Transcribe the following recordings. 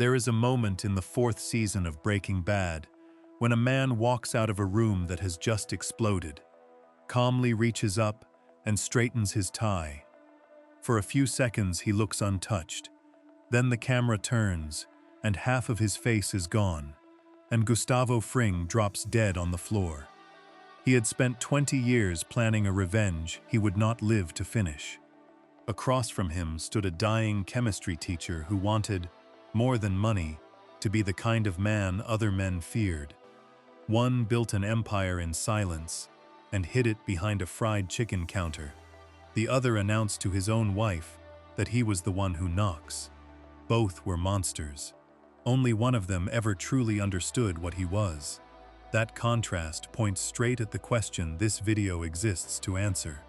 There is a moment in the fourth season of Breaking Bad when a man walks out of a room that has just exploded, calmly reaches up and straightens his tie. For a few seconds he looks untouched. Then the camera turns, and half of his face is gone, and Gustavo Fring drops dead on the floor. He had spent 20 years planning a revenge he would not live to finish. Across from him stood a dying chemistry teacher who wanted, more than money, to be the kind of man other men feared. One built an empire in silence and hid it behind a fried chicken counter. The other announced to his own wife that he was the one who knocks. Both were monsters. Only one of them ever truly understood what he was. That contrast points straight at the question this video exists to answer.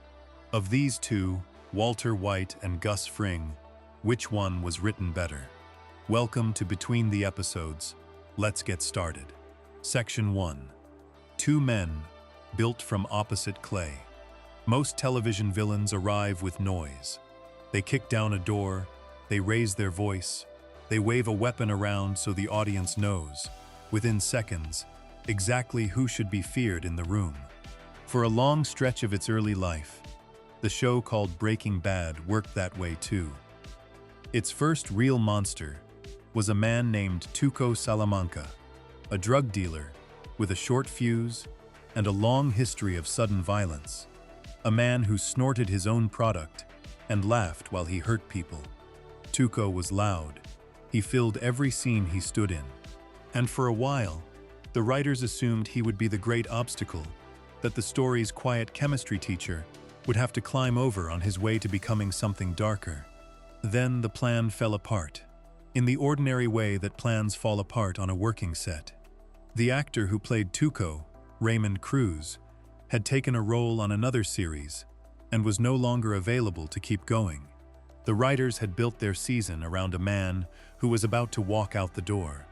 Of these two, Walter White and Gus Fring, which one was written better? Welcome to Between the Episodes. Let's get started. Section 1. Two men built from opposite clay. Most television villains arrive with noise. They kick down a door, they raise their voice, they wave a weapon around so the audience knows, within seconds, exactly who should be feared in the room. For a long stretch of its early life, the show called Breaking Bad worked that way too. Its first real monster was a man named Tuco Salamanca, a drug dealer with a short fuse and a long history of sudden violence. A man who snorted his own product and laughed while he hurt people. Tuco was loud. He filled every scene he stood in. And for a while, the writers assumed he would be the great obstacle that the story's quiet chemistry teacher would have to climb over on his way to becoming something darker. Then the plan fell apart, in the ordinary way that plans fall apart on a working set. The actor who played Tuco, Raymond Cruz, had taken a role on another series and was no longer available to keep going. The writers had built their season around a man who was about to walk out the door.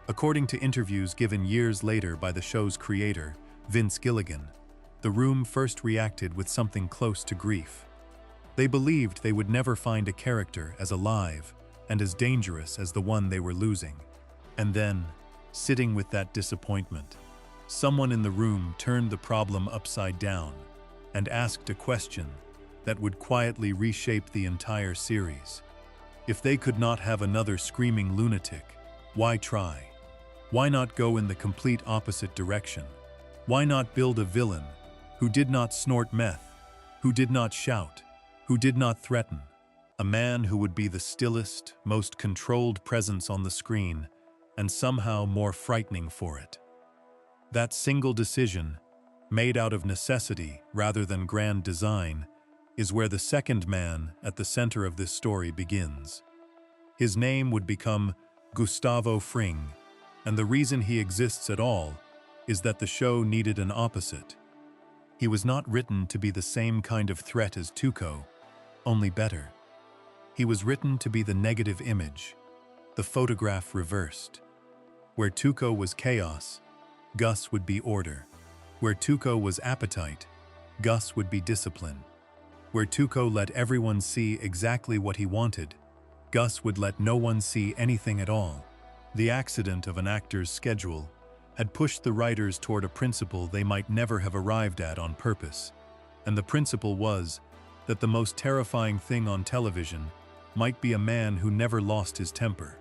According to interviews given years later by the show's creator, Vince Gilligan, the room first reacted with something close to grief. They believed they would never find a character as alive and as dangerous as the one they were losing. And then, sitting with that disappointment, someone in the room turned the problem upside down and asked a question that would quietly reshape the entire series. If they could not have another screaming lunatic, why try? Why not go in the complete opposite direction? Why not build a villain who did not snort meth, who did not shout, who did not threaten? A man who would be the stillest, most controlled presence on the screen, and somehow more frightening for it. That single decision, made out of necessity rather than grand design, is where the second man at the center of this story begins. His name would become Gustavo Fring, and the reason he exists at all is that the show needed an opposite. He was not written to be the same kind of threat as Tuco, only better. He was written to be the negative image, the photograph reversed. Where Tuco was chaos, Gus would be order. Where Tuco was appetite, Gus would be discipline. Where Tuco let everyone see exactly what he wanted, Gus would let no one see anything at all. The accident of an actor's schedule had pushed the writers toward a principle they might never have arrived at on purpose, and the principle was that the most terrifying thing on television might be a man who never lost his temper.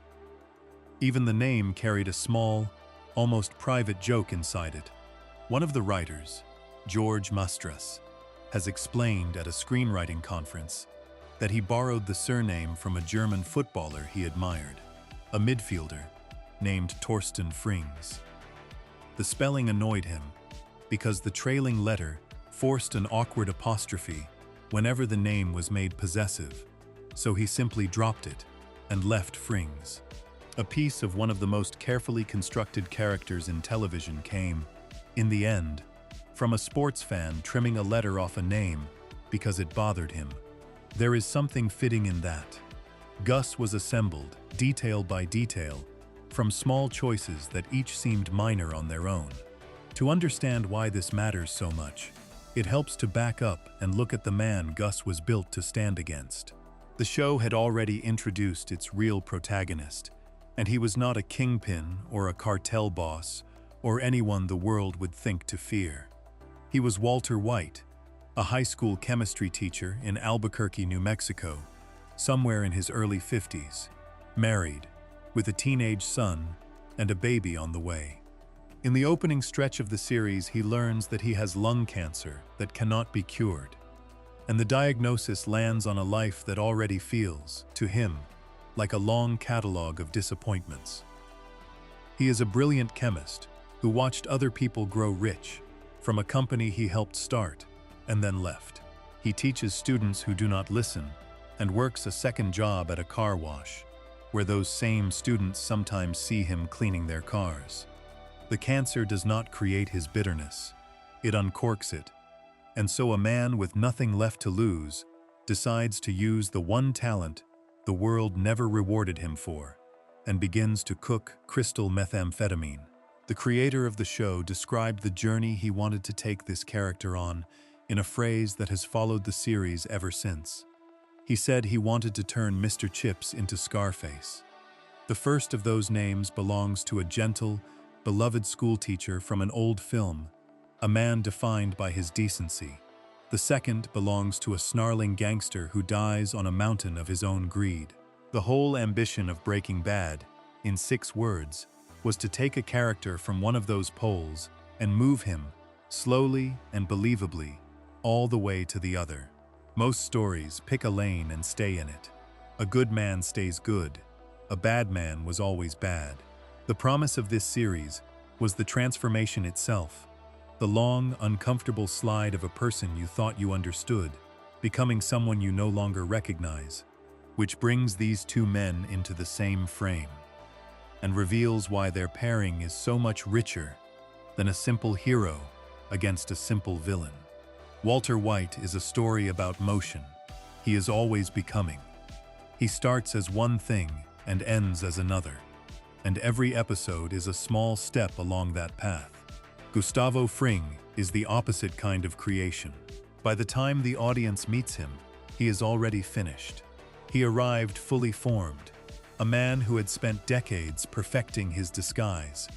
Even the name carried a small, almost private joke inside it. One of the writers, George Mastras, has explained at a screenwriting conference that he borrowed the surname from a German footballer he admired, a midfielder named Torsten Frings. The spelling annoyed him because the trailing letter forced an awkward apostrophe whenever the name was made possessive, so he simply dropped it and left Frings. A piece of one of the most carefully constructed characters in television came, in the end, from a sports fan trimming a letter off a name because it bothered him. There is something fitting in that. Gus was assembled, detail by detail, from small choices that each seemed minor on their own. To understand why this matters so much, it helps to back up and look at the man Gus was built to stand against. The show had already introduced its real protagonist, And he was not a kingpin or a cartel boss or anyone the world would think to fear. He was Walter White, a high school chemistry teacher in Albuquerque, New Mexico, somewhere in his early 50s, married, with a teenage son and a baby on the way. In the opening stretch of the series, he learns that he has lung cancer that cannot be cured, and the diagnosis lands on a life that already feels, to him, like a long catalog of disappointments. He is a brilliant chemist who watched other people grow rich from a company he helped start and then left. He teaches students who do not listen and works a second job at a car wash, where those same students sometimes see him cleaning their cars. The cancer does not create his bitterness, it uncorks it, and so a man with nothing left to lose decides to use the one talent the world never rewarded him for, and begins to cook crystal methamphetamine. The creator of the show described the journey he wanted to take this character on in a phrase that has followed the series ever since. He said he wanted to turn Mr. Chips into Scarface. The first of those names belongs to a gentle, beloved schoolteacher from an old film, a man defined by his decency. The second belongs to a snarling gangster who dies on a mountain of his own greed. The whole ambition of Breaking Bad, in 6 words, was to take a character from one of those poles and move him, slowly and believably, all the way to the other. Most stories pick a lane and stay in it. A good man stays good. A bad man was always bad. The promise of this series was the transformation itself, the long, uncomfortable slide of a person you thought you understood, becoming someone you no longer recognize, which brings these two men into the same frame, and reveals why their pairing is so much richer than a simple hero against a simple villain. Walter White is a story about motion. He is always becoming. He starts as one thing and ends as another, and every episode is a small step along that path. Gus Fring is the opposite kind of creation. By the time the audience meets him, he is already finished. He arrived fully formed, a man who had spent decades perfecting his disguise,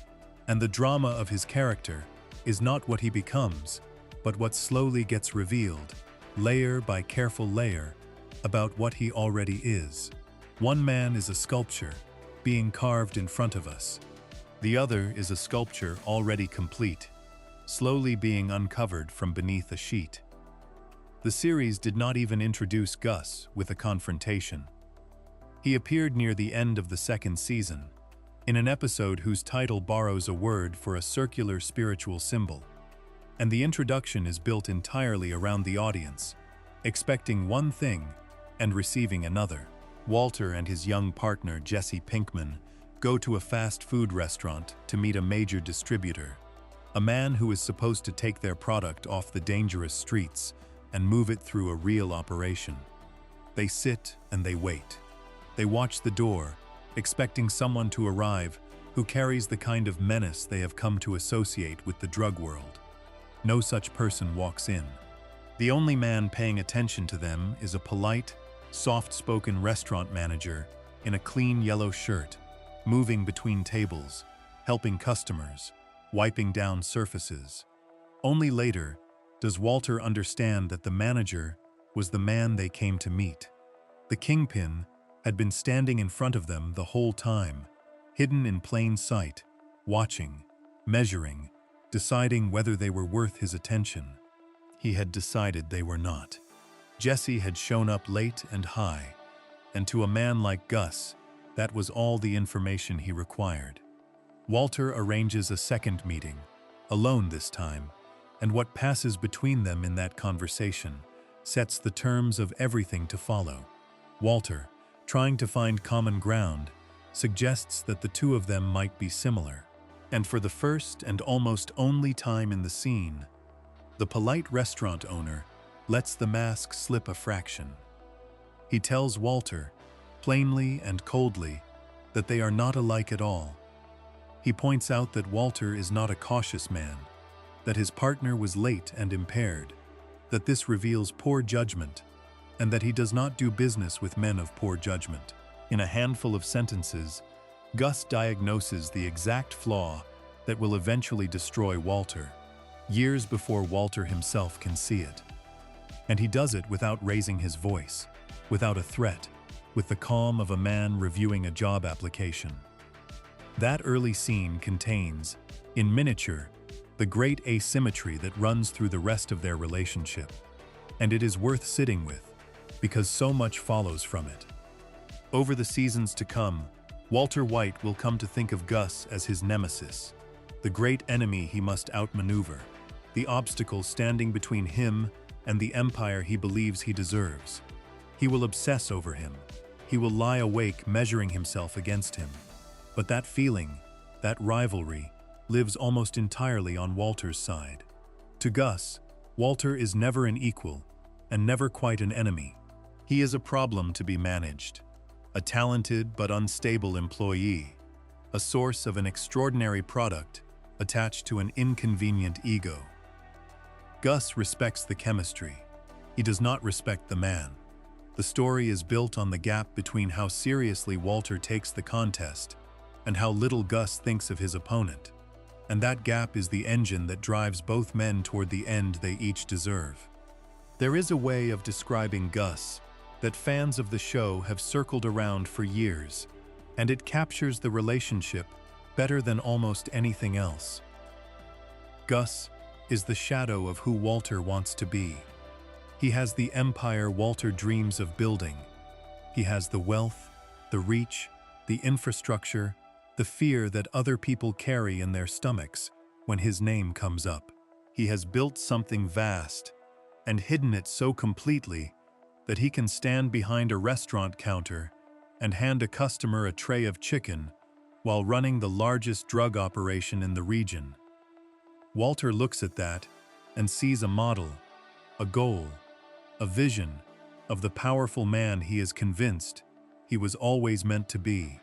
and the drama of his character is not what he becomes, but what slowly gets revealed, layer by careful layer, about what he already is. One man is a sculpture, being carved in front of us. The other is a sculpture already complete, slowly being uncovered from beneath a sheet. The series did not even introduce Gus with a confrontation. He appeared near the end of the 2nd season, in an episode whose title borrows a word for a circular spiritual symbol, and the introduction is built entirely around the audience, expecting one thing and receiving another. Walter and his young partner, Jesse Pinkman, go to a fast food restaurant to meet a major distributor, a man who is supposed to take their product off the dangerous streets and move it through a real operation. They sit and they wait. They watch the door, expecting someone to arrive who carries the kind of menace they have come to associate with the drug world. No such person walks in. The only man paying attention to them is a polite, soft-spoken restaurant manager in a clean yellow shirt, moving between tables, helping customers, wiping down surfaces. Only later does Walter understand that the manager was the man they came to meet. The kingpin had been standing in front of them the whole time, hidden in plain sight, watching, measuring, deciding whether they were worth his attention. He had decided they were not. Jesse had shown up late and high, and to a man like Gus, that was all the information he required. Walter arranges a second meeting, alone this time, and what passes between them in that conversation sets the terms of everything to follow. Walter, trying to find common ground, suggests that the two of them might be similar, and for the first and almost only time in the scene, the polite restaurant owner lets the mask slip a fraction. He tells Walter, plainly and coldly, that they are not alike at all. He points out that Walter is not a cautious man, that his partner was late and impaired, that this reveals poor judgment, and that he does not do business with men of poor judgment. In a handful of sentences, Gus diagnoses the exact flaw that will eventually destroy Walter, years before Walter himself can see it. And he does it without raising his voice, without a threat, with the calm of a man reviewing a job application. That early scene contains, in miniature, the great asymmetry that runs through the rest of their relationship. And it is worth sitting with, because so much follows from it. Over the seasons to come, Walter White will come to think of Gus as his nemesis, the great enemy he must outmaneuver, the obstacle standing between him and the empire he believes he deserves. He will obsess over him. He will lie awake measuring himself against him. But that feeling, that rivalry, lives almost entirely on Walter's side. To Gus, Walter is never an equal and never quite an enemy. He is a problem to be managed, a talented but unstable employee, a source of an extraordinary product attached to an inconvenient ego. Gus respects the chemistry. He does not respect the man. The story is built on the gap between how seriously Walter takes the contest and how little Gus thinks of his opponent. And that gap is the engine that drives both men toward the end they each deserve. There is a way of describing Gus that fans of the show have circled around for years, and it captures the relationship better than almost anything else. Gus is the shadow of who Walter wants to be. He has the empire Walter dreams of building. He has the wealth, the reach, the infrastructure, the fear that other people carry in their stomachs when his name comes up. He has built something vast and hidden it so completely that he can stand behind a restaurant counter and hand a customer a tray of chicken while running the largest drug operation in the region. Walter looks at that and sees a model, a goal, a vision of the powerful man he is convinced he was always meant to be.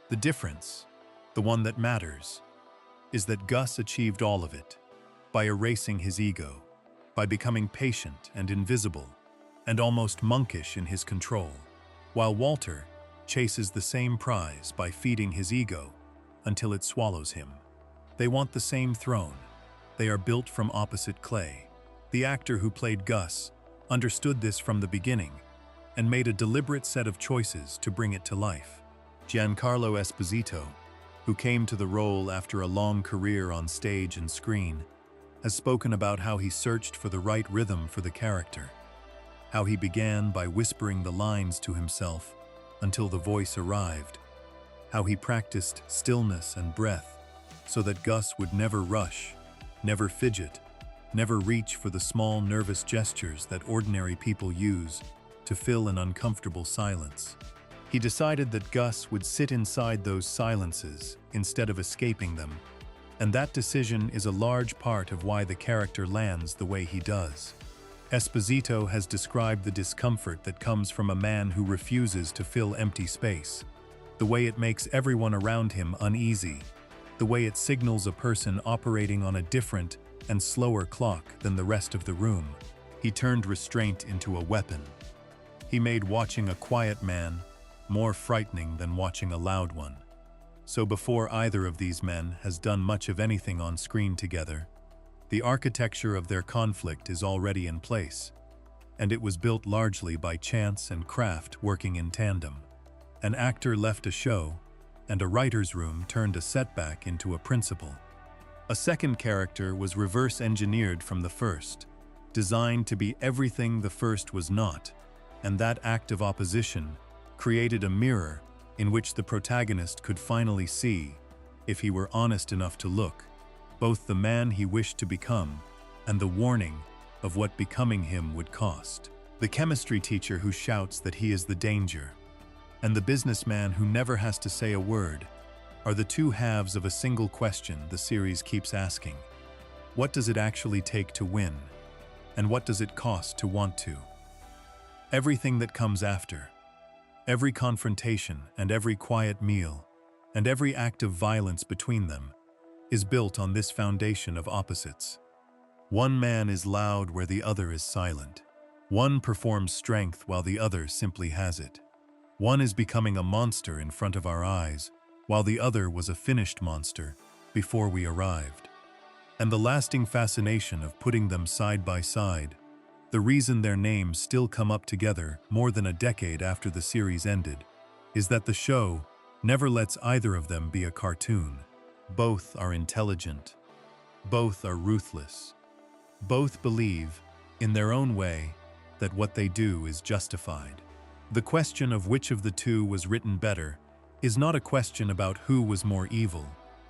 The difference, the one that matters, is that Gus achieved all of it by erasing his ego, by becoming patient and invisible, and almost monkish in his control, while Walter chases the same prize by feeding his ego until it swallows him. They want the same throne. They are built from opposite clay. The actor who played Gus understood this from the beginning and made a deliberate set of choices to bring it to life. Giancarlo Esposito, who came to the role after a long career on stage and screen, has spoken about how he searched for the right rhythm for the character, how he began by whispering the lines to himself until the voice arrived, how he practiced stillness and breath so that Gus would never rush, never fidget, never reach for the small nervous gestures that ordinary people use to fill an uncomfortable silence. He decided that Gus would sit inside those silences instead of escaping them, and that decision is a large part of why the character lands the way he does. Esposito has described the discomfort that comes from a man who refuses to fill empty space, the way it makes everyone around him uneasy, the way it signals a person operating on a different and slower clock than the rest of the room. He turned restraint into a weapon. He made watching a quiet man more frightening than watching a loud one. So before either of these men has done much of anything on screen together, the architecture of their conflict is already in place, and it was built largely by chance and craft working in tandem. An actor left a show, and a writer's room turned a setback into a principle. A second character was reverse-engineered from the first, designed to be everything the first was not, and that act of opposition created a mirror in which the protagonist could finally see, if he were honest enough to look, both the man he wished to become and the warning of what becoming him would cost. The chemistry teacher who shouts that he is the danger, and the businessman who never has to say a word, are the two halves of a single question the series keeps asking. What does it actually take to win? And what does it cost to want to? Everything that comes after, every confrontation and every quiet meal, and every act of violence between them, is built on this foundation of opposites. One man is loud where the other is silent. One performs strength while the other simply has it. One is becoming a monster in front of our eyes, while the other was a finished monster before we arrived. And the lasting fascination of putting them side by side, the reason their names still come up together more than a decade after the series ended, is that the show never lets either of them be a cartoon. Both are intelligent. Both are ruthless. Both believe, in their own way, that what they do is justified. The question of which of the two was written better is not a question about who was more evil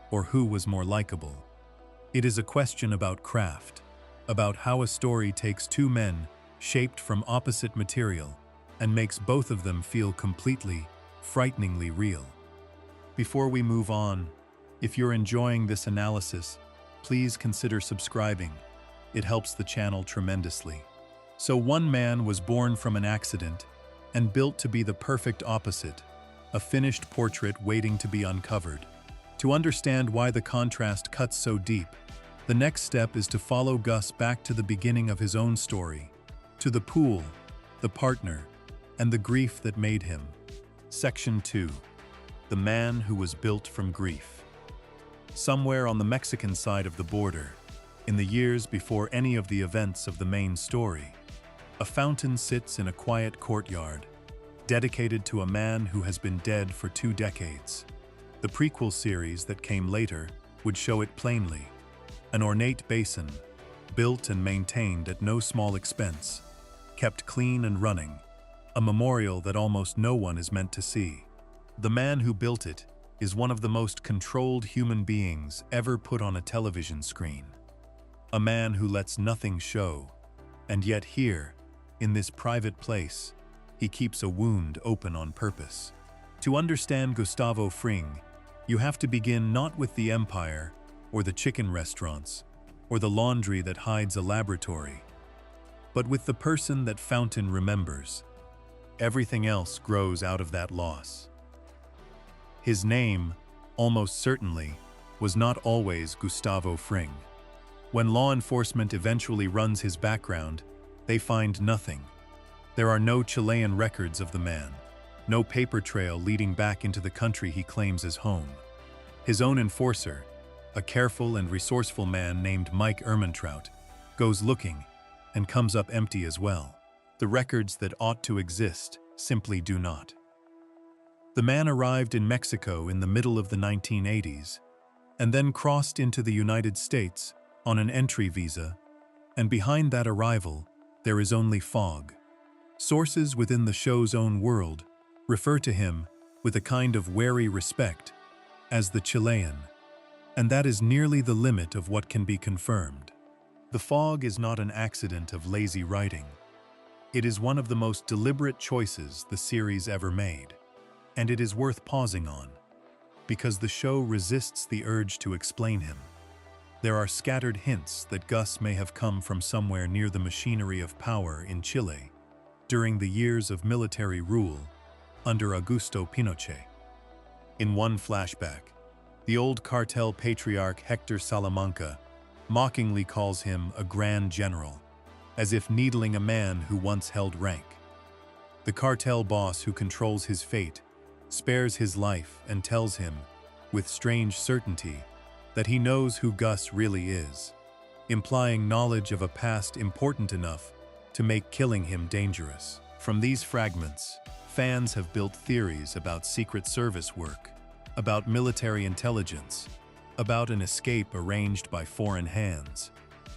or who was more likable. It is a question about craft, about how a story takes two men shaped from opposite material and makes both of them feel completely, frighteningly real. Before we move on, if you're enjoying this analysis, please consider subscribing. It helps the channel tremendously. So one man was born from an accident and built to be the perfect opposite, a finished portrait waiting to be uncovered. To understand why the contrast cuts so deep, the next step is to follow Gus back to the beginning of his own story, to the pool, the partner, and the grief that made him. Section 2. The man who was built from grief. Somewhere on the Mexican side of the border, in the years before any of the events of the main story, a fountain sits in a quiet courtyard, dedicated to a man who has been dead for 2 decades. The prequel series that came later would show it plainly. An ornate basin, built and maintained at no small expense, kept clean and running, a memorial that almost no one is meant to see. The man who built it is one of the most controlled human beings ever put on a television screen. A man who lets nothing show, and yet here, in this private place, he keeps a wound open on purpose. To understand Gustavo Fring, you have to begin not with the empire, or the chicken restaurants, or the laundry that hides a laboratory, but with the person that Fountain remembers. Everything else grows out of that loss. His name, almost certainly, was not always Gustavo Fring. When law enforcement eventually runs his background, they find nothing. There are no Chilean records of the man, no paper trail leading back into the country he claims as home. His own enforcer, a careful and resourceful man named Mike Ehrmantraut, goes looking and comes up empty as well. The records that ought to exist simply do not. The man arrived in Mexico in the middle of the 1980s and then crossed into the United States on an entry visa, and behind that arrival, there is only fog. Sources within the show's own world refer to him with a kind of wary respect as the Chilean, and that is nearly the limit of what can be confirmed. The fog is not an accident of lazy writing. It is one of the most deliberate choices the series ever made, and it is worth pausing on, because the show resists the urge to explain him. There are scattered hints that Gus may have come from somewhere near the machinery of power in Chile during the years of military rule under Augusto Pinochet. In one flashback, the old cartel patriarch Hector Salamanca mockingly calls him a grand general, as if needling a man who once held rank. The cartel boss who controls his fate spares his life and tells him, with strange certainty, that he knows who Gus really is, implying knowledge of a past important enough to make killing him dangerous. From these fragments, fans have built theories about Secret Service work, about military intelligence, about an escape arranged by foreign hands.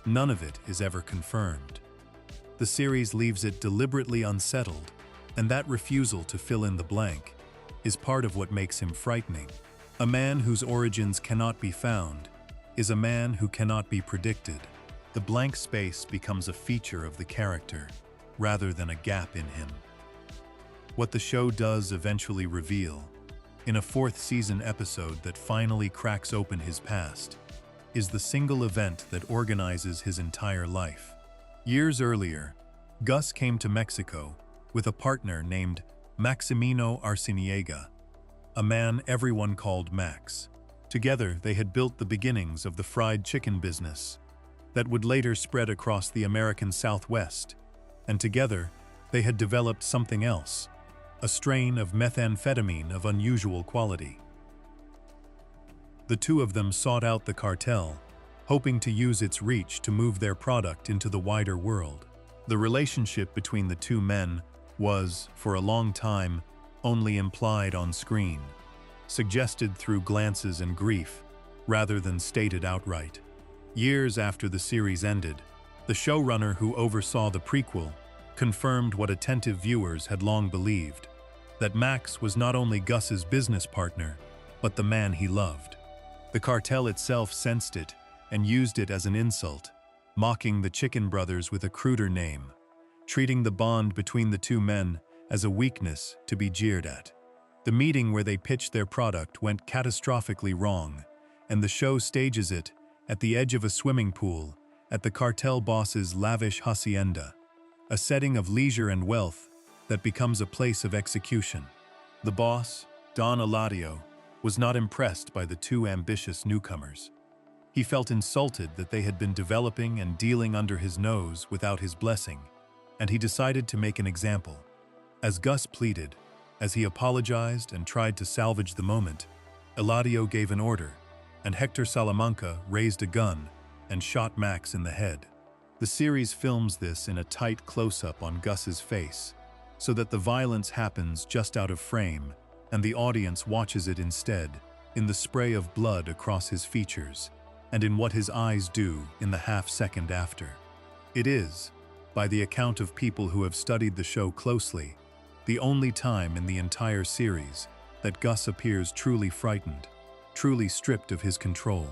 None of it is ever confirmed. The series leaves it deliberately unsettled, and that refusal to fill in the blank is part of what makes him frightening. A man whose origins cannot be found is a man who cannot be predicted. The blank space becomes a feature of the character, rather than a gap in him. What the show does eventually reveal, in a 4th season episode that finally cracks open his past, is the single event that organizes his entire life. Years earlier, Gus came to Mexico with a partner named Maximino Arciniega, a man everyone called Max. Together, they had built the beginnings of the fried chicken business that would later spread across the American Southwest, and together, they had developed something else, a strain of methamphetamine of unusual quality. The two of them sought out the cartel, hoping to use its reach to move their product into the wider world. The relationship between the two men was, for a long time, only implied on screen, suggested through glances and grief, rather than stated outright. Years after the series ended, the showrunner who oversaw the prequel confirmed what attentive viewers had long believed, that Max was not only Gus's business partner, but the man he loved. The cartel itself sensed it and used it as an insult, mocking the Chicken brothers with a cruder name, treating the bond between the two men as a weakness to be jeered at. The meeting where they pitched their product went catastrophically wrong, and the show stages it at the edge of a swimming pool at the cartel boss's lavish hacienda, a setting of leisure and wealth that becomes a place of execution. The boss, Don Eladio, was not impressed by the two ambitious newcomers. He felt insulted that they had been developing and dealing under his nose without his blessing, and he decided to make an example. As Gus pleaded, as he apologized and tried to salvage the moment, Eladio gave an order, and Hector Salamanca raised a gun and shot Max in the head. The series films this in a tight close-up on Gus's face, so that the violence happens just out of frame, and the audience watches it instead, in the spray of blood across his features, and in what his eyes do in the half-second after. It is, by the account of people who have studied the show closely, the only time in the entire series that Gus appears truly frightened, truly stripped of his control.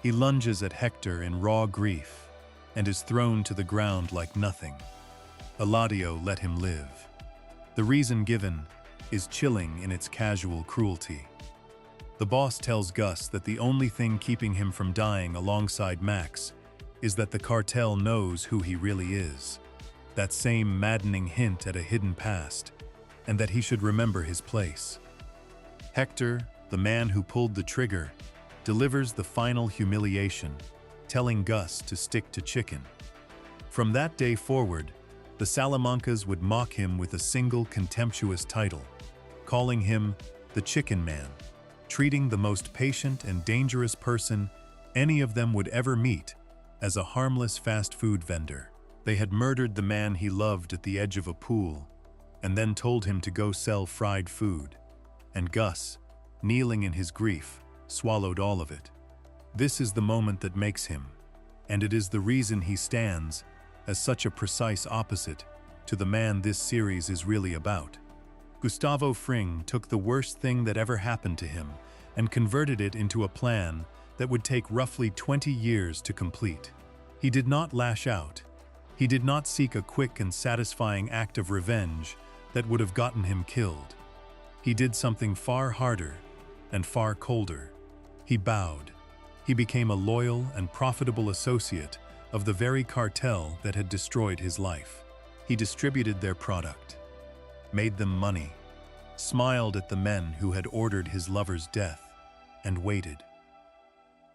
He lunges at Hector in raw grief and is thrown to the ground like nothing. Eladio let him live. The reason given is chilling in its casual cruelty. The boss tells Gus that the only thing keeping him from dying alongside Max is that the cartel knows who he really is. That same maddening hint at a hidden past, and that he should remember his place. Hector, the man who pulled the trigger, delivers the final humiliation, telling Gus to stick to chicken. From that day forward, the Salamancas would mock him with a single contemptuous title, calling him the Chicken Man, treating the most patient and dangerous person any of them would ever meet as a harmless fast food vendor. They had murdered the man he loved at the edge of a pool, and then told him to go sell fried food. And Gus, kneeling in his grief, swallowed all of it. This is the moment that makes him, and it is the reason he stands as such a precise opposite to the man this series is really about. Gustavo Fring took the worst thing that ever happened to him and converted it into a plan that would take roughly 20 years to complete. He did not lash out. He did not seek a quick and satisfying act of revenge that would have gotten him killed. He did something far harder and far colder. He bowed. He became a loyal and profitable associate of the very cartel that had destroyed his life. He distributed their product, made them money, smiled at the men who had ordered his lover's death, and waited.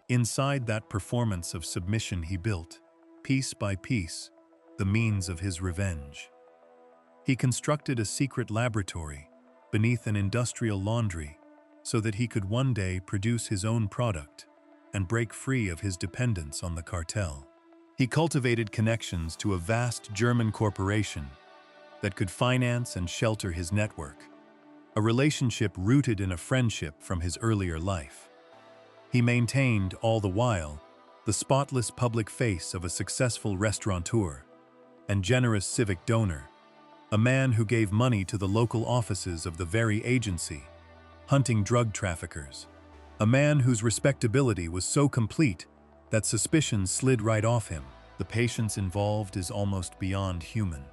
Inside that performance of submission he built, piece by piece, the means of his revenge. He constructed a secret laboratory beneath an industrial laundry so that he could one day produce his own product and break free of his dependence on the cartel. He cultivated connections to a vast German corporation that could finance and shelter his network, a relationship rooted in a friendship from his earlier life. He maintained, all the while, the spotless public face of a successful restaurateur and generous civic donor, a man who gave money to the local offices of the very agency, hunting drug traffickers, a man whose respectability was so complete that suspicion slid right off him. The patience involved is almost beyond human.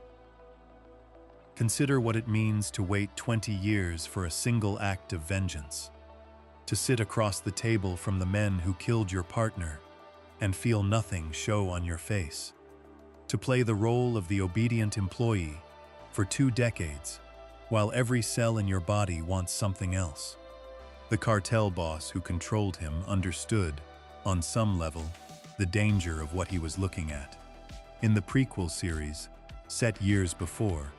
Consider what it means to wait 20 years for a single act of vengeance, to sit across the table from the men who killed your partner and feel nothing show on your face, to play the role of the obedient employee for 2 decades, while every cell in your body wants something else. The cartel boss who controlled him understood, on some level, the danger of what he was looking at. In the prequel series, set years before,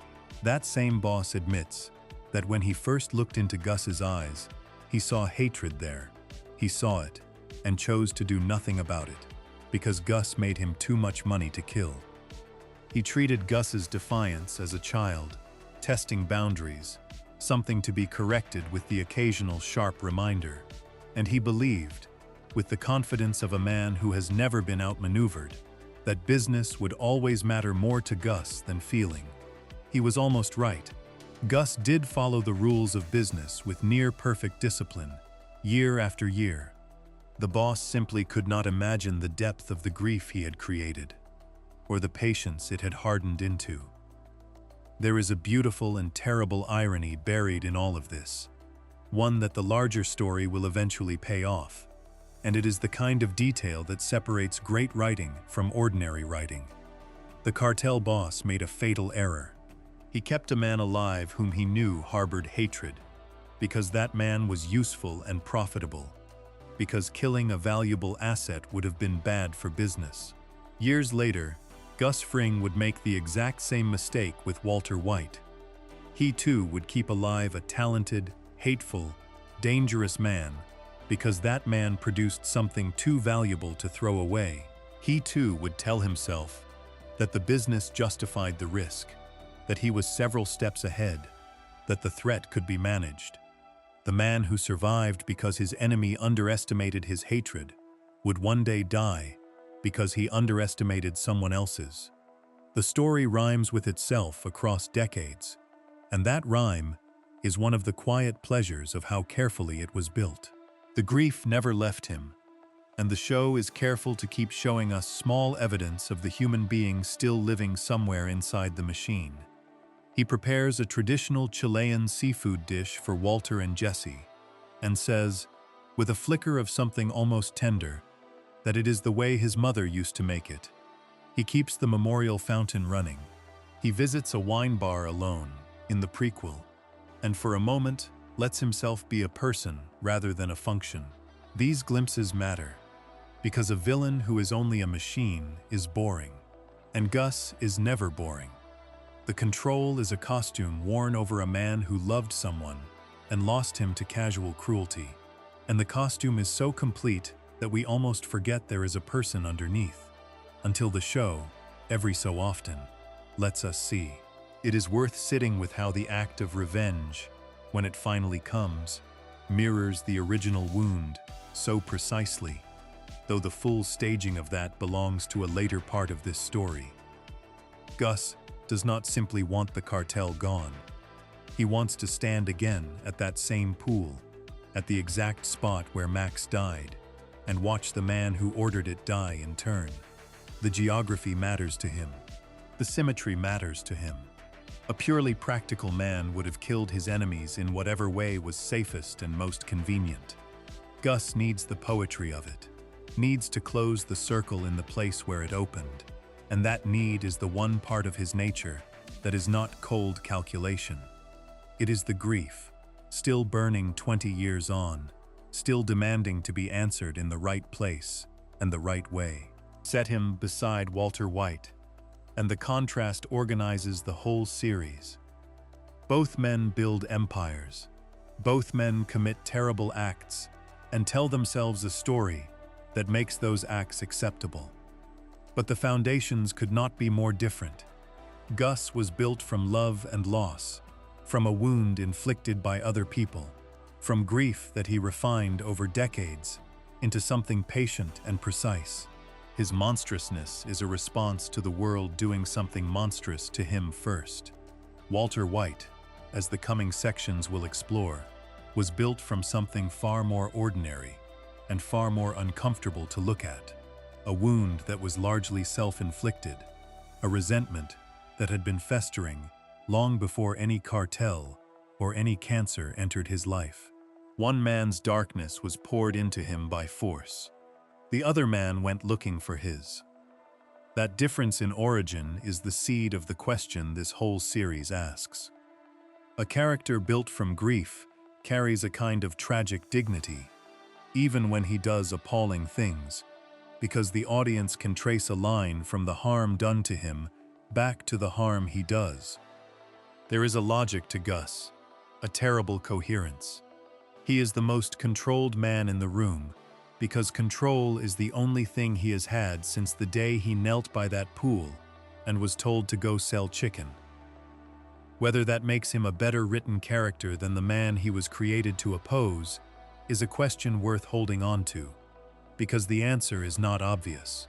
that same boss admits that when he first looked into Gus's eyes, he saw hatred there. He saw it, and chose to do nothing about it, because Gus made him too much money to kill. He treated Gus's defiance as a child, testing boundaries, something to be corrected with the occasional sharp reminder, and he believed, with the confidence of a man who has never been outmaneuvered, that business would always matter more to Gus than feeling. He was almost right. Gus did follow the rules of business with near-perfect discipline, year after year. The boss simply could not imagine the depth of the grief he had created, or the patience it had hardened into. There is a beautiful and terrible irony buried in all of this, one that the larger story will eventually pay off, and it is the kind of detail that separates great writing from ordinary writing. The cartel boss made a fatal error. He kept a man alive whom he knew harbored hatred, because that man was useful and profitable, because killing a valuable asset would have been bad for business. Years later, Gus Fring would make the exact same mistake with Walter White. He too would keep alive a talented, hateful, dangerous man, because that man produced something too valuable to throw away. He too would tell himself that the business justified the risk, that he was several steps ahead, that the threat could be managed. The man who survived because his enemy underestimated his hatred would one day die because he underestimated someone else's. The story rhymes with itself across decades, and that rhyme is one of the quiet pleasures of how carefully it was built. The grief never left him, and the show is careful to keep showing us small evidence of the human being still living somewhere inside the machine. He prepares a traditional Chilean seafood dish for Walter and Jesse, and says, with a flicker of something almost tender, that it is the way his mother used to make it. He keeps the memorial fountain running. He visits a wine bar alone, in the prequel, and for a moment lets himself be a person rather than a function. These glimpses matter, because a villain who is only a machine is boring, and Gus is never boring. The control is a costume worn over a man who loved someone and lost him to casual cruelty, and the costume is so complete that we almost forget there is a person underneath, until the show, every so often, lets us see. It is worth sitting with how the act of revenge, when it finally comes, mirrors the original wound so precisely, though the full staging of that belongs to a later part of this story. Gus does not simply want the cartel gone. He wants to stand again at that same pool, at the exact spot where Max died, and watch the man who ordered it die in turn. The geography matters to him. The symmetry matters to him. A purely practical man would have killed his enemies in whatever way was safest and most convenient. Gus needs the poetry of it, needs to close the circle in the place where it opened, and that need is the one part of his nature that is not cold calculation. It is the grief, still burning 20 years on, still demanding to be answered in the right place and the right way. Set him beside Walter White, and the contrast organizes the whole series. Both men build empires. Both men commit terrible acts and tell themselves a story that makes those acts acceptable. But the foundations could not be more different. Gus was built from love and loss, from a wound inflicted by other people, from grief that he refined over decades into something patient and precise. His monstrousness is a response to the world doing something monstrous to him first. Walter White, as the coming sections will explore, was built from something far more ordinary and far more uncomfortable to look at. A wound that was largely self-inflicted, a resentment that had been festering long before any cartel or any cancer entered his life. One man's darkness was poured into him by force. The other man went looking for his. That difference in origin is the seed of the question this whole series asks. A character built from grief carries a kind of tragic dignity, even when he does appalling things, because the audience can trace a line from the harm done to him back to the harm he does. There is a logic to Gus, a terrible coherence. He is the most controlled man in the room, because control is the only thing he has had since the day he knelt by that pool and was told to go sell chicken. Whether that makes him a better written character than the man he was created to oppose is a question worth holding on to, because the answer is not obvious.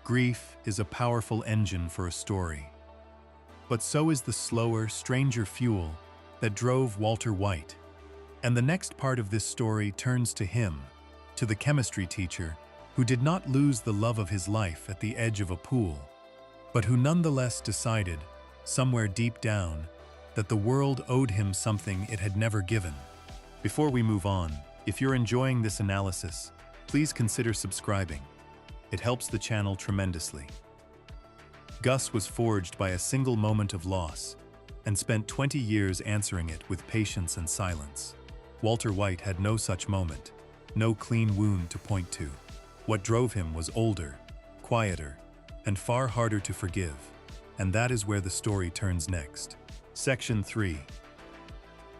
Grief is a powerful engine for a story. But so is the slower, stranger fuel that drove Walter White. And the next part of this story turns to him, to the chemistry teacher who did not lose the love of his life at the edge of a pool, but who nonetheless decided, somewhere deep down, that the world owed him something it had never given. Before we move on, if you're enjoying this analysis, please consider subscribing. It helps the channel tremendously. Gus was forged by a single moment of loss and spent 20 years answering it with patience and silence. Walter White had no such moment, no clean wound to point to. What drove him was older, quieter, and far harder to forgive, and that is where the story turns next. Section 3.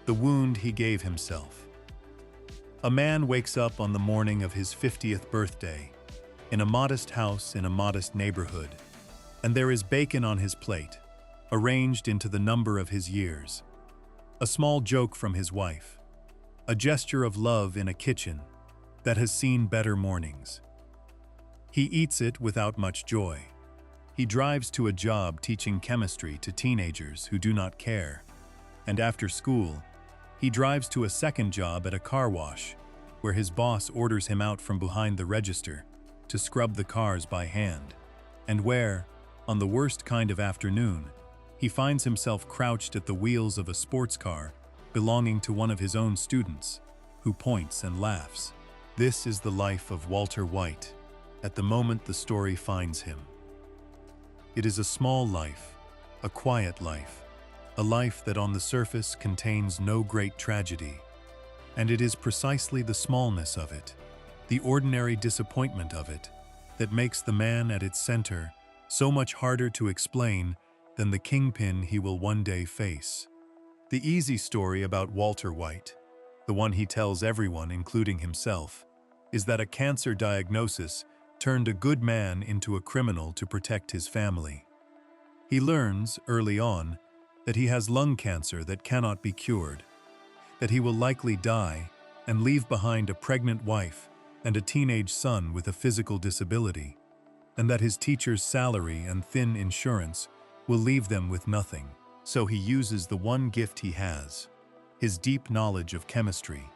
The wound he gave himself. A man wakes up on the morning of his 50th birthday, in a modest house in a modest neighborhood, and there is bacon on his plate, arranged into the number of his years. A small joke from his wife, a gesture of love in a kitchen that has seen better mornings. He eats it without much joy. He drives to a job teaching chemistry to teenagers who do not care, and after school, he drives to a second job at a car wash, where his boss orders him out from behind the register to scrub the cars by hand, and where, on the worst kind of afternoon, he finds himself crouched at the wheels of a sports car belonging to one of his own students, who points and laughs. This is the life of Walter White, at the moment the story finds him. It is a small life, a quiet life, a life that on the surface contains no great tragedy. And it is precisely the smallness of it, the ordinary disappointment of it, that makes the man at its center so much harder to explain than the kingpin he will one day face. The easy story about Walter White, the one he tells everyone, including himself, is that a cancer diagnosis turned a good man into a criminal to protect his family. He learns, early on, that he has lung cancer that cannot be cured, that he will likely die and leave behind a pregnant wife and a teenage son with a physical disability, and that his teacher's salary and thin insurance will leave them with nothing. So he uses the one gift he has, his deep knowledge of chemistry,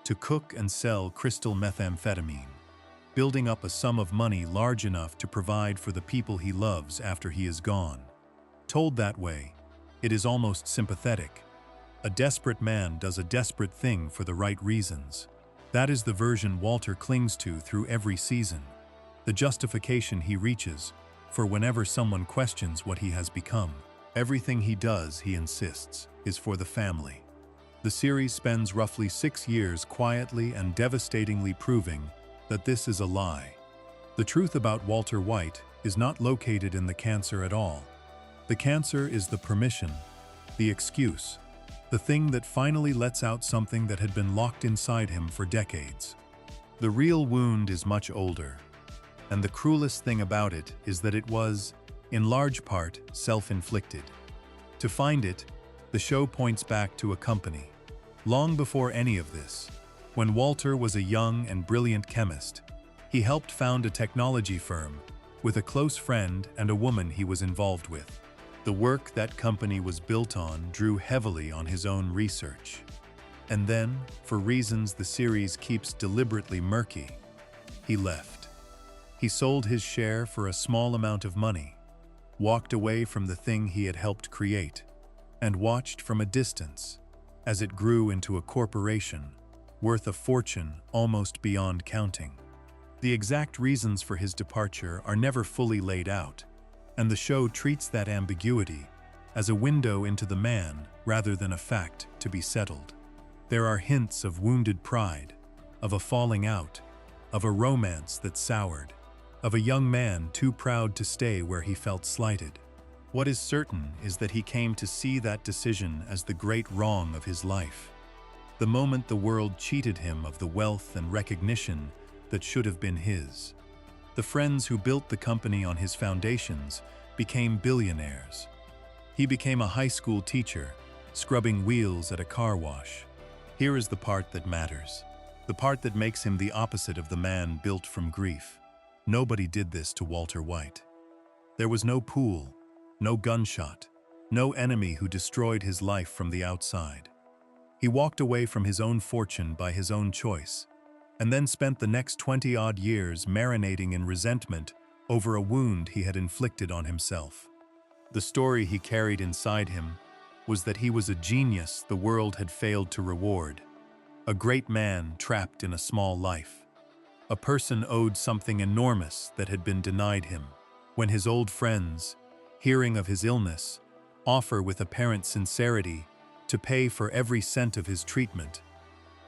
to cook and sell crystal methamphetamine, building up a sum of money large enough to provide for the people he loves after he is gone. Told that way, it is almost sympathetic. A desperate man does a desperate thing for the right reasons. That is the version Walter clings to through every season, the justification he reaches for whenever someone questions what he has become. Everything he does, he insists, is for the family. The series spends roughly 6 years quietly and devastatingly proving that this is a lie. The truth about Walter White is not located in the cancer at all. The cancer is the permission, the excuse, the thing that finally lets out something that had been locked inside him for decades. The real wound is much older, and the cruelest thing about it is that it was, in large part, self-inflicted. To find it, the show points back to a company. Long before any of this, when Walter was a young and brilliant chemist, he helped found a technology firm with a close friend and a woman he was involved with. The work that company was built on drew heavily on his own research. And then, for reasons the series keeps deliberately murky, he left. He sold his share for a small amount of money, walked away from the thing he had helped create, and watched from a distance as it grew into a corporation worth a fortune almost beyond counting. The exact reasons for his departure are never fully laid out, and the show treats that ambiguity as a window into the man rather than a fact to be settled. There are hints of wounded pride, of a falling out, of a romance that soured, of a young man too proud to stay where he felt slighted. What is certain is that he came to see that decision as the great wrong of his life. The moment the world cheated him of the wealth and recognition that should have been his. The friends who built the company on his foundations became billionaires. He became a high school teacher, scrubbing wheels at a car wash. Here is the part that matters. The part that makes him the opposite of the man built from grief. Nobody did this to Walter White. There was no pool, no gunshot, no enemy who destroyed his life from the outside. He walked away from his own fortune by his own choice, and then spent the next 20-odd years marinating in resentment over a wound he had inflicted on himself. The story he carried inside him was that he was a genius the world had failed to reward, a great man trapped in a small life. A person owed something enormous that had been denied him. When his old friends, hearing of his illness, offer with apparent sincerity to pay for every cent of his treatment,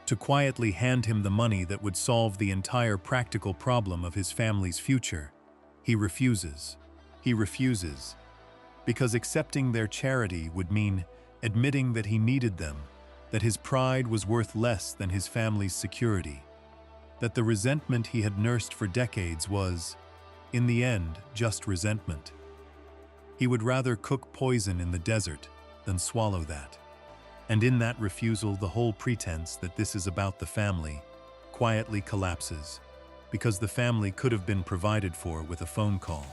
to quietly hand him the money that would solve the entire practical problem of his family's future, he refuses. He refuses, because accepting their charity would mean admitting that he needed them, that his pride was worth less than his family's security, that the resentment he had nursed for decades was, in the end, just resentment. He would rather cook poison in the desert than swallow that. And in that refusal, the whole pretense that this is about the family quietly collapses, because the family could have been provided for with a phone call.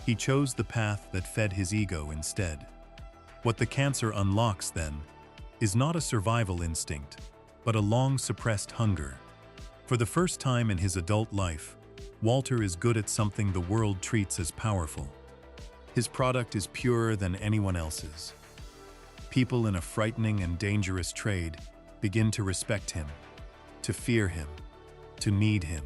He chose the path that fed his ego instead. What the cancer unlocks, then, is not a survival instinct, but a long-suppressed hunger. For the first time in his adult life, Walter is good at something the world treats as powerful. His product is purer than anyone else's. People in a frightening and dangerous trade begin to respect him, to fear him, to need him.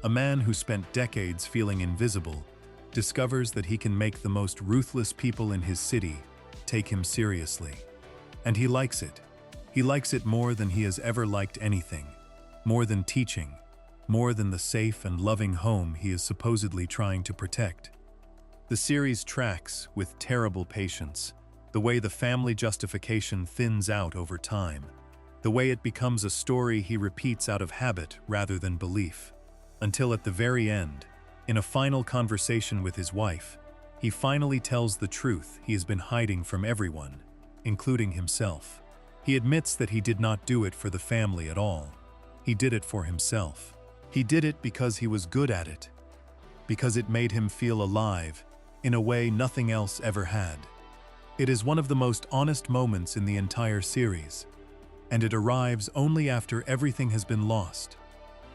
A man who spent decades feeling invisible discovers that he can make the most ruthless people in his city take him seriously. And he likes it. He likes it more than he has ever liked anything, more than teaching, more than the safe and loving home he is supposedly trying to protect. The series tracks, with terrible patience, the way the family justification thins out over time, the way it becomes a story he repeats out of habit rather than belief, until at the very end, in a final conversation with his wife, he finally tells the truth he has been hiding from everyone, including himself. He admits that he did not do it for the family at all. He did it for himself. He did it because he was good at it, because it made him feel alive in a way nothing else ever had. It is one of the most honest moments in the entire series, and it arrives only after everything has been lost.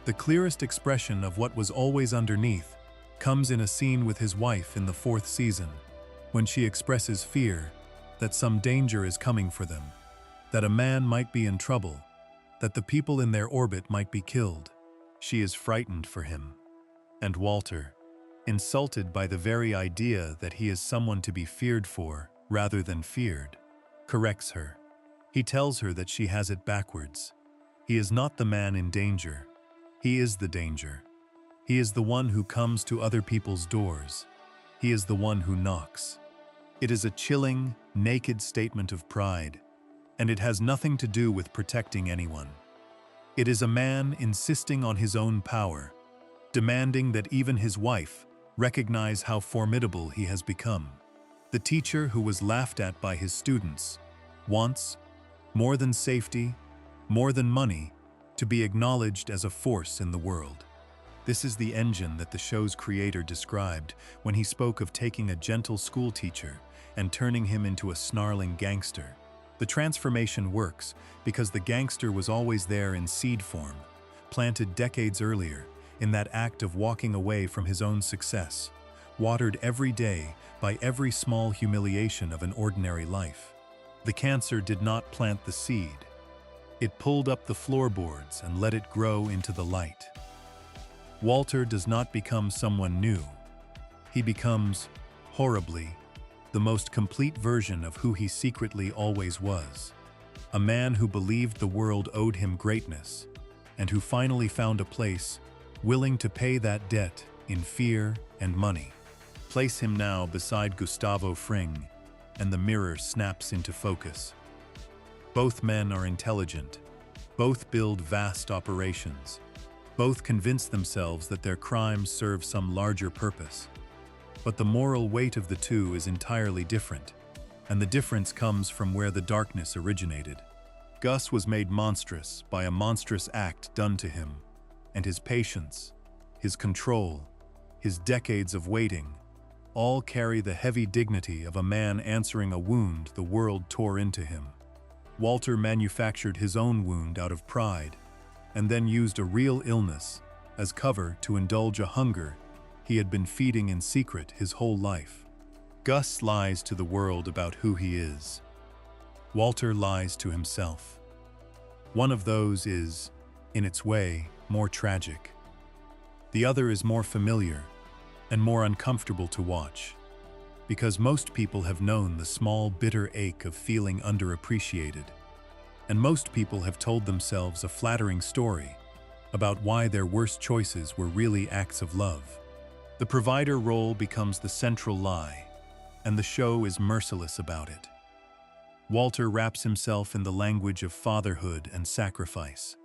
The clearest expression of what was always underneath comes in a scene with his wife in the 4th season, when she expresses fear that some danger is coming for them, that a man might be in trouble, that the people in their orbit might be killed. She is frightened for him. And Walter, insulted by the very idea that he is someone to be feared for rather than feared, corrects her. He tells her that she has it backwards. He is not the man in danger. He is the danger. He is the one who comes to other people's doors. He is the one who knocks. It is a chilling, naked statement of pride, and it has nothing to do with protecting anyone. It is a man insisting on his own power, demanding that even his wife recognize how formidable he has become. The teacher who was laughed at by his students wants, more than safety, more than money, to be acknowledged as a force in the world. This is the engine that the show's creator described when he spoke of taking a gentle schoolteacher and turning him into a snarling gangster. The transformation works because the gangster was always there in seed form, planted decades earlier in that act of walking away from his own success, watered every day by every small humiliation of an ordinary life. The cancer did not plant the seed. It pulled up the floorboards and let it grow into the light. Walter does not become someone new. He becomes, horribly, the most complete version of who he secretly always was. A man who believed the world owed him greatness, and who finally found a place willing to pay that debt in fear and money. Place him now beside Gus Fring, and the mirror snaps into focus. Both men are intelligent. Both build vast operations. Both convince themselves that their crimes serve some larger purpose. But the moral weight of the two is entirely different, and the difference comes from where the darkness originated. Gus was made monstrous by a monstrous act done to him, and his patience, his control, his decades of waiting, all carry the heavy dignity of a man answering a wound the world tore into him. Walter manufactured his own wound out of pride, and then used a real illness as cover to indulge a hunger he had been feeding in secret his whole life. Gus lies to the world about who he is. Walter lies to himself. One of those is, in its way, more tragic. The other is more familiar and more uncomfortable to watch, because most people have known the small, bitter ache of feeling underappreciated, and most people have told themselves a flattering story about why their worst choices were really acts of love. The provider role becomes the central lie, and the show is merciless about it. Walter wraps himself in the language of fatherhood and sacrifice,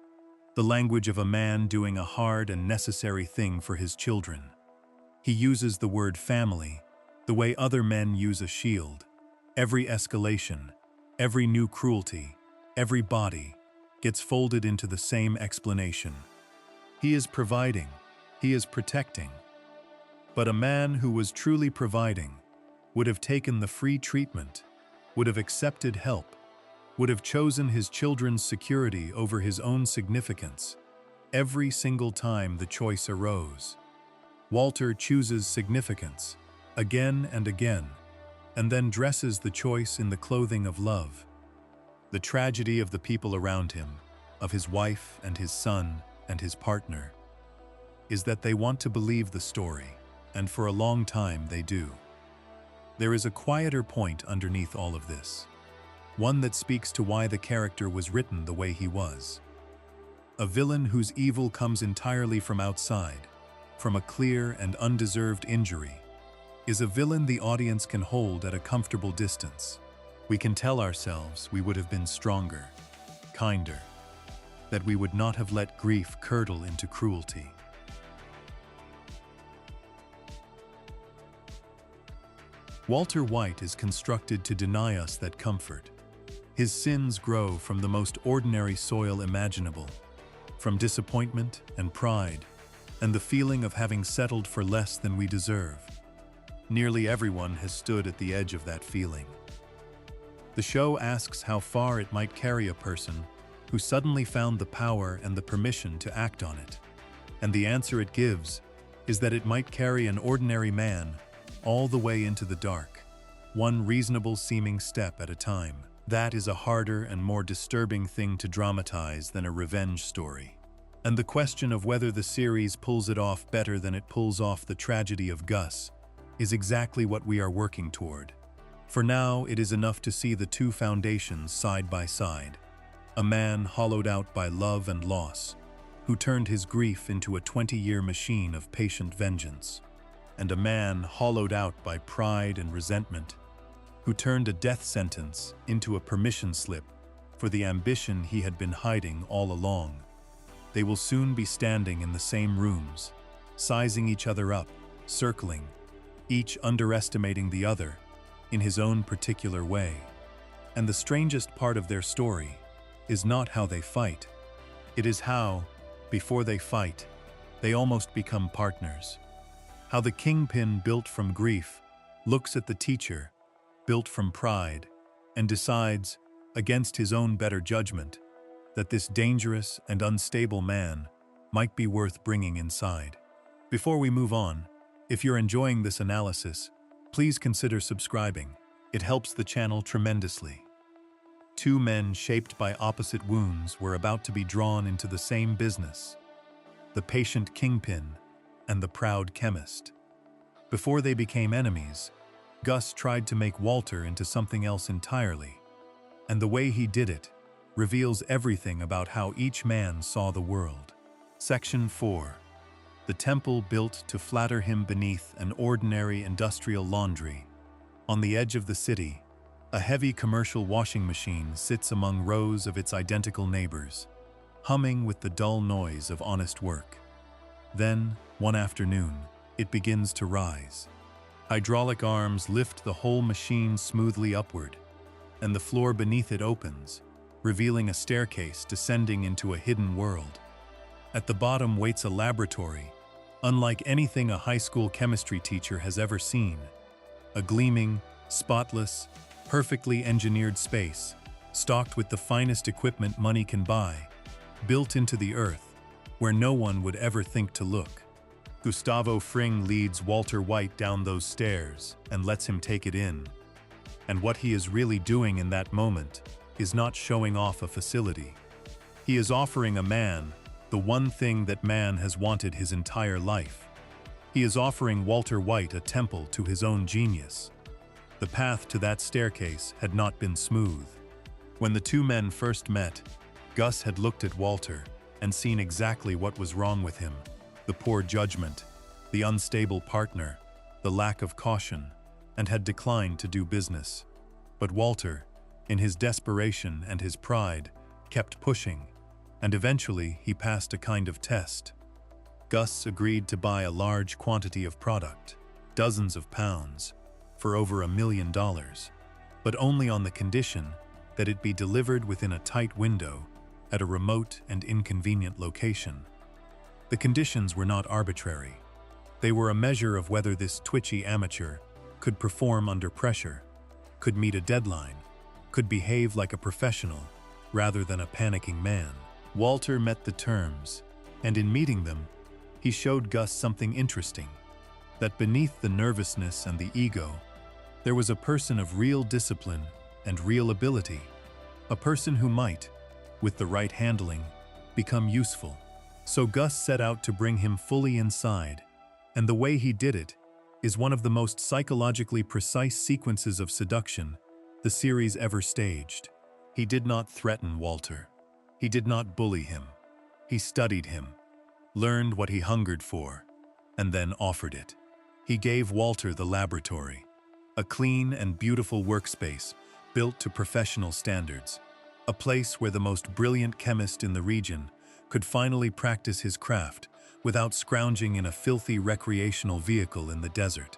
the language of a man doing a hard and necessary thing for his children. He uses the word family the way other men use a shield. Every escalation, every new cruelty, every body gets folded into the same explanation. He is providing, he is protecting. But a man who was truly providing would have taken the free treatment, would have accepted help, would have chosen his children's security over his own significance every single time the choice arose. Walter chooses significance again and again, and then dresses the choice in the clothing of love. The tragedy of the people around him, of his wife and his son and his partner, is that they want to believe the story, and for a long time they do. There is a quieter point underneath all of this, one that speaks to why the character was written the way he was. A villain whose evil comes entirely from outside, from a clear and undeserved injury, is a villain the audience can hold at a comfortable distance. We can tell ourselves we would have been stronger, kinder, that we would not have let grief curdle into cruelty. Walter White is constructed to deny us that comfort. His sins grow from the most ordinary soil imaginable, from disappointment and pride, and the feeling of having settled for less than we deserve. Nearly everyone has stood at the edge of that feeling. The show asks how far it might carry a person who suddenly found the power and the permission to act on it. And the answer it gives is that it might carry an ordinary man all the way into the dark, one reasonable-seeming step at a time. That is a harder and more disturbing thing to dramatize than a revenge story. And the question of whether the series pulls it off better than it pulls off the tragedy of Gus is exactly what we are working toward. For now, it is enough to see the two foundations side by side. A man hollowed out by love and loss, who turned his grief into a 20-year machine of patient vengeance, and a man hollowed out by pride and resentment, who turned a death sentence into a permission slip for the ambition he had been hiding all along. They will soon be standing in the same rooms, sizing each other up, circling, each underestimating the other in his own particular way. And the strangest part of their story is not how they fight. It is how, before they fight, they almost become partners. How the kingpin built from grief looks at the teacher, built from pride, and decides, against his own better judgment, that this dangerous and unstable man might be worth bringing inside. Before we move on, if you're enjoying this analysis, please consider subscribing. It helps the channel tremendously. Two men shaped by opposite wounds were about to be drawn into the same business: the patient kingpin and the proud chemist. Before they became enemies, Gus tried to make Walter into something else entirely, and the way he did it reveals everything about how each man saw the world. Section 4. The temple built to flatter him beneath an ordinary industrial laundry. On the edge of the city, a heavy commercial washing machine sits among rows of its identical neighbors. humming with the dull noise of honest work. Then, one afternoon, it begins to rise. Hydraulic arms lift the whole machine smoothly upward, and the floor beneath it opens, revealing a staircase descending into a hidden world. At the bottom waits a laboratory, unlike anything a high school chemistry teacher has ever seen. A gleaming, spotless, perfectly engineered space, stocked with the finest equipment money can buy, built into the earth, where no one would ever think to look. Gustavo Fring leads Walter White down those stairs and lets him take it in. And what he is really doing in that moment is not showing off a facility. He is offering a man the one thing that man has wanted his entire life. He is offering Walter White a temple to his own genius. The path to that staircase had not been smooth. When the two men first met, Gus had looked at Walter and seen exactly what was wrong with him: the poor judgment, the unstable partner, the lack of caution, and had declined to do business. But Walter, in his desperation and his pride, kept pushing, and eventually he passed a kind of test. Gus agreed to buy a large quantity of product, dozens of pounds, for over $1 million, but only on the condition that it be delivered within a tight window at a remote and inconvenient location. The conditions were not arbitrary. They were a measure of whether this twitchy amateur could perform under pressure, could meet a deadline, could behave like a professional rather than a panicking man. Walter met the terms, and in meeting them, he showed Gus something interesting: that beneath the nervousness and the ego, there was a person of real discipline and real ability, a person who might, with the right handling, become useful. So Gus set out to bring him fully inside, and the way he did it is one of the most psychologically precise sequences of seduction the series ever staged. He did not threaten Walter. He did not bully him. He studied him, learned what he hungered for, and then offered it. He gave Walter the laboratory, a clean and beautiful workspace built to professional standards, a place where the most brilliant chemist in the region could finally practice his craft without scrounging in a filthy recreational vehicle in the desert.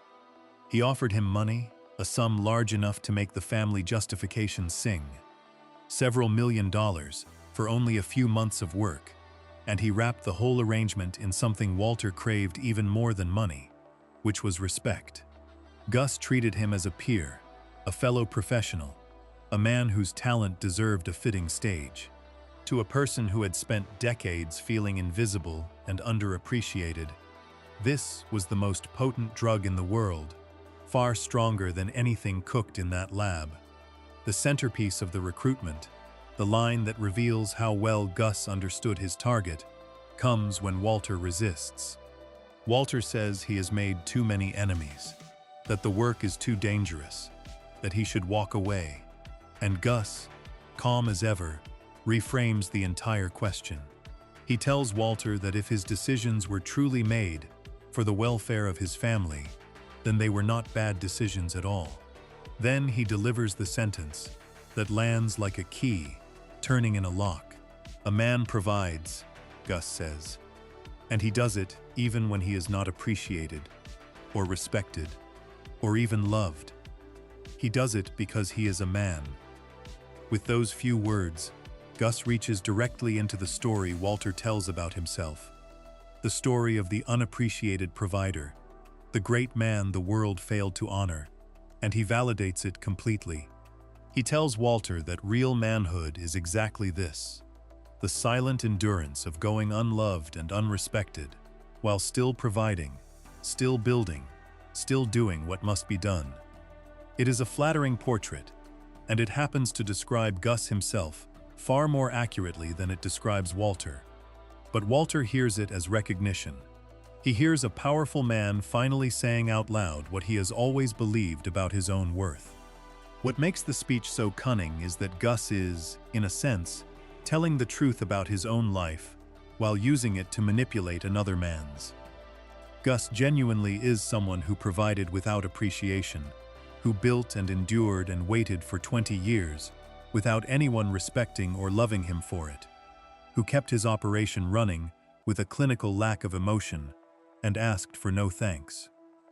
He offered him money, a sum large enough to make the family justification sing. Several $1 million for only a few months of work, and he wrapped the whole arrangement in something Walter craved even more than money, which was respect. Gus treated him as a peer, a fellow professional, a man whose talent deserved a fitting stage. To a person who had spent decades feeling invisible and underappreciated, this was the most potent drug in the world, far stronger than anything cooked in that lab. The centerpiece of the recruitment, the line that reveals how well Gus understood his target, comes when Walter resists. Walter says he has made too many enemies, that the work is too dangerous, that he should walk away. And Gus, calm as ever, reframes the entire question. He tells Walter that if his decisions were truly made for the welfare of his family, then they were not bad decisions at all. Then he delivers the sentence that lands like a key, turning in a lock. A man provides, Gus says, and he does it even when he is not appreciated, or respected, or even loved. He does it because he is a man. With those few words, Gus reaches directly into the story Walter tells about himself, the story of the unappreciated provider, the great man the world failed to honor, and he validates it completely. He tells Walter that real manhood is exactly this: the silent endurance of going unloved and unrespected, while still providing, still building, still doing what must be done. It is a flattering portrait, and it happens to describe Gus himself far more accurately than it describes Walter. But Walter hears it as recognition. He hears a powerful man finally saying out loud what he has always believed about his own worth. What makes the speech so cunning is that Gus is, in a sense, telling the truth about his own life while using it to manipulate another man's. Gus genuinely is someone who provided without appreciation, who built and endured and waited for 20 years without anyone respecting or loving him for it. who kept his operation running with a clinical lack of emotion and asked for no thanks.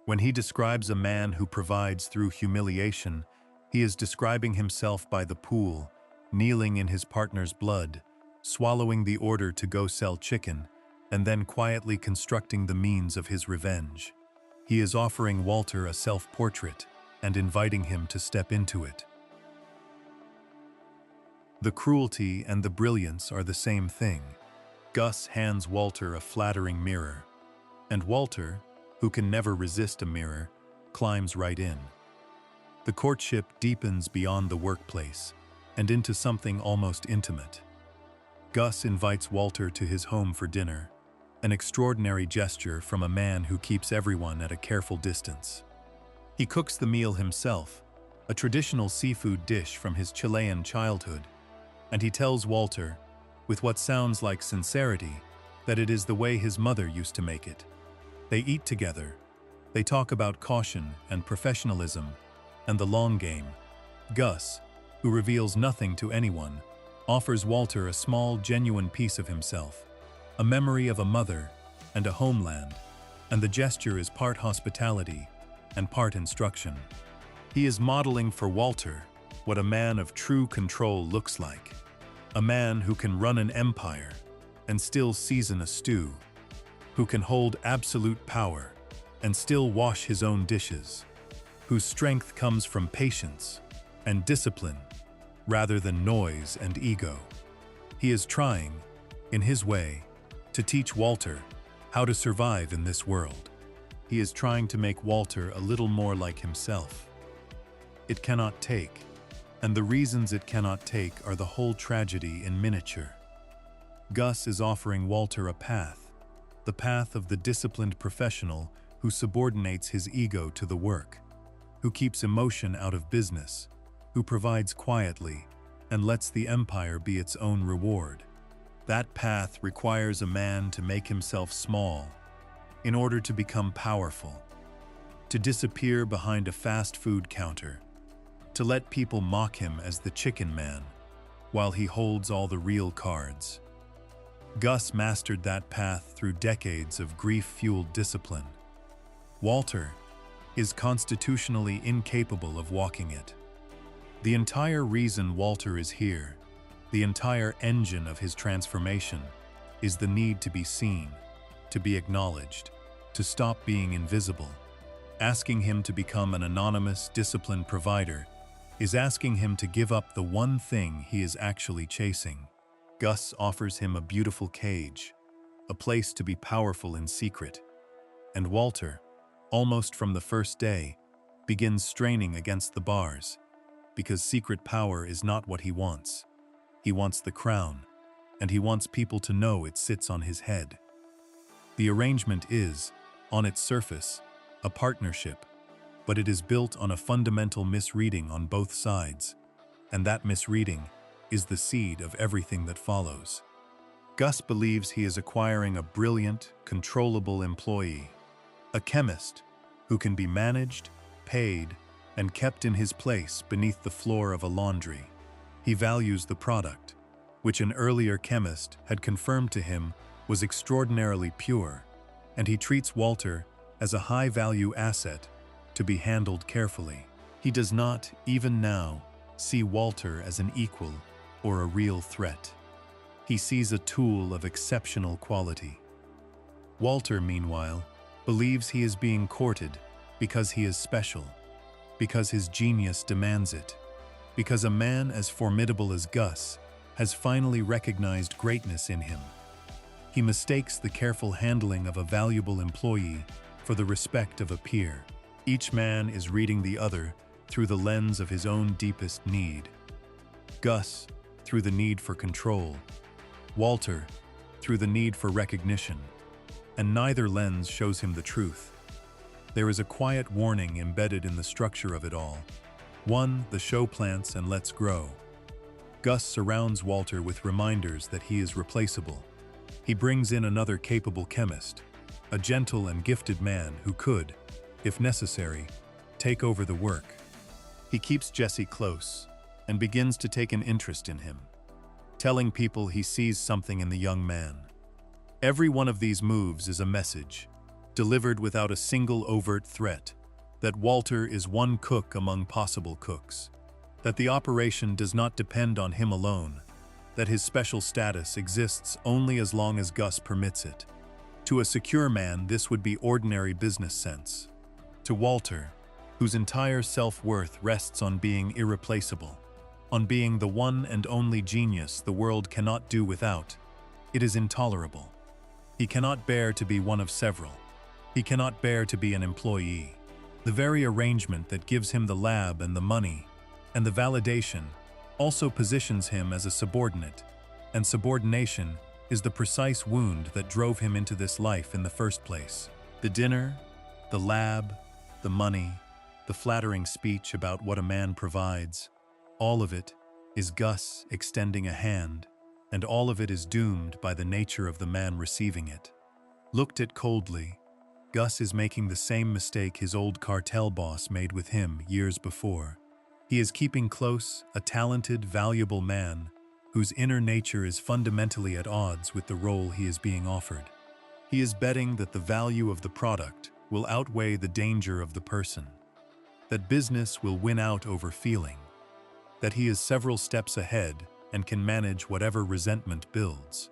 When he describes a man who provides through humiliation, he is describing himself by the pool, kneeling in his partner's blood, swallowing the order to go sell chicken, and then quietly constructing the means of his revenge. He is offering Walter a self-portrait and inviting him to step into it. The cruelty and the brilliance are the same thing. Gus hands Walter a flattering mirror, and Walter, who can never resist a mirror, climbs right in. The courtship deepens beyond the workplace and into something almost intimate. Gus invites Walter to his home for dinner, an extraordinary gesture from a man who keeps everyone at a careful distance. He cooks the meal himself, a traditional seafood dish from his Chilean childhood, and he tells Walter, with what sounds like sincerity, that it is the way his mother used to make it. They eat together. They talk about caution and professionalism and the long game. Gus, who reveals nothing to anyone, offers Walter a small, genuine piece of himself, a memory of a mother and a homeland, and the gesture is part hospitality and part instruction. He is modeling for Walter what a man of true control looks like, a man who can run an empire and still season a stew, who can hold absolute power and still wash his own dishes, whose strength comes from patience and discipline rather than noise and ego. He is trying, in his way, to teach Walter how to survive in this world. He is trying to make Walter a little more like himself. It cannot take, and the reasons it cannot take are the whole tragedy in miniature. Gus is offering Walter a path, the path of the disciplined professional who subordinates his ego to the work, who keeps emotion out of business, who provides quietly and lets the empire be its own reward. That path requires a man to make himself small in order to become powerful, to disappear behind a fast food counter, to let people mock him as the chicken man while he holds all the real cards. Gus mastered that path through decades of grief-fueled discipline. Walter is constitutionally incapable of walking it. The entire reason Walter is here, the entire engine of his transformation, is the need to be seen, to be acknowledged, to stop being invisible. Asking him to become an anonymous, disciplined provider is asking him to give up the one thing he is actually chasing. Gus offers him a beautiful cage, a place to be powerful in secret. And Walter, almost from the first day, begins straining against the bars, because secret power is not what he wants. He wants the crown, and he wants people to know it sits on his head. The arrangement is, on its surface, a partnership, but it is built on a fundamental misreading on both sides, and that misreading is the seed of everything that follows. Gus believes he is acquiring a brilliant, controllable employee, a chemist who can be managed, paid, and kept in his place beneath the floor of a laundry. He values the product, which an earlier chemist had confirmed to him was extraordinarily pure, and he treats Walter as a high-value asset to be handled carefully. He does not, even now, see Walter as an equal or a real threat. He sees a tool of exceptional quality. Walter, meanwhile, believes he is being courted because he is special, because his genius demands it, because a man as formidable as Gus has finally recognized greatness in him. He mistakes the careful handling of a valuable employee for the respect of a peer. Each man is reading the other through the lens of his own deepest need. Gus, through the need for control. Walter, through the need for recognition. And neither lens shows him the truth. There is a quiet warning embedded in the structure of it all. One, the show plants and lets grow. Gus surrounds Walter with reminders that he is replaceable. He brings in another capable chemist, a gentle and gifted man who could, if necessary, take over the work. He keeps Jesse close and begins to take an interest in him. telling people he sees something in the young man. Every one of these moves is a message, delivered without a single overt threat, that Walter is one cook among possible cooks, that the operation does not depend on him alone, that his special status exists only as long as Gus permits it. To a secure man, this would be ordinary business sense. To Walter, whose entire self-worth rests on being irreplaceable, on being the one and only genius the world cannot do without, it is intolerable. He cannot bear to be one of several. He cannot bear to be an employee. The very arrangement that gives him the lab and the money and the validation also positions him as a subordinate, and subordination is the precise wound that drove him into this life in the first place. The dinner, the lab, the money, the flattering speech about what a man provides, all of it is Gus extending a hand, and all of it is doomed by the nature of the man receiving it. Looked at coldly, Gus is making the same mistake his old cartel boss made with him years before. He is keeping close a talented, valuable man whose inner nature is fundamentally at odds with the role he is being offered. He is betting that the value of the product will outweigh the danger of the person, that business will win out over feeling, that he is several steps ahead and can manage whatever resentment builds.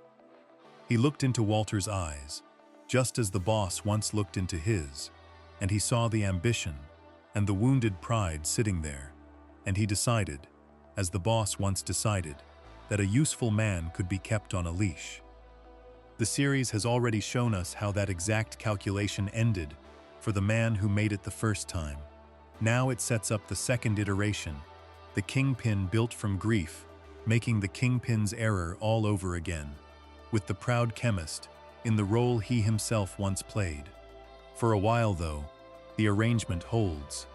He looked into Walter's eyes, just as the boss once looked into his, and he saw the ambition and the wounded pride sitting there, and he decided, as the boss once decided, that a useful man could be kept on a leash. The series has already shown us how that exact calculation ended for the man who made it the first time. Now it sets up the second iteration, the kingpin built from grief, making the kingpin's error all over again, with the proud chemist in the role he himself once played. For a while, though, the arrangement holds,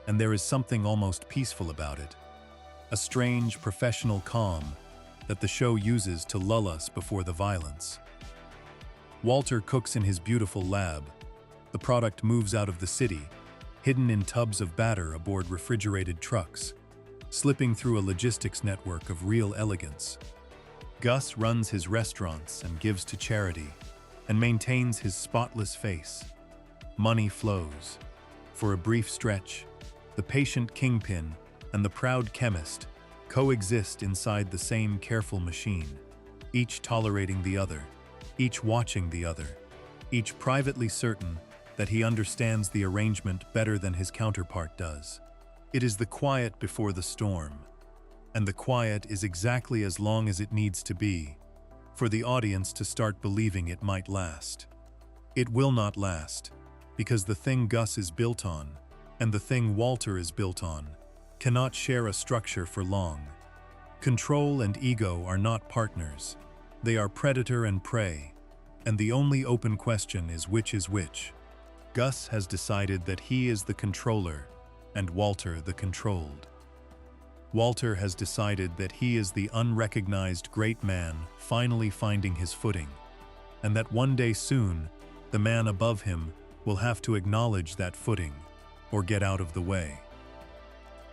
and there is something almost peaceful about it. A strange, professional calm that the show uses to lull us before the violence. Walter cooks in his beautiful lab. The product moves out of the city, hidden in tubs of batter aboard refrigerated trucks, slipping through a logistics network of real elegance. Gus runs his restaurants and gives to charity, and maintains his spotless face. Money flows. For a brief stretch, the patient kingpin and the proud chemist coexist inside the same careful machine, each tolerating the other, each watching the other, each privately certain that he understands the arrangement better than his counterpart does. It is the quiet before the storm, and the quiet is exactly as long as it needs to be for the audience to start believing it might last. It will not last, because the thing Gus is built on, and the thing Walter is built on, cannot share a structure for long. Control and ego are not partners. They are predator and prey, and the only open question is which. Gus has decided that he is the controller, and Walter the controlled. Walter has decided that he is the unrecognized great man finally finding his footing, and that one day soon, the man above him will have to acknowledge that footing, or get out of the way.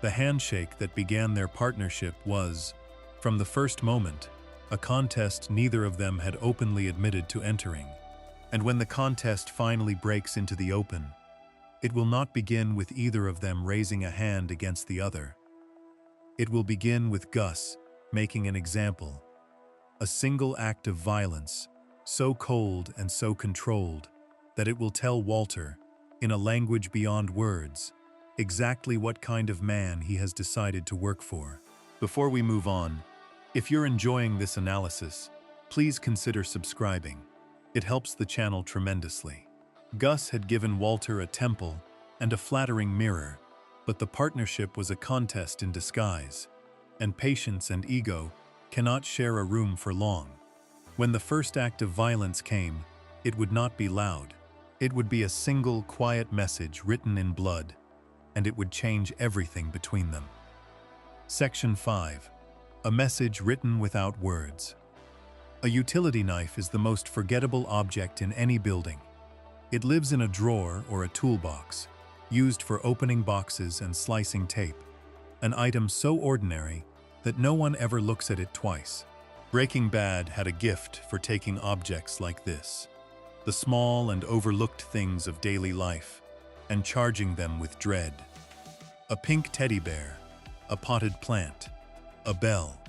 The handshake that began their partnership was, from the first moment, a contest neither of them had openly admitted to entering. And when the contest finally breaks into the open, it will not begin with either of them raising a hand against the other. It will begin with Gus making an example, a single act of violence, so cold and so controlled that it will tell Walter, in a language beyond words, exactly what kind of man he has decided to work for. Before we move on, if you're enjoying this analysis, please consider subscribing. It helps the channel tremendously. Gus had given Walter a temple and a flattering mirror, but the partnership was a contest in disguise, and patience and ego cannot share a room for long. When the first act of violence came, it would not be loud. It would be a single, quiet message written in blood, and it would change everything between them. Section 5. A message written without words. A utility knife is the most forgettable object in any building. It lives in a drawer or a toolbox, used for opening boxes and slicing tape, an item so ordinary that no one ever looks at it twice. Breaking Bad had a gift for taking objects like this, the small and overlooked things of daily life, and charging them with dread. A pink teddy bear, a potted plant, a bell.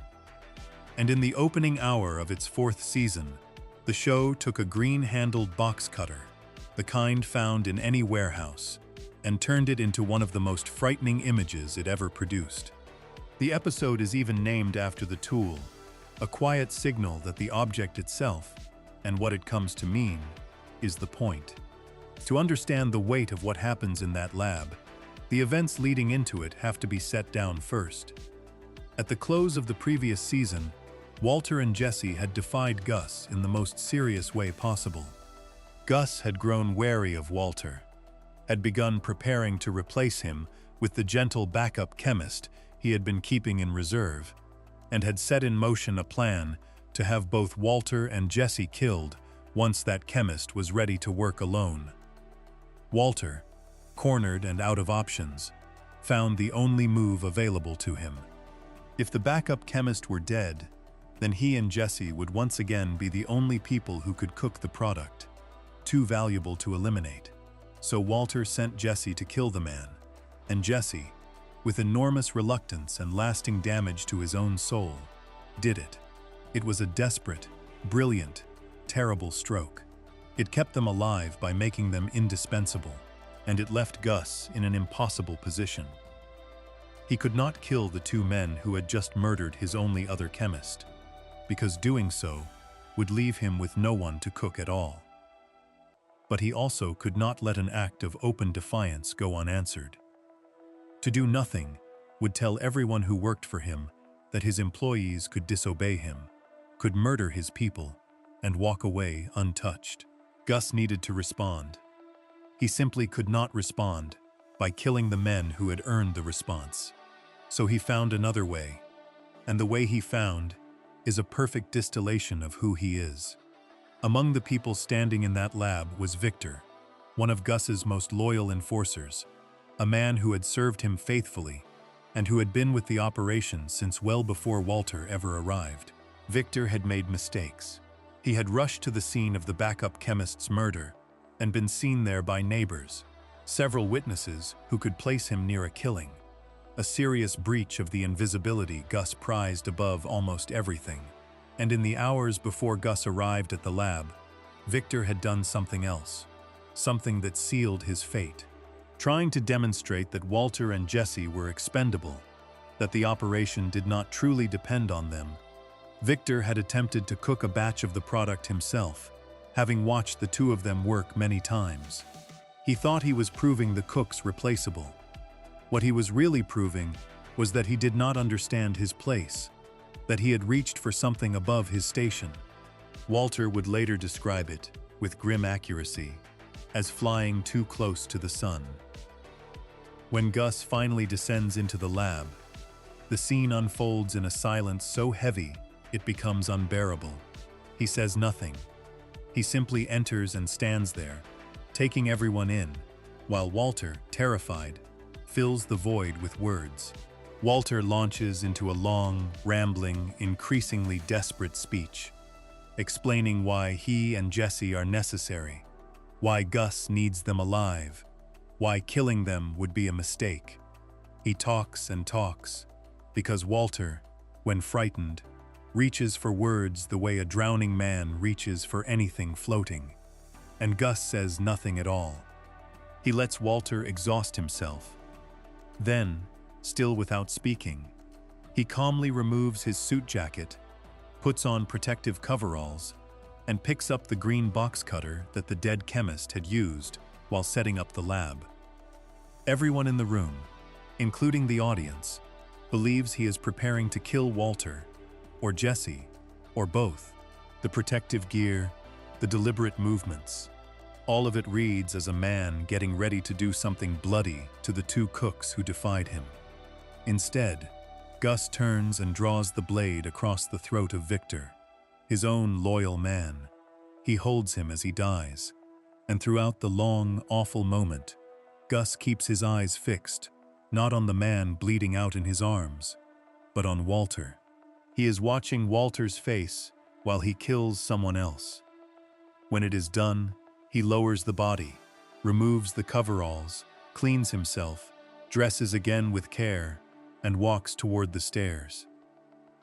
And in the opening hour of its 4th season, the show took a green-handled box cutter, the kind found in any warehouse, and turned it into one of the most frightening images it ever produced. The episode is even named after the tool, a quiet signal that the object itself, and what it comes to mean, is the point. To understand the weight of what happens in that lab, the events leading into it have to be set down first. At the close of the previous season, Walter and Jesse had defied Gus in the most serious way possible. Gus had grown wary of Walter, had begun preparing to replace him with the gentle backup chemist he had been keeping in reserve, and had set in motion a plan to have both Walter and Jesse killed once that chemist was ready to work alone. Walter, cornered and out of options, found the only move available to him. If the backup chemist were dead, then he and Jesse would once again be the only people who could cook the product, too valuable to eliminate. So Walter sent Jesse to kill the man, and Jesse, with enormous reluctance and lasting damage to his own soul, did it. It was a desperate, brilliant, terrible stroke. It kept them alive by making them indispensable, and it left Gus in an impossible position. He could not kill the 2 men who had just murdered his only other chemist, because doing so would leave him with no one to cook at all. But he also could not let an act of open defiance go unanswered. To do nothing would tell everyone who worked for him that his employees could disobey him, could murder his people, and walk away untouched. Gus needed to respond. He simply could not respond by killing the men who had earned the response. So he found another way, and the way he found is a perfect distillation of who he is. Among the people standing in that lab was Victor, one of Gus's most loyal enforcers, a man who had served him faithfully and who had been with the operation since well before Walter ever arrived. Victor had made mistakes. He had rushed to the scene of the backup chemist's murder and been seen there by neighbors, several witnesses who could place him near a killing, a serious breach of the invisibility Gus prized above almost everything. And in the hours before Gus arrived at the lab, Victor had done something else, something that sealed his fate. Trying to demonstrate that Walter and Jesse were expendable, that the operation did not truly depend on them, Victor had attempted to cook a batch of the product himself, having watched the 2 of them work many times. He thought he was proving the cooks replaceable. What he was really proving was that he did not understand his place, that he had reached for something above his station. Walter would later describe it, with grim accuracy, as flying too close to the sun. When Gus finally descends into the lab, the scene unfolds in a silence so heavy it becomes unbearable. He says nothing. He simply enters and stands there, taking everyone in, while Walter, terrified, fills the void with words. Walter launches into a long, rambling, increasingly desperate speech, explaining why he and Jesse are necessary, why Gus needs them alive, why killing them would be a mistake. He talks and talks, because Walter, when frightened, reaches for words the way a drowning man reaches for anything floating. And Gus says nothing at all. He lets Walter exhaust himself. Then, still without speaking, he calmly removes his suit jacket, puts on protective coveralls, and picks up the green box cutter that the dead chemist had used while setting up the lab. Everyone in the room, including the audience, believes he is preparing to kill Walter, or Jesse, or both. The protective gear, the deliberate movements, all of it reads as a man getting ready to do something bloody to the 2 cooks who defied him. Instead, Gus turns and draws the blade across the throat of Victor, his own loyal man. He holds him as he dies, and throughout the long, awful moment, Gus keeps his eyes fixed, not on the man bleeding out in his arms, but on Walter. He is watching Walter's face while he kills someone else. When it is done, he lowers the body, removes the coveralls, cleans himself, dresses again with care, and walks toward the stairs.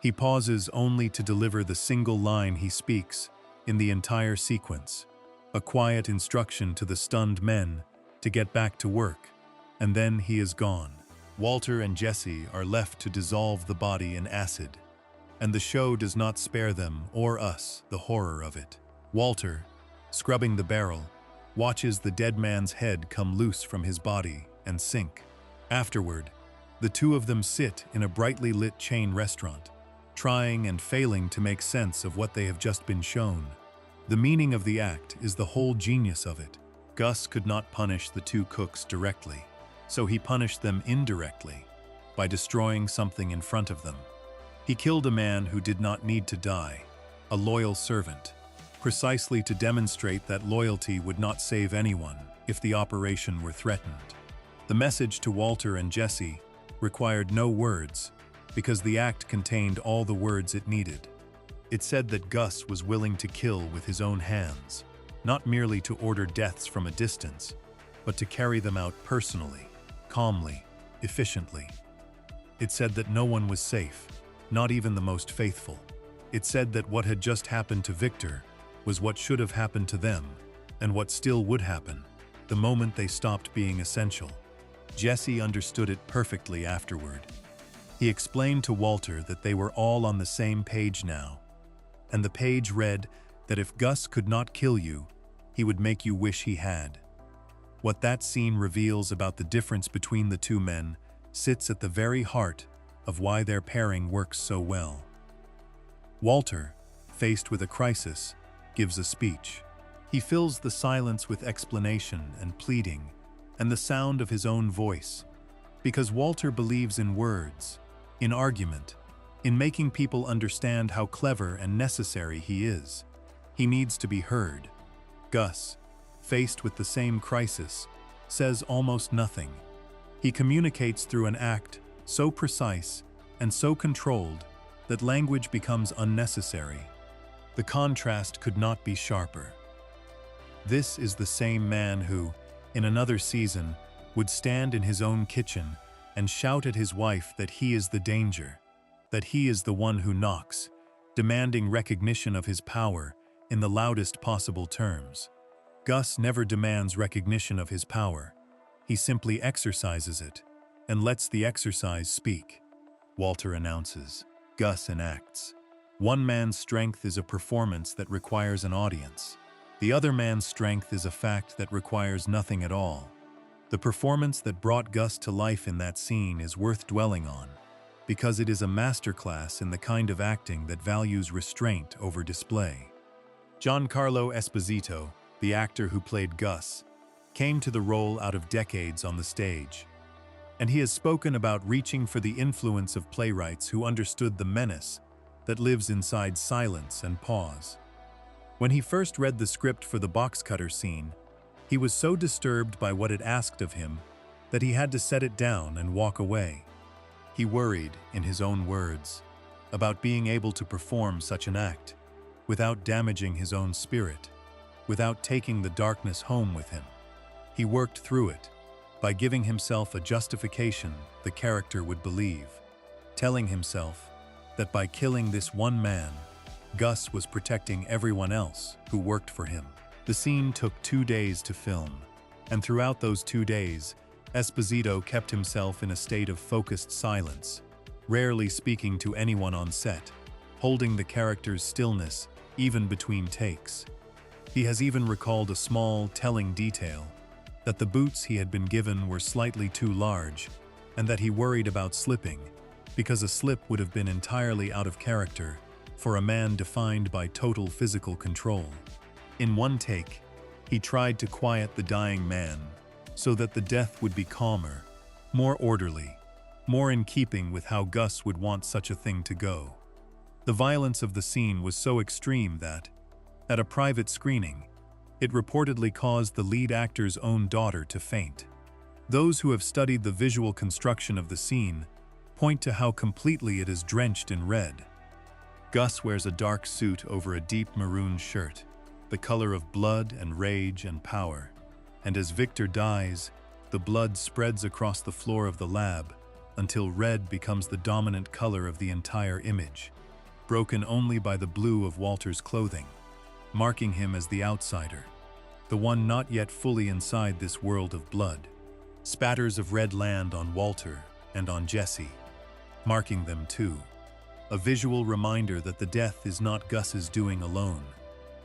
He pauses only to deliver the single line he speaks in the entire sequence, a quiet instruction to the stunned men to get back to work, and then he is gone. Walter and Jesse are left to dissolve the body in acid, and the show does not spare them or us the horror of it. Walter, scrubbing the barrel, watches the dead man's head come loose from his body and sink. Afterward, the two of them sit in a brightly lit chain restaurant, trying and failing to make sense of what they have just been shown. The meaning of the act is the whole genius of it. Gus could not punish the two cooks directly, so he punished them indirectly by destroying something in front of them. He killed a man who did not need to die, a loyal servant, precisely to demonstrate that loyalty would not save anyone if the operation were threatened. The message to Walter and Jesse required no words because the act contained all the words it needed. It said that Gus was willing to kill with his own hands, not merely to order deaths from a distance, but to carry them out personally, calmly, efficiently. It said that no one was safe, not even the most faithful. It said that what had just happened to Victor was what should have happened to them, and what still would happen, the moment they stopped being essential. Jesse understood it perfectly afterward. He explained to Walter that they were all on the same page now, and the page read that if Gus could not kill you, he would make you wish he had. What that scene reveals about the difference between the two men sits at the very heart of why their pairing works so well. Walter, faced with a crisis, gives a speech. He fills the silence with explanation and pleading and the sound of his own voice, because Walter believes in words, in argument, in making people understand how clever and necessary he is. He needs to be heard. Gus, faced with the same crisis, says almost nothing. He communicates through an act so precise and so controlled that language becomes unnecessary. The contrast could not be sharper. This is the same man who, in another season, would stand in his own kitchen and shout at his wife that he is the danger, that he is the one who knocks, demanding recognition of his power in the loudest possible terms. Gus never demands recognition of his power. He simply exercises it and lets the exercise speak. Walter announces. Gus enacts. One man's strength is a performance that requires an audience. The other man's strength is a fact that requires nothing at all. The performance that brought Gus to life in that scene is worth dwelling on, because it is a masterclass in the kind of acting that values restraint over display. Giancarlo Esposito, the actor who played Gus, came to the role out of decades on the stage, and he has spoken about reaching for the influence of playwrights who understood the menace that lives inside silence and pause. When he first read the script for the box cutter scene, he was so disturbed by what it asked of him that he had to set it down and walk away. He worried, in his own words, about being able to perform such an act without damaging his own spirit, without taking the darkness home with him. He worked through it by giving himself a justification the character would believe, telling himself that by killing this one man, Gus was protecting everyone else who worked for him. The scene took 2 days to film, and throughout those 2 days, Esposito kept himself in a state of focused silence, rarely speaking to anyone on set, holding the character's stillness even between takes. He has even recalled a small, telling detail, that the boots he had been given were slightly too large, and that he worried about slipping, because a slip would have been entirely out of character for a man defined by total physical control. In one take, he tried to quiet the dying man so that the death would be calmer, more orderly, more in keeping with how Gus would want such a thing to go. The violence of the scene was so extreme that, at a private screening, it reportedly caused the lead actor's own daughter to faint. Those who have studied the visual construction of the scene point to how completely it is drenched in red. Gus wears a dark suit over a deep maroon shirt, the color of blood and rage and power. And as Victor dies, the blood spreads across the floor of the lab until red becomes the dominant color of the entire image, broken only by the blue of Walter's clothing, marking him as the outsider, the one not yet fully inside this world of blood. Spatters of red land on Walter and on Jesse, marking them too. A visual reminder that the death is not Gus's doing alone,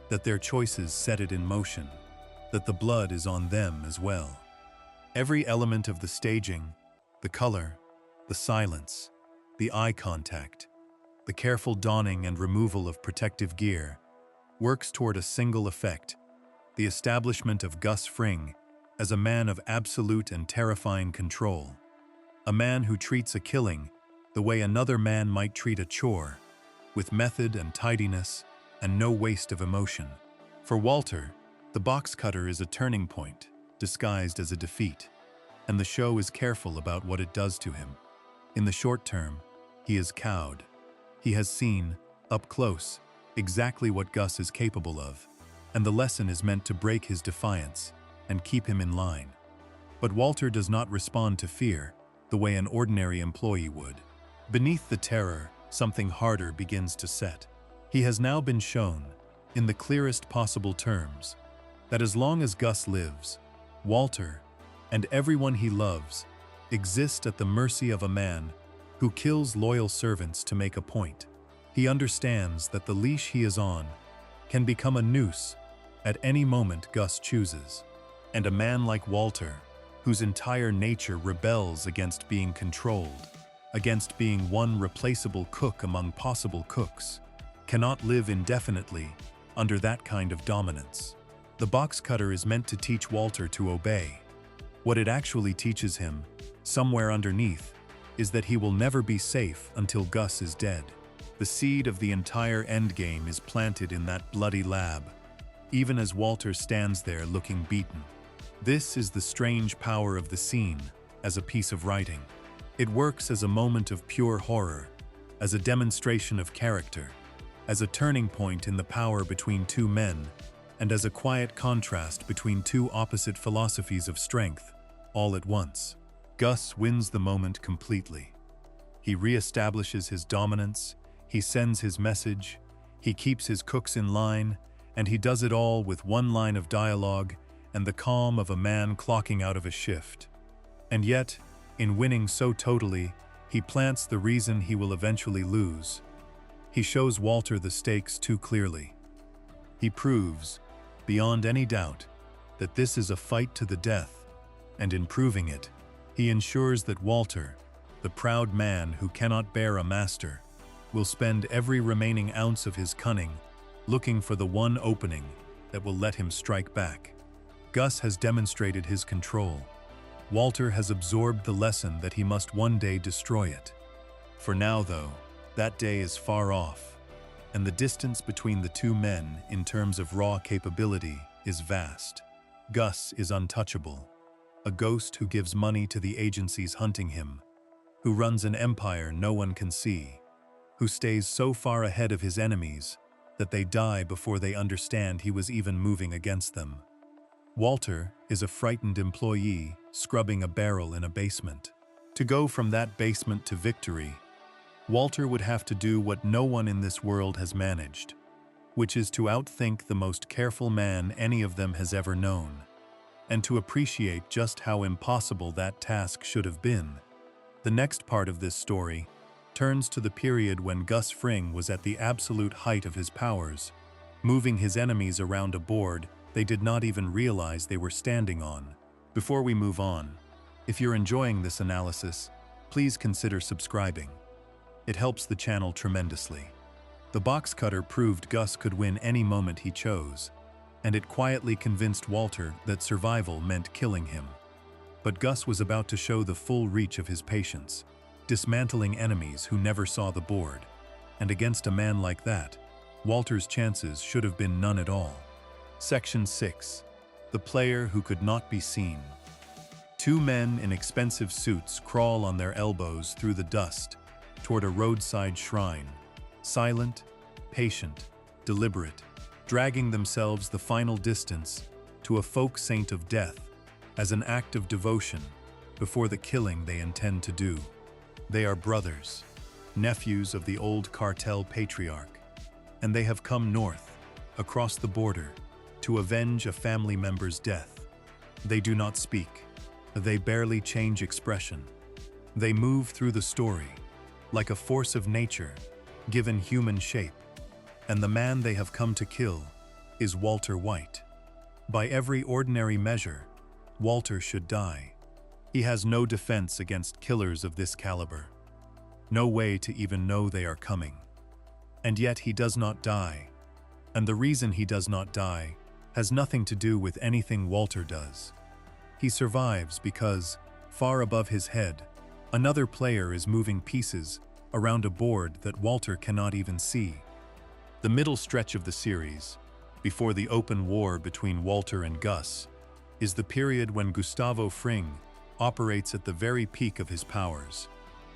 that their choices set it in motion, that the blood is on them as well. Every element of the staging, the color, the silence, the eye contact, the careful donning and removal of protective gear, works toward a single effect: the establishment of Gus Fring as a man of absolute and terrifying control. A man who treats a killing the way another man might treat a chore, with method and tidiness and no waste of emotion. For Walter, the box cutter is a turning point, disguised as a defeat, and the show is careful about what it does to him. In the short term, he is cowed. He has seen, up close, exactly what Gus is capable of, and the lesson is meant to break his defiance and keep him in line. But Walter does not respond to fear the way an ordinary employee would. Beneath the terror, something harder begins to set. He has now been shown, in the clearest possible terms, that as long as Gus lives, Walter, and everyone he loves, exist at the mercy of a man who kills loyal servants to make a point. He understands that the leash he is on can become a noose at any moment Gus chooses. And a man like Walter, whose entire nature rebels against being controlled, against being one replaceable cook among possible cooks, cannot live indefinitely under that kind of dominance. The box cutter is meant to teach Walter to obey. What it actually teaches him, somewhere underneath, is that he will never be safe until Gus is dead. The seed of the entire endgame is planted in that bloody lab, even as Walter stands there looking beaten. This is the strange power of the scene as a piece of writing. It works as a moment of pure horror, as a demonstration of character, as a turning point in the power between two men, and as a quiet contrast between two opposite philosophies of strength, all at once. Gus wins the moment completely. He reestablishes his dominance, he sends his message, he keeps his cooks in line, and he does it all with one line of dialogue and the calm of a man clocking out of a shift. And yet, in winning so totally, he plants the reason he will eventually lose. He shows Walter the stakes too clearly. He proves, beyond any doubt, that this is a fight to the death, and in proving it, he ensures that Walter, the proud man who cannot bear a master, will spend every remaining ounce of his cunning looking for the one opening that will let him strike back. Gus has demonstrated his control. Walter has absorbed the lesson that he must one day destroy it. For now, though, that day is far off, and the distance between the two men in terms of raw capability is vast. Gus is untouchable, a ghost who gives money to the agencies hunting him, who runs an empire no one can see, who stays so far ahead of his enemies that they die before they understand he was even moving against them. Walter is a frightened employee scrubbing a barrel in a basement. To go from that basement to victory, Walter would have to do what no one in this world has managed, which is to outthink the most careful man any of them has ever known, and to appreciate just how impossible that task should have been. The next part of this story turns to the period when Gus Fring was at the absolute height of his powers, moving his enemies around a board they did not even realize they were standing on. Before we move on, if you're enjoying this analysis, please consider subscribing. It helps the channel tremendously. The box cutter proved Gus could win any moment he chose, and it quietly convinced Walter that survival meant killing him. But Gus was about to show the full reach of his patience, dismantling enemies who never saw the board. And against a man like that, Walter's chances should have been none at all. Section 6. The player who could not be seen. Two men in expensive suits crawl on their elbows through the dust toward a roadside shrine, silent patient, deliberate, dragging themselves the final distance to a folk saint of death as an act of devotion before the killing they intend to do. They are brothers, nephews of the old cartel patriarch, and they have come north, across the border, to avenge a family member's death. They do not speak. They barely change expression. They move through the story, like a force of nature, given human shape. And the man they have come to kill is Walter White. By every ordinary measure, Walter should die. He has no defense against killers of this caliber. No way to even know they are coming. And yet he does not die. And the reason he does not die has nothing to do with anything Walter does. He survives because, far above his head, another player is moving pieces around a board that Walter cannot even see. The middle stretch of the series, before the open war between Walter and Gus, is the period when Gustavo Fring operates at the very peak of his powers,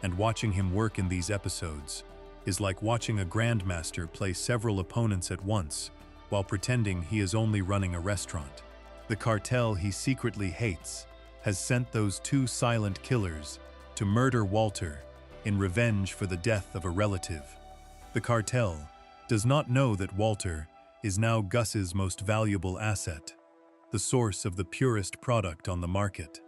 and watching him work in these episodes is like watching a grandmaster play several opponents at once while pretending he is only running a restaurant. The cartel he secretly hates has sent those two silent killers to murder Walter in revenge for the death of a relative. The cartel does not know that Walter is now Gus's most valuable asset, the source of the purest product on the market.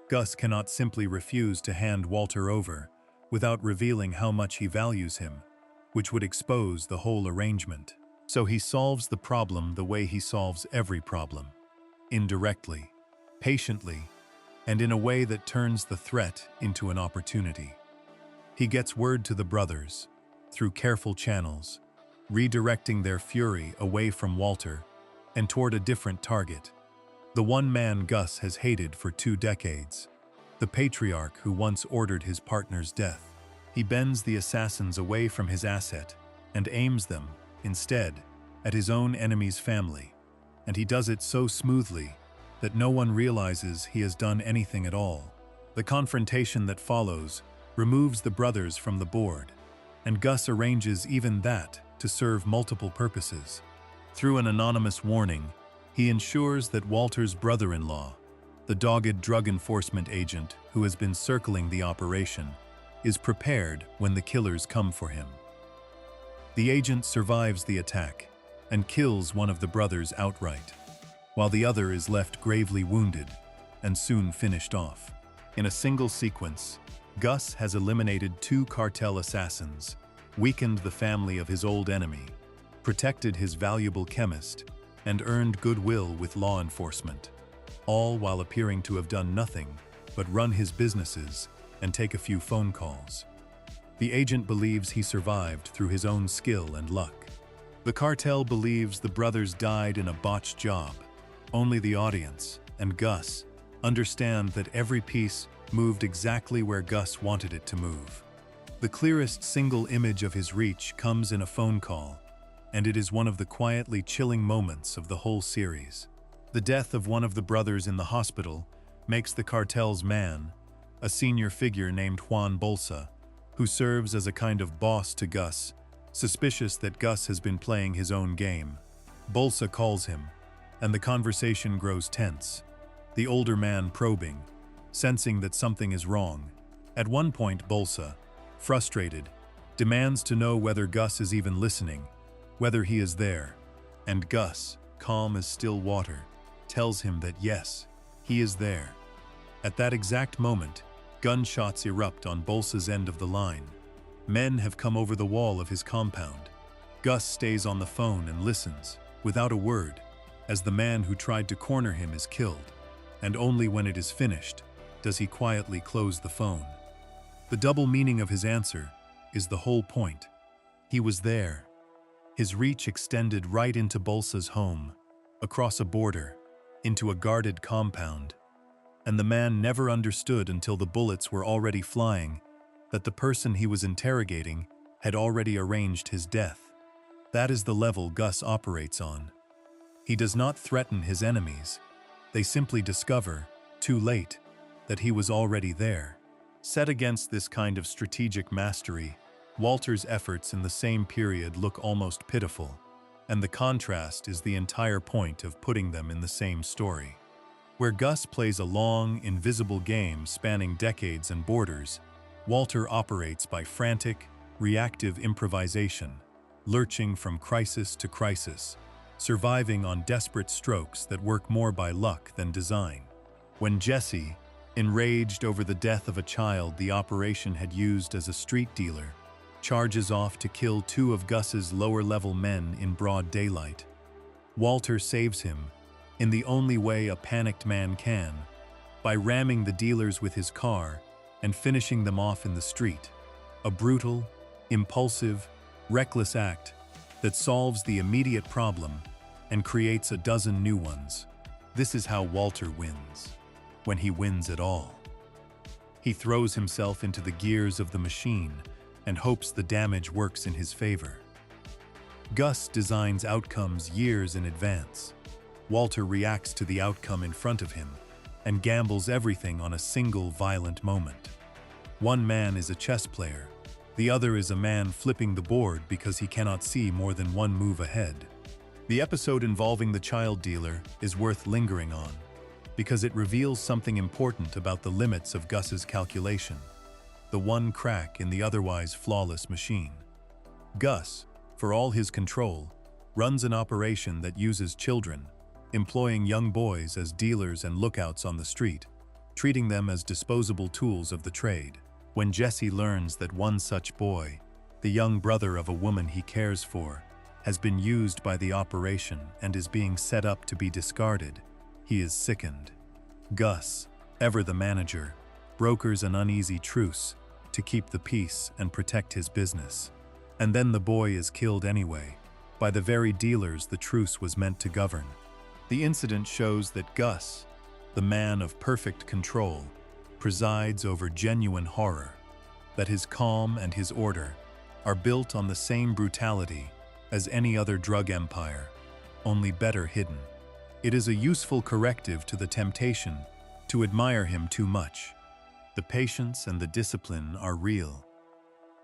Gus cannot simply refuse to hand Walter over without revealing how much he values him, which would expose the whole arrangement. So he solves the problem the way he solves every problem, indirectly, patiently, and in a way that turns the threat into an opportunity. He gets word to the brothers, through careful channels, redirecting their fury away from Walter and toward a different target, the one man Gus has hated for 2 decades, the patriarch who once ordered his partner's death. He bends the assassins away from his asset and aims them, instead, at his own enemy's family, and he does it so smoothly that no one realizes he has done anything at all. The confrontation that follows removes the brothers from the board, and Gus arranges even that to serve multiple purposes. Through an anonymous warning, he ensures that Walter's brother-in-law, the dogged drug enforcement agent who has been circling the operation, is prepared when the killers come for him. The agent survives the attack and kills one of the brothers outright, while the other is left gravely wounded and soon finished off. In a single sequence, Gus has eliminated 2 cartel assassins, weakened the family of his old enemy, protected his valuable chemist, and earned goodwill with law enforcement, all while appearing to have done nothing but run his businesses and take a few phone calls. The agent believes he survived through his own skill and luck. The cartel believes the brothers died in a botched job. Only the audience and Gus understand that every piece moved exactly where Gus wanted it to move. The clearest single image of his reach comes in a phone call, and it is one of the quietly chilling moments of the whole series. The death of one of the brothers in the hospital makes the cartel's man, a senior figure named Juan Bolsa, who serves as a kind of boss to Gus, suspicious that Gus has been playing his own game. Bolsa calls him, and the conversation grows tense, the older man probing, sensing that something is wrong. At one point, Bolsa, frustrated, demands to know whether Gus is even listening, whether he is there, and Gus, calm as still water, tells him that yes, he is there. At that exact moment, gunshots erupt on Bolsa's end of the line. Men have come over the wall of his compound. Gus stays on the phone and listens, without a word, as the man who tried to corner him is killed, and only when it is finished does he quietly close the phone. The double meaning of his answer is the whole point. He was there. His reach extended right into Bolsa's home, across a border, into a guarded compound, and the man never understood until the bullets were already flying that the person he was interrogating had already arranged his death. That is the level Gus operates on. He does not threaten his enemies. They simply discover, too late, that he was already there. Set against this kind of strategic mastery, Walter's efforts in the same period look almost pitiful, and the contrast is the entire point of putting them in the same story. Where Gus plays a long, invisible game spanning decades and borders, Walter operates by frantic, reactive improvisation, lurching from crisis to crisis, surviving on desperate strokes that work more by luck than design. When Jesse, enraged over the death of a child the operation had used as a street dealer, charges off to kill two of Gus's lower-level men in broad daylight, Walter saves him, in the only way a panicked man can, by ramming the dealers with his car and finishing them off in the street, a brutal, impulsive, reckless act that solves the immediate problem and creates a dozen new ones. This is how Walter wins, when he wins at all. He throws himself into the gears of the machine and hopes the damage works in his favor. Gus designs outcomes years in advance. Walter reacts to the outcome in front of him and gambles everything on a single violent moment. One man is a chess player, the other is a man flipping the board because he cannot see more than one move ahead. The episode involving the child dealer is worth lingering on, because it reveals something important about the limits of Gus's calculation, the one crack in the otherwise flawless machine. Gus, for all his control, runs an operation that uses children, employing young boys as dealers and lookouts on the street, treating them as disposable tools of the trade. When Jesse learns that one such boy, the young brother of a woman he cares for, has been used by the operation and is being set up to be discarded, he is sickened. Gus, ever the manager, brokers an uneasy truce to keep the peace and protect his business. And then the boy is killed anyway, by the very dealers the truce was meant to govern. The incident shows that Gus, the man of perfect control, presides over genuine horror, that his calm and his order are built on the same brutality as any other drug empire, only better hidden. It is a useful corrective to the temptation to admire him too much. The patience and the discipline are real,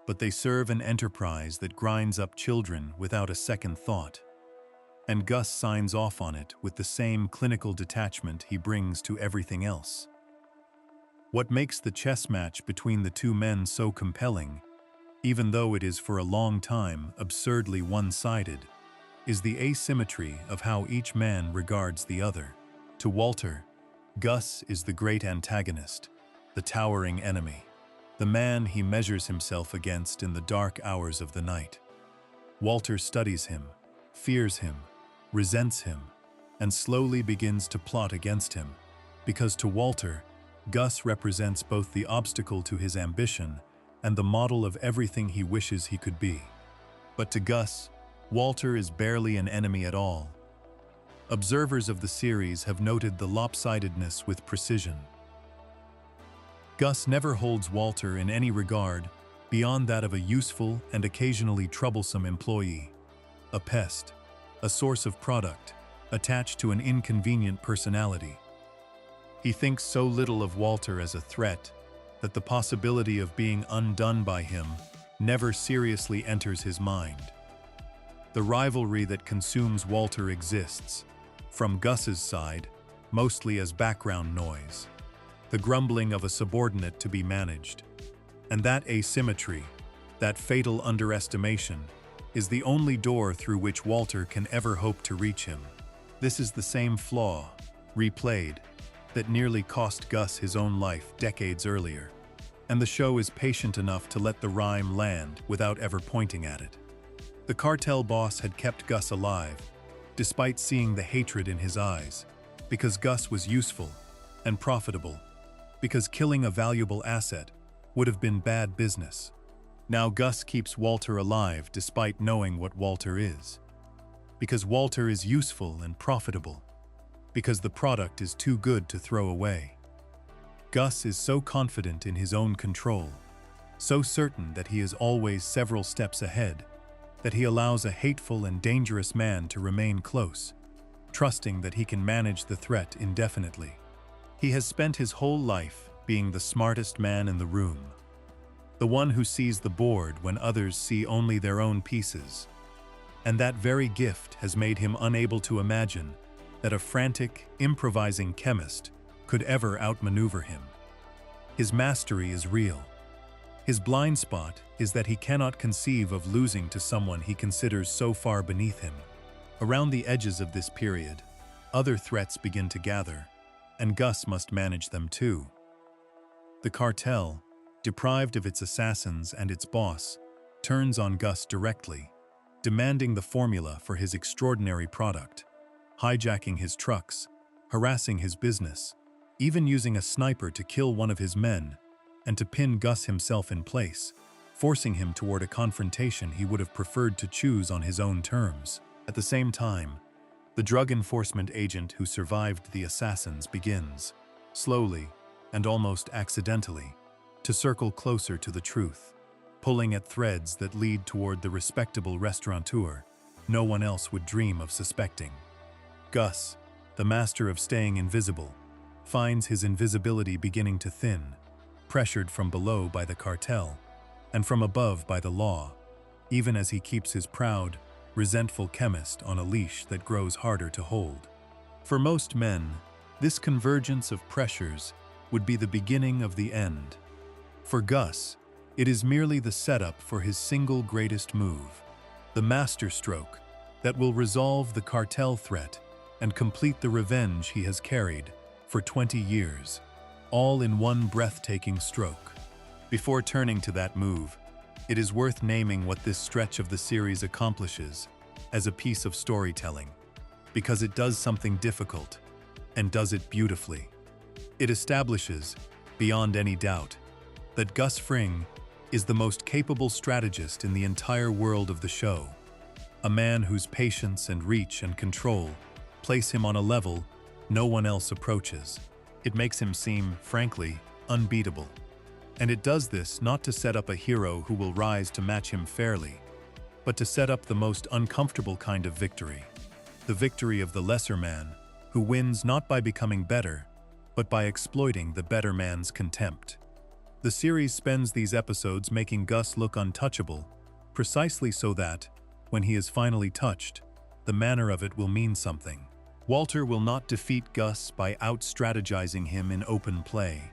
but they serve an enterprise that grinds up children without a second thought. And Gus signs off on it with the same clinical detachment he brings to everything else. What makes the chess match between the two men so compelling, even though it is for a long time absurdly one-sided, is the asymmetry of how each man regards the other. To Walter, Gus is the great antagonist, the towering enemy, the man he measures himself against in the dark hours of the night. Walter studies him, fears him, resents him, and slowly begins to plot against him, because to Walter, Gus represents both the obstacle to his ambition and the model of everything he wishes he could be. But to Gus, Walter is barely an enemy at all. Observers of the series have noted the lopsidedness with precision. Gus never holds Walter in any regard beyond that of a useful and occasionally troublesome employee, a pest, a source of product, attached to an inconvenient personality. He thinks so little of Walter as a threat that the possibility of being undone by him never seriously enters his mind. The rivalry that consumes Walter exists, from Gus's side, mostly as background noise, the grumbling of a subordinate to be managed. And that asymmetry, that fatal underestimation, is the only door through which Walter can ever hope to reach him. This is the same flaw, replayed, that nearly cost Gus his own life decades earlier. And the show is patient enough to let the rhyme land without ever pointing at it. The cartel boss had kept Gus alive, despite seeing the hatred in his eyes, because Gus was useful and profitable, because killing a valuable asset would have been bad business. Now Gus keeps Walter alive despite knowing what Walter is, because Walter is useful and profitable, because the product is too good to throw away. Gus is so confident in his own control, so certain that he is always several steps ahead, that he allows a hateful and dangerous man to remain close, trusting that he can manage the threat indefinitely. He has spent his whole life being the smartest man in the room, the one who sees the board when others see only their own pieces. And that very gift has made him unable to imagine that a frantic, improvising chemist could ever outmaneuver him. His mastery is real. His blind spot is that he cannot conceive of losing to someone he considers so far beneath him. Around the edges of this period, other threats begin to gather, and Gus must manage them too. The cartel, deprived of its assassins and its boss, turns on Gus directly, demanding the formula for his extraordinary product, hijacking his trucks, harassing his business, even using a sniper to kill one of his men and to pin Gus himself in place, forcing him toward a confrontation he would have preferred to choose on his own terms. At the same time, the drug enforcement agent who survived the assassins begins, slowly and almost accidentally, to circle closer to the truth, pulling at threads that lead toward the respectable restaurateur no one else would dream of suspecting. Gus, the master of staying invisible, finds his invisibility beginning to thin, pressured from below by the cartel and from above by the law, even as he keeps his proud, resentful chemist on a leash that grows harder to hold. For most men, this convergence of pressures would be the beginning of the end. For Gus, it is merely the setup for his single greatest move, the masterstroke that will resolve the cartel threat and complete the revenge he has carried for 20 years, all in one breathtaking stroke. Before turning to that move, it is worth naming what this stretch of the series accomplishes as a piece of storytelling, because it does something difficult and does it beautifully. It establishes, beyond any doubt, that Gus Fring is the most capable strategist in the entire world of the show, a man whose patience and reach and control place him on a level no one else approaches. It makes him seem, frankly, unbeatable. And it does this not to set up a hero who will rise to match him fairly, but to set up the most uncomfortable kind of victory, the victory of the lesser man, who wins not by becoming better, but by exploiting the better man's contempt. The series spends these episodes making Gus look untouchable, precisely so that, when he is finally touched, the manner of it will mean something. Walter will not defeat Gus by out-strategizing him in open play.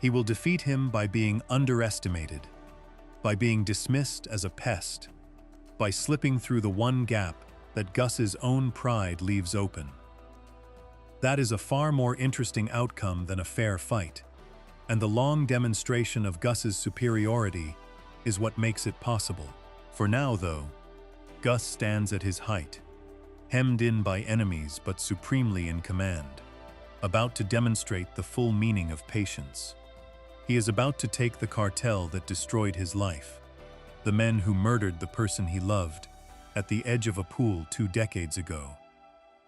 He will defeat him by being underestimated, by being dismissed as a pest, by slipping through the one gap that Gus's own pride leaves open. That is a far more interesting outcome than a fair fight, and the long demonstration of Gus's superiority is what makes it possible. For now, though, Gus stands at his height, hemmed in by enemies but supremely in command, about to demonstrate the full meaning of patience. He is about to take the cartel that destroyed his life, the men who murdered the person he loved, at the edge of a pool 2 decades ago,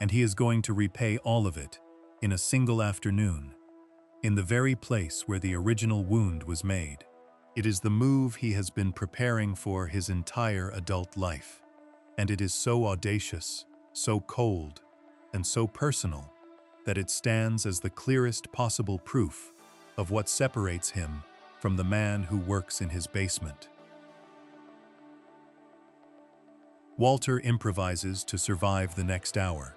and he is going to repay all of it in a single afternoon, in the very place where the original wound was made. It is the move he has been preparing for his entire adult life, and it is so audacious, so cold, and so personal that it stands as the clearest possible proof of what separates him from the man who works in his basement. Walter improvises to survive the next hour.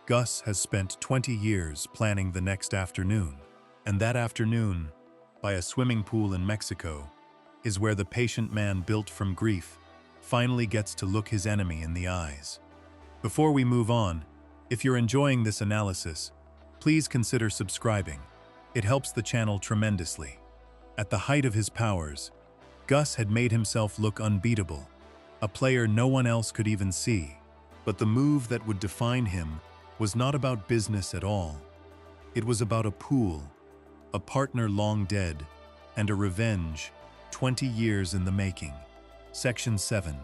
Gus has spent 20 years planning the next afternoon, and that afternoon, by a swimming pool in Mexico, is where the patient man built from grief finally gets to look his enemy in the eyes. Before we move on, if you're enjoying this analysis, please consider subscribing. It helps the channel tremendously. At the height of his powers, Gus had made himself look unbeatable, a player no one else could even see. But the move that would define him was not about business at all. It was about a pool, a partner long dead, and a revenge 20 years in the making. Section 7.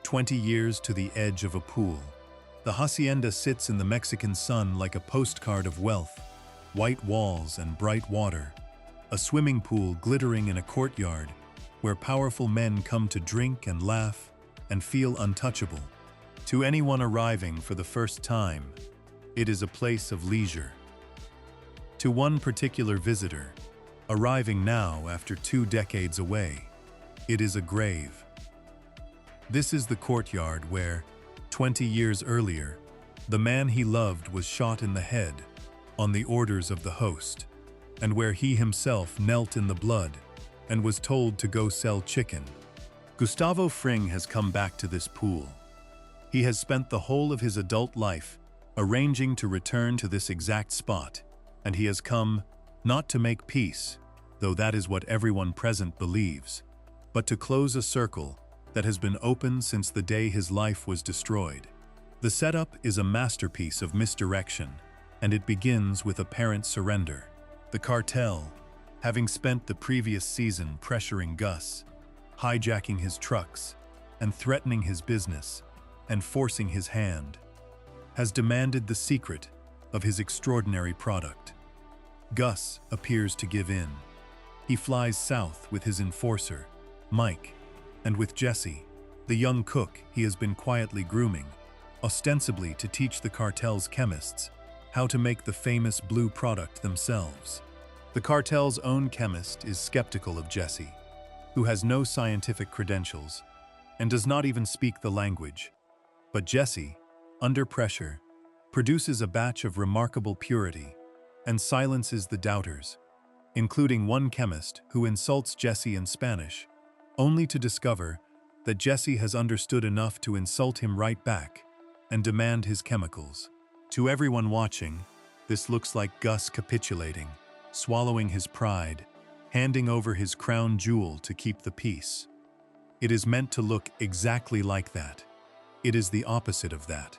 20 years to the edge of a pool. The hacienda sits in the Mexican sun like a postcard of wealth, white walls and bright water, a swimming pool glittering in a courtyard where powerful men come to drink and laugh and feel untouchable. To anyone arriving for the first time, it is a place of leisure. To one particular visitor, arriving now after 2 decades away, It is a grave. This is the courtyard where, 20 years earlier, the man he loved was shot in the head on the orders of the host, and where he himself knelt in the blood and was told to go sell chicken. Gustavo Fring has come back to this pool. He has spent the whole of his adult life arranging to return to this exact spot, and he has come not to make peace, though that is what everyone present believes, but to close a circle that has been open since the day his life was destroyed. The setup is a masterpiece of misdirection, and it begins with apparent surrender. The cartel, having spent the previous season pressuring Gus, hijacking his trucks, and threatening his business, and forcing his hand, has demanded the secret of his extraordinary product. Gus appears to give in. He flies south with his enforcer, Mike, and with Jesse, the young cook he has been quietly grooming, ostensibly to teach the cartel's chemists how to make the famous blue product themselves. The cartel's own chemist is skeptical of Jesse, who has no scientific credentials and does not even speak the language. But Jesse, under pressure, produces a batch of remarkable purity and silences the doubters, including one chemist who insults Jesse in Spanish, only to discover that Jesse has understood enough to insult him right back and demand his chemicals. To everyone watching, this looks like Gus capitulating, swallowing his pride, handing over his crown jewel to keep the peace. It is meant to look exactly like that. It is the opposite of that.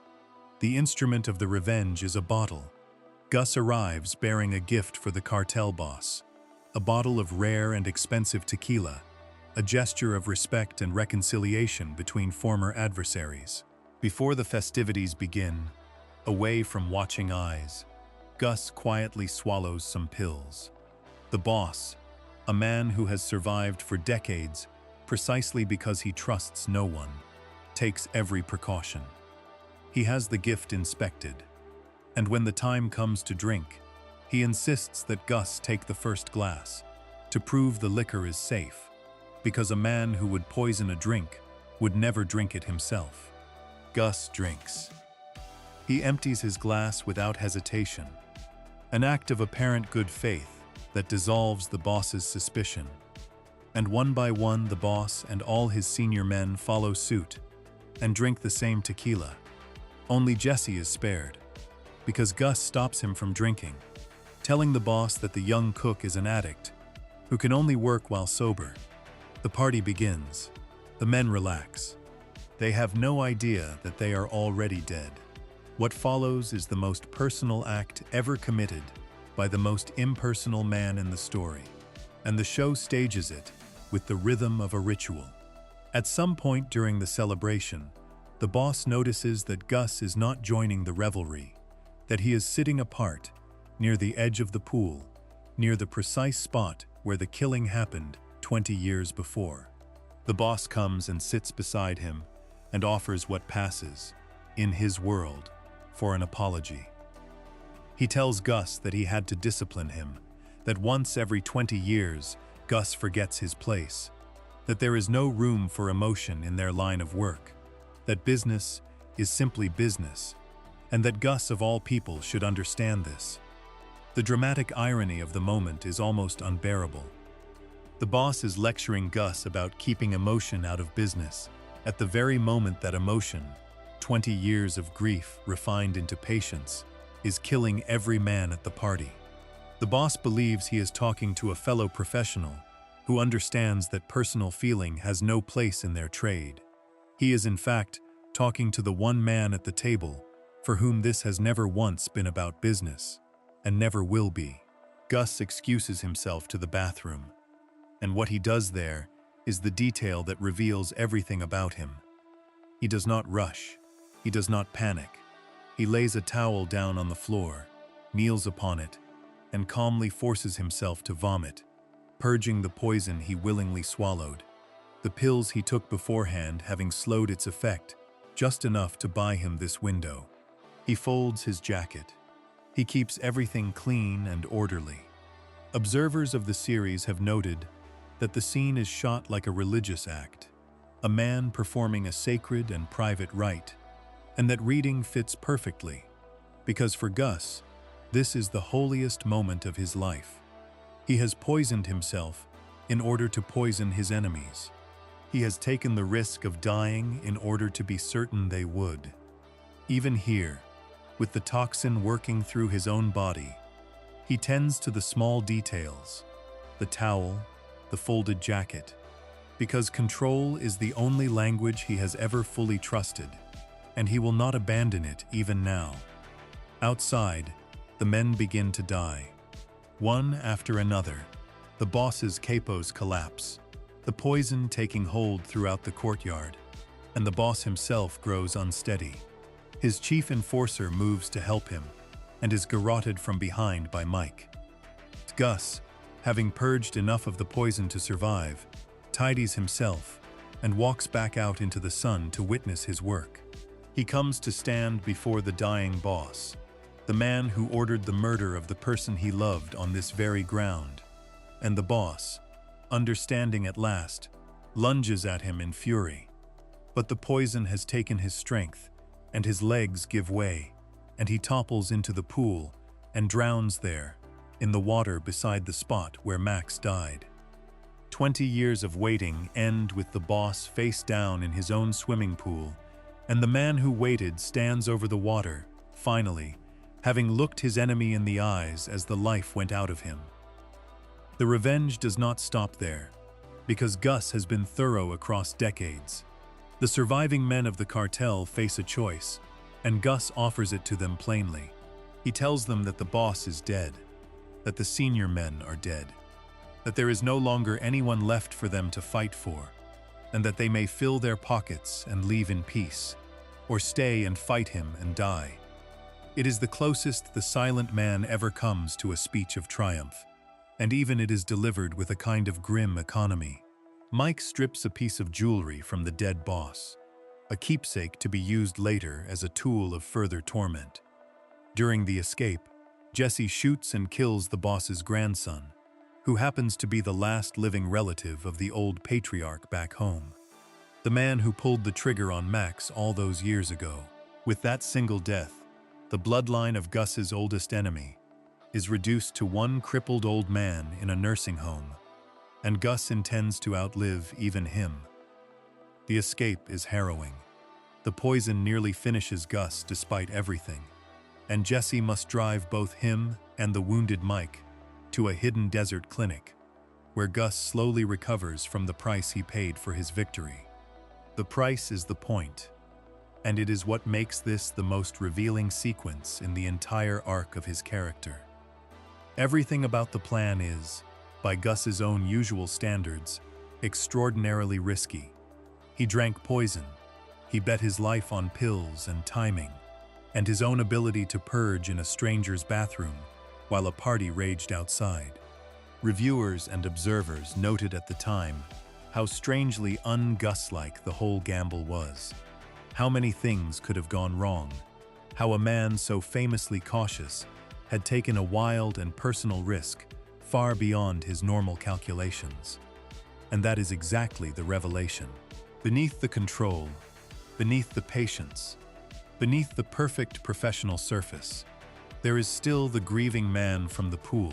The instrument of the revenge is a bottle. Gus arrives bearing a gift for the cartel boss, a bottle of rare and expensive tequila, a gesture of respect and reconciliation between former adversaries. Before the festivities begin, away from watching eyes, Gus quietly swallows some pills. The boss, a man who has survived for decades precisely because he trusts no one, takes every precaution. He has the gift inspected, and when the time comes to drink, he insists that Gus take the first glass to prove the liquor is safe, because a man who would poison a drink would never drink it himself. Gus drinks. He empties his glass without hesitation, an act of apparent good faith that dissolves the boss's suspicion. And one by one, the boss and all his senior men follow suit and drink the same tequila. Only Jesse is spared, because Gus stops him from drinking, telling the boss that the young cook is an addict who can only work while sober. The party begins. The men relax. They have no idea that they are already dead. What follows is the most personal act ever committed by the most impersonal man in the story, and the show stages it with the rhythm of a ritual. At some point during the celebration, the boss notices that Gus is not joining the revelry, that he is sitting apart, near the edge of the pool, near the precise spot where the killing happened 20 years before. The boss comes and sits beside him and offers what passes, in his world, for an apology. He tells Gus that he had to discipline him, that once every 20 years, Gus forgets his place, that there is no room for emotion in their line of work, that business is simply business, and that Gus of all people should understand this. The dramatic irony of the moment is almost unbearable. The boss is lecturing Gus about keeping emotion out of business, at the very moment that emotion, 20 years of grief refined into patience, is killing every man at the party. The boss believes he is talking to a fellow professional who understands that personal feeling has no place in their trade. He is in fact talking to the one man at the table for whom this has never once been about business, and never will be. Gus excuses himself to the bathroom, and what he does there is the detail that reveals everything about him. He does not rush. He does not panic. He lays a towel down on the floor, kneels upon it, and calmly forces himself to vomit, purging the poison he willingly swallowed, the pills he took beforehand having slowed its effect just enough to buy him this window. He folds his jacket. He keeps everything clean and orderly. Observers of the series have noted that the scene is shot like a religious act, a man performing a sacred and private rite, and that reading fits perfectly, because for Gus, this is the holiest moment of his life. He has poisoned himself in order to poison his enemies. He has taken the risk of dying in order to be certain they would. Even here, with the toxin working through his own body, he tends to the small details, the towel, the folded jacket, because control is the only language he has ever fully trusted, and he will not abandon it even now. Outside, the men begin to die. One after another, the boss's capos collapse, the poison taking hold throughout the courtyard, and the boss himself grows unsteady. His chief enforcer moves to help him, and is garroted from behind by Mike. Gus, having purged enough of the poison to survive, tidies himself and walks back out into the sun to witness his work. He comes to stand before the dying boss, the man who ordered the murder of the person he loved on this very ground. And the boss, understanding at last, lunges at him in fury. But the poison has taken his strength, and his legs give way, and he topples into the pool and drowns there, in the water beside the spot where Max died. 20 years of waiting end with the boss face down in his own swimming pool, and the man who waited stands over the water, finally, having looked his enemy in the eyes as the life went out of him. The revenge does not stop there, because Gus has been thorough across decades. The surviving men of the cartel face a choice, and Gus offers it to them plainly. He tells them that the boss is dead, that the senior men are dead, that there is no longer anyone left for them to fight for, and that they may fill their pockets and leave in peace, or stay and fight him and die. It is the closest the silent man ever comes to a speech of triumph, and even it is delivered with a kind of grim economy. Mike strips a piece of jewelry from the dead boss, a keepsake to be used later as a tool of further torment. During the escape, Jesse shoots and kills the boss's grandson, who happens to be the last living relative of the old patriarch back home, the man who pulled the trigger on Max all those years ago. With that single death, the bloodline of Gus's oldest enemy is reduced to one crippled old man in a nursing home, and Gus intends to outlive even him. The escape is harrowing. The poison nearly finishes Gus despite everything, and Jesse must drive both him and the wounded Mike to a hidden desert clinic, where Gus slowly recovers from the price he paid for his victory. The price is the point, and it is what makes this the most revealing sequence in the entire arc of his character. Everything about the plan is, by Gus's own usual standards, extraordinarily risky. He drank poison, he bet his life on pills and timing, and his own ability to purge in a stranger's bathroom while a party raged outside. Reviewers and observers noted at the time how strangely un-Gus-like the whole gamble was. How many things could have gone wrong, how a man so famously cautious had taken a wild and personal risk far beyond his normal calculations. And that is exactly the revelation. Beneath the control, beneath the patience, beneath the perfect professional surface, there is still the grieving man from the pool.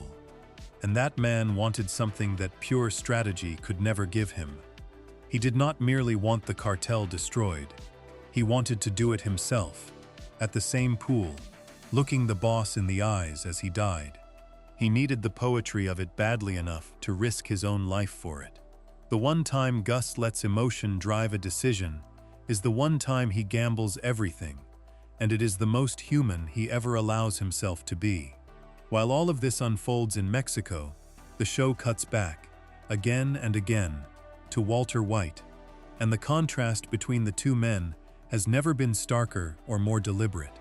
And that man wanted something that pure strategy could never give him. He did not merely want the cartel destroyed. He wanted to do it himself, at the same pool, looking the boss in the eyes as he died. He needed the poetry of it badly enough to risk his own life for it. The one time Gus lets emotion drive a decision is the one time he gambles everything, and it is the most human he ever allows himself to be. While all of this unfolds in Mexico, the show cuts back, again and again, to Walter White, and the contrast between the two men has never been starker or more deliberate.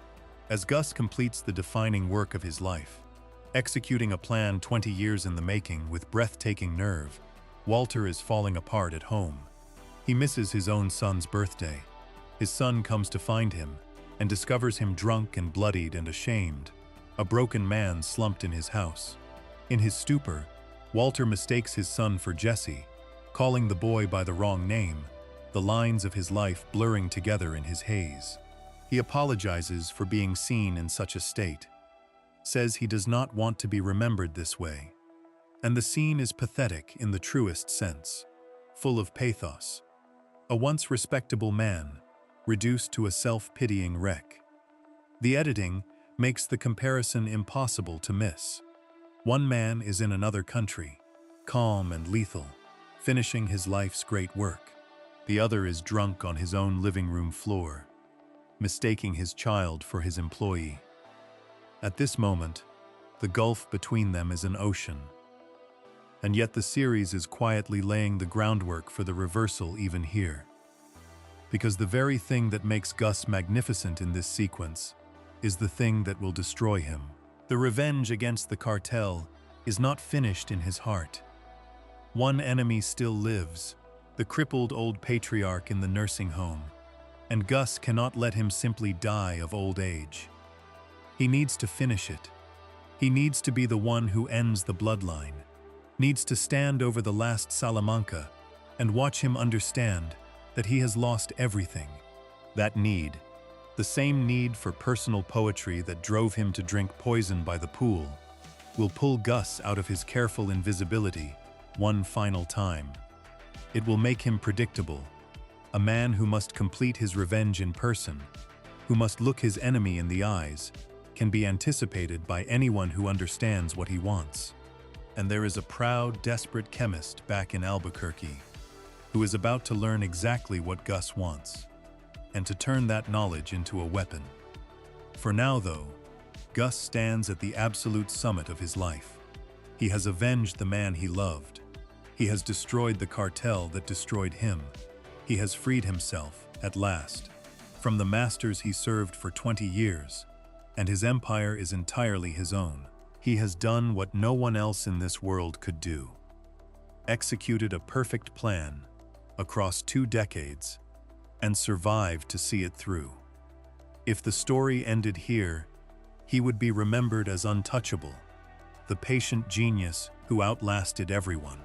As Gus completes the defining work of his life, executing a plan 20 years in the making with breathtaking nerve, Walter is falling apart at home. He misses his own son's birthday. His son comes to find him and discovers him drunk and bloodied and ashamed, a broken man slumped in his house. In his stupor, Walter mistakes his son for Jesse calling the boy by the wrong name, the lines of his life blurring together in his haze. He apologizes for being seen in such a state, says he does not want to be remembered this way. And the scene is pathetic in the truest sense, full of pathos. A once respectable man, reduced to a self-pitying wreck. The editing makes the comparison impossible to miss. One man is in another country, calm and lethal, finishing his life's great work. The other is drunk on his own living room floor, mistaking his child for his employee. At this moment, the gulf between them is an ocean. And yet the series is quietly laying the groundwork for the reversal even here. Because the very thing that makes Gus magnificent in this sequence is the thing that will destroy him. The revenge against the cartel is not finished in his heart. One enemy still lives, the crippled old patriarch in the nursing home, and Gus cannot let him simply die of old age. He needs to finish it. He needs to be the one who ends the bloodline, needs to stand over the last Salamanca and watch him understand that he has lost everything. That need, the same need for personal poetry that drove him to drink poison by the pool, will pull Gus out of his careful invisibility one final time. It will make him predictable, a man who must complete his revenge in person, who must look his enemy in the eyes, can be anticipated by anyone who understands what he wants. And there is a proud, desperate chemist back in Albuquerque who is about to learn exactly what Gus wants, and to turn that knowledge into a weapon. For now, though, Gus stands at the absolute summit of his life. He has avenged the man he loved. He has destroyed the cartel that destroyed him. He has freed himself, at last, from the masters he served for 20 years, and his empire is entirely his own. He has done what no one else in this world could do. Executed a perfect plan across 2 decades and survived to see it through. If the story ended here, he would be remembered as untouchable, the patient genius who outlasted everyone.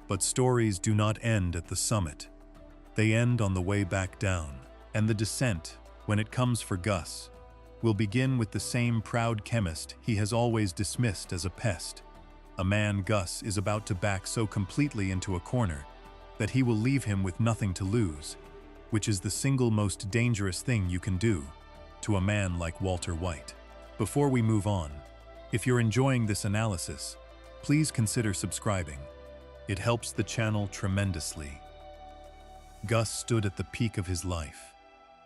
But stories do not end at the summit. They end on the way back down, and the descent, when it comes for Gus, will begin with the same proud chemist he has always dismissed as a pest, a man Gus is about to back so completely into a corner that he will leave him with nothing to lose, which is the single most dangerous thing you can do to a man like Walter White. Before we move on, if you're enjoying this analysis, please consider subscribing. It helps the channel tremendously. Gus stood at the peak of his life,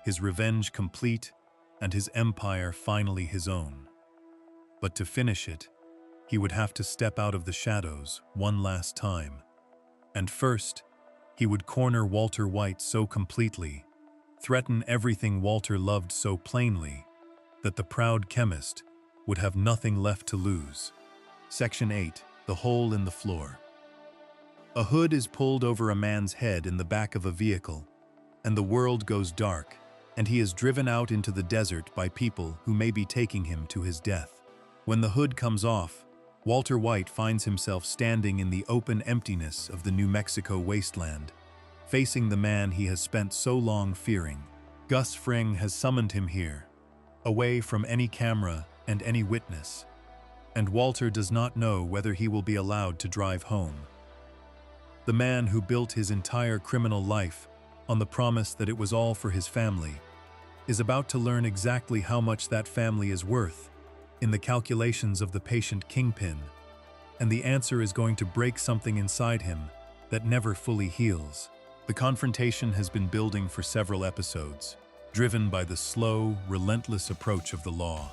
his revenge complete, and his empire finally his own. But to finish it, he would have to step out of the shadows one last time. And first, he would corner Walter White so completely, threaten everything Walter loved so plainly, that the proud chemist would have nothing left to lose. Section 8. The hole in the floor. A hood is pulled over a man's head in the back of a vehicle, and the world goes dark, and he is driven out into the desert by people who may be taking him to his death. When the hood comes off, Walter White finds himself standing in the open emptiness of the New Mexico wasteland, facing the man he has spent so long fearing. Gus Fring has summoned him here, away from any camera and any witness, and Walter does not know whether he will be allowed to drive home. The man who built his entire criminal life on the promise that it was all for his family is about to learn exactly how much that family is worth in the calculations of the patient kingpin, and the answer is going to break something inside him that never fully heals. The confrontation has been building for several episodes, driven by the slow, relentless approach of the law.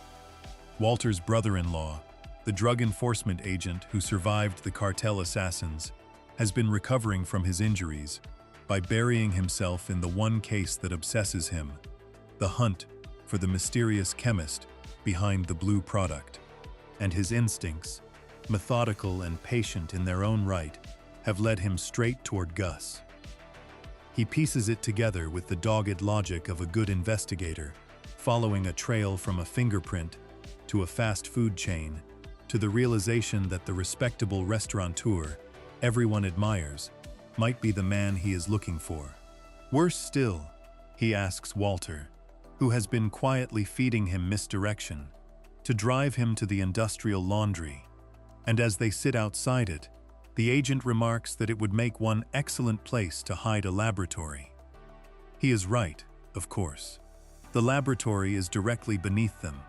Walter's brother-in-law, the drug enforcement agent who survived the cartel assassins, has been recovering from his injuries by burying himself in the one case that obsesses him, the hunt for the mysterious chemist behind the blue product. And his instincts, methodical and patient in their own right, have led him straight toward Gus. He pieces it together with the dogged logic of a good investigator, following a trail from a fingerprint to a fast food chain to the realization that the respectable restaurateur everyone admires might be the man he is looking for. Worse still, he asks Walter, who has been quietly feeding him misdirection, to drive him to the industrial laundry. And as they sit outside it, the agent remarks that it would make one excellent place to hide a laboratory. He is right, of course. The laboratory is directly beneath them.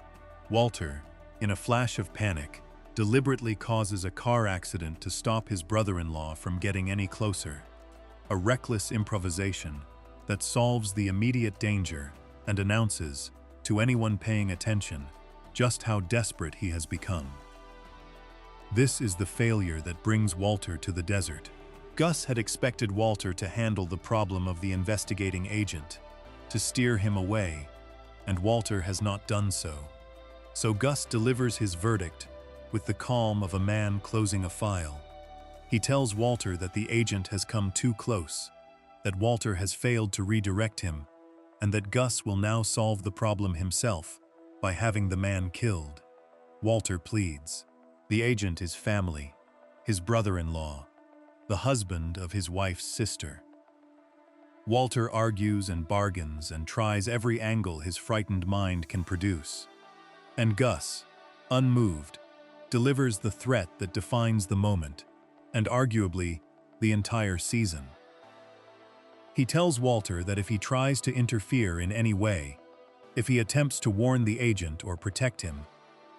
Walter, in a flash of panic, deliberately causes a car accident to stop his brother-in-law from getting any closer. A reckless improvisation that solves the immediate danger and announces, to anyone paying attention, just how desperate he has become. This is the failure that brings Walter to the desert. Gus had expected Walter to handle the problem of the investigating agent, to steer him away, and Walter has not done so. So Gus delivers his verdict with the calm of a man closing a file. He tells Walter that the agent has come too close, that Walter has failed to redirect him, and that Gus will now solve the problem himself by having the man killed. Walter pleads. The agent is family, his brother-in-law, the husband of his wife's sister. Walter argues and bargains and tries every angle his frightened mind can produce. And Gus, unmoved, delivers the threat that defines the moment, and arguably, the entire season. He tells Walter that if he tries to interfere in any way, if he attempts to warn the agent or protect him,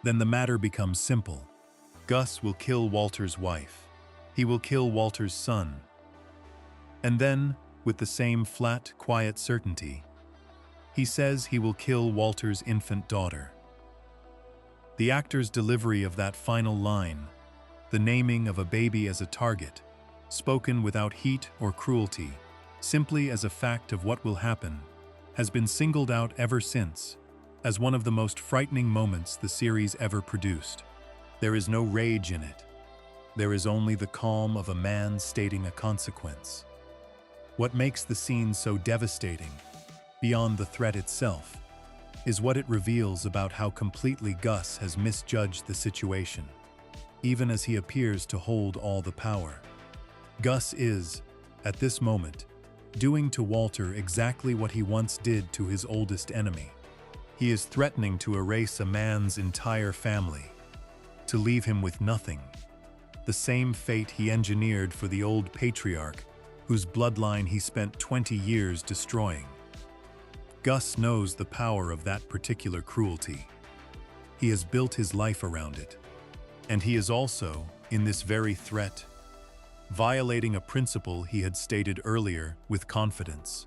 then the matter becomes simple. Gus will kill Walter's wife. He will kill Walter's son. And then, with the same flat, quiet certainty, he says he will kill Walter's infant daughter. The actor's delivery of that final line, the naming of a baby as a target, spoken without heat or cruelty, simply as a fact of what will happen, has been singled out ever since as one of the most frightening moments the series ever produced. There is no rage in it. There is only the calm of a man stating a consequence. What makes the scene so devastating, beyond the threat itself, is what it reveals about how completely Gus has misjudged the situation, even as he appears to hold all the power. Gus is, at this moment, doing to Walter exactly what he once did to his oldest enemy. He is threatening to erase a man's entire family, to leave him with nothing. The same fate he engineered for the old patriarch, whose bloodline he spent 20 years destroying. Gus knows the power of that particular cruelty. He has built his life around it. And he is also, in this very threat, violating a principle he had stated earlier with confidence: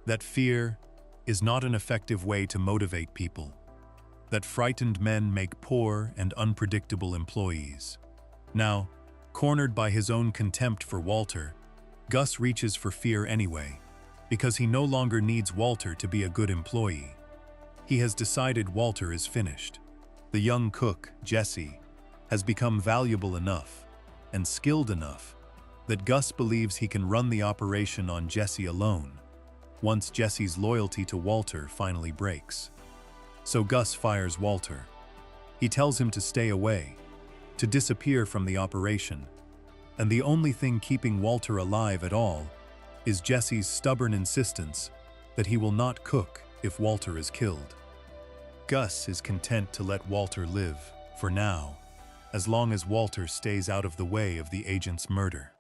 that fear is not an effective way to motivate people, that frightened men make poor and unpredictable employees. Now, cornered by his own contempt for Walter, Gus reaches for fear anyway, because he no longer needs Walter to be a good employee. He has decided Walter is finished. The young cook, Jesse, has become valuable enough and skilled enough that Gus believes he can run the operation on Jesse alone, once Jesse's loyalty to Walter finally breaks. So Gus fires Walter. He tells him to stay away, to disappear from the operation, and the only thing keeping Walter alive at all is Jesse's stubborn insistence that he will not cook if Walter is killed. Gus is content to let Walter live, for now, as long as Walter stays out of the way of the agent's murder.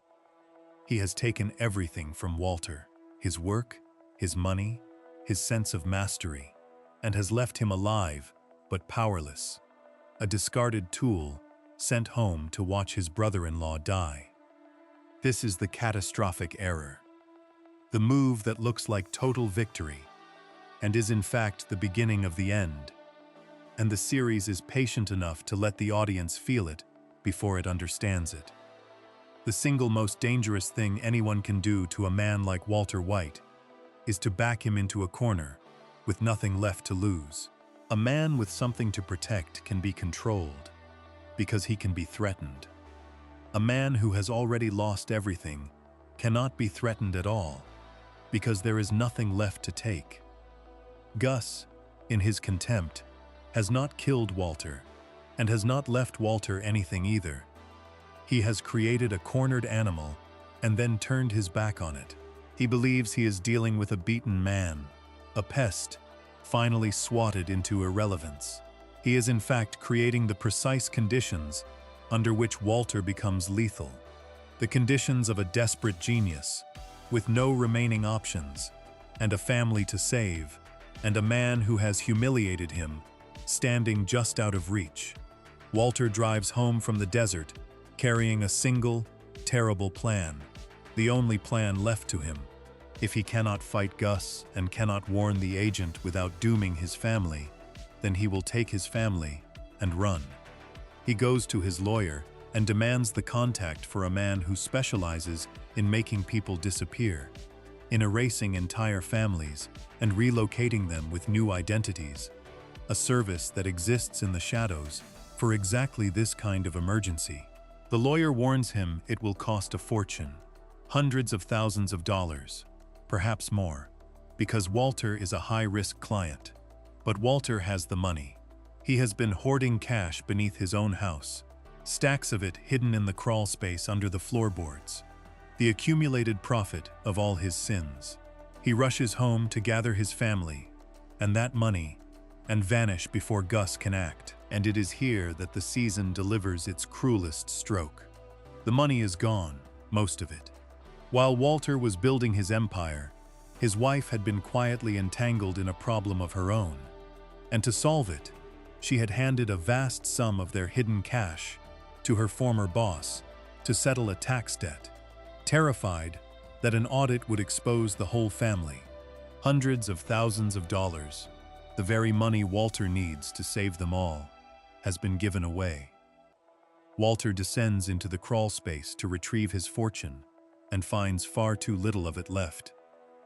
He has taken everything from Walter: his work, his money, his sense of mastery, and has left him alive but powerless, a discarded tool sent home to watch his brother-in-law die. This is the catastrophic error, the move that looks like total victory and is in fact the beginning of the end, and the series is patient enough to let the audience feel it before it understands it. The single most dangerous thing anyone can do to a man like Walter White is to back him into a corner with nothing left to lose. A man with something to protect can be controlled because he can be threatened. A man who has already lost everything cannot be threatened at all because there is nothing left to take. Gus, in his contempt, has not killed Walter and has not left Walter anything either. He has created a cornered animal and then turned his back on it. He believes he is dealing with a beaten man, a pest, finally swatted into irrelevance. He is in fact creating the precise conditions under which Walter becomes lethal. The conditions of a desperate genius, with no remaining options, and a family to save, and a man who has humiliated him, standing just out of reach. Walter drives home from the desert, carrying a single, terrible plan, the only plan left to him. If he cannot fight Gus and cannot warn the agent without dooming his family, then he will take his family and run. He goes to his lawyer and demands the contact for a man who specializes in making people disappear, in erasing entire families and relocating them with new identities, a service that exists in the shadows for exactly this kind of emergency. The lawyer warns him it will cost a fortune, hundreds of thousands of dollars, perhaps more, because Walter is a high-risk client. But Walter has the money. He has been hoarding cash beneath his own house, stacks of it hidden in the crawl space under the floorboards, the accumulated profit of all his sins. He rushes home to gather his family and that money and vanish before Gus can act. And it is here that the season delivers its cruelest stroke. The money is gone, most of it. While Walter was building his empire, his wife had been quietly entangled in a problem of her own. And to solve it, she had handed a vast sum of their hidden cash to her former boss to settle a tax debt, terrified that an audit would expose the whole family. Hundreds of thousands of dollars, the very money Walter needs to save them all, has been given away. Walter descends into the crawl space to retrieve his fortune and finds far too little of it left.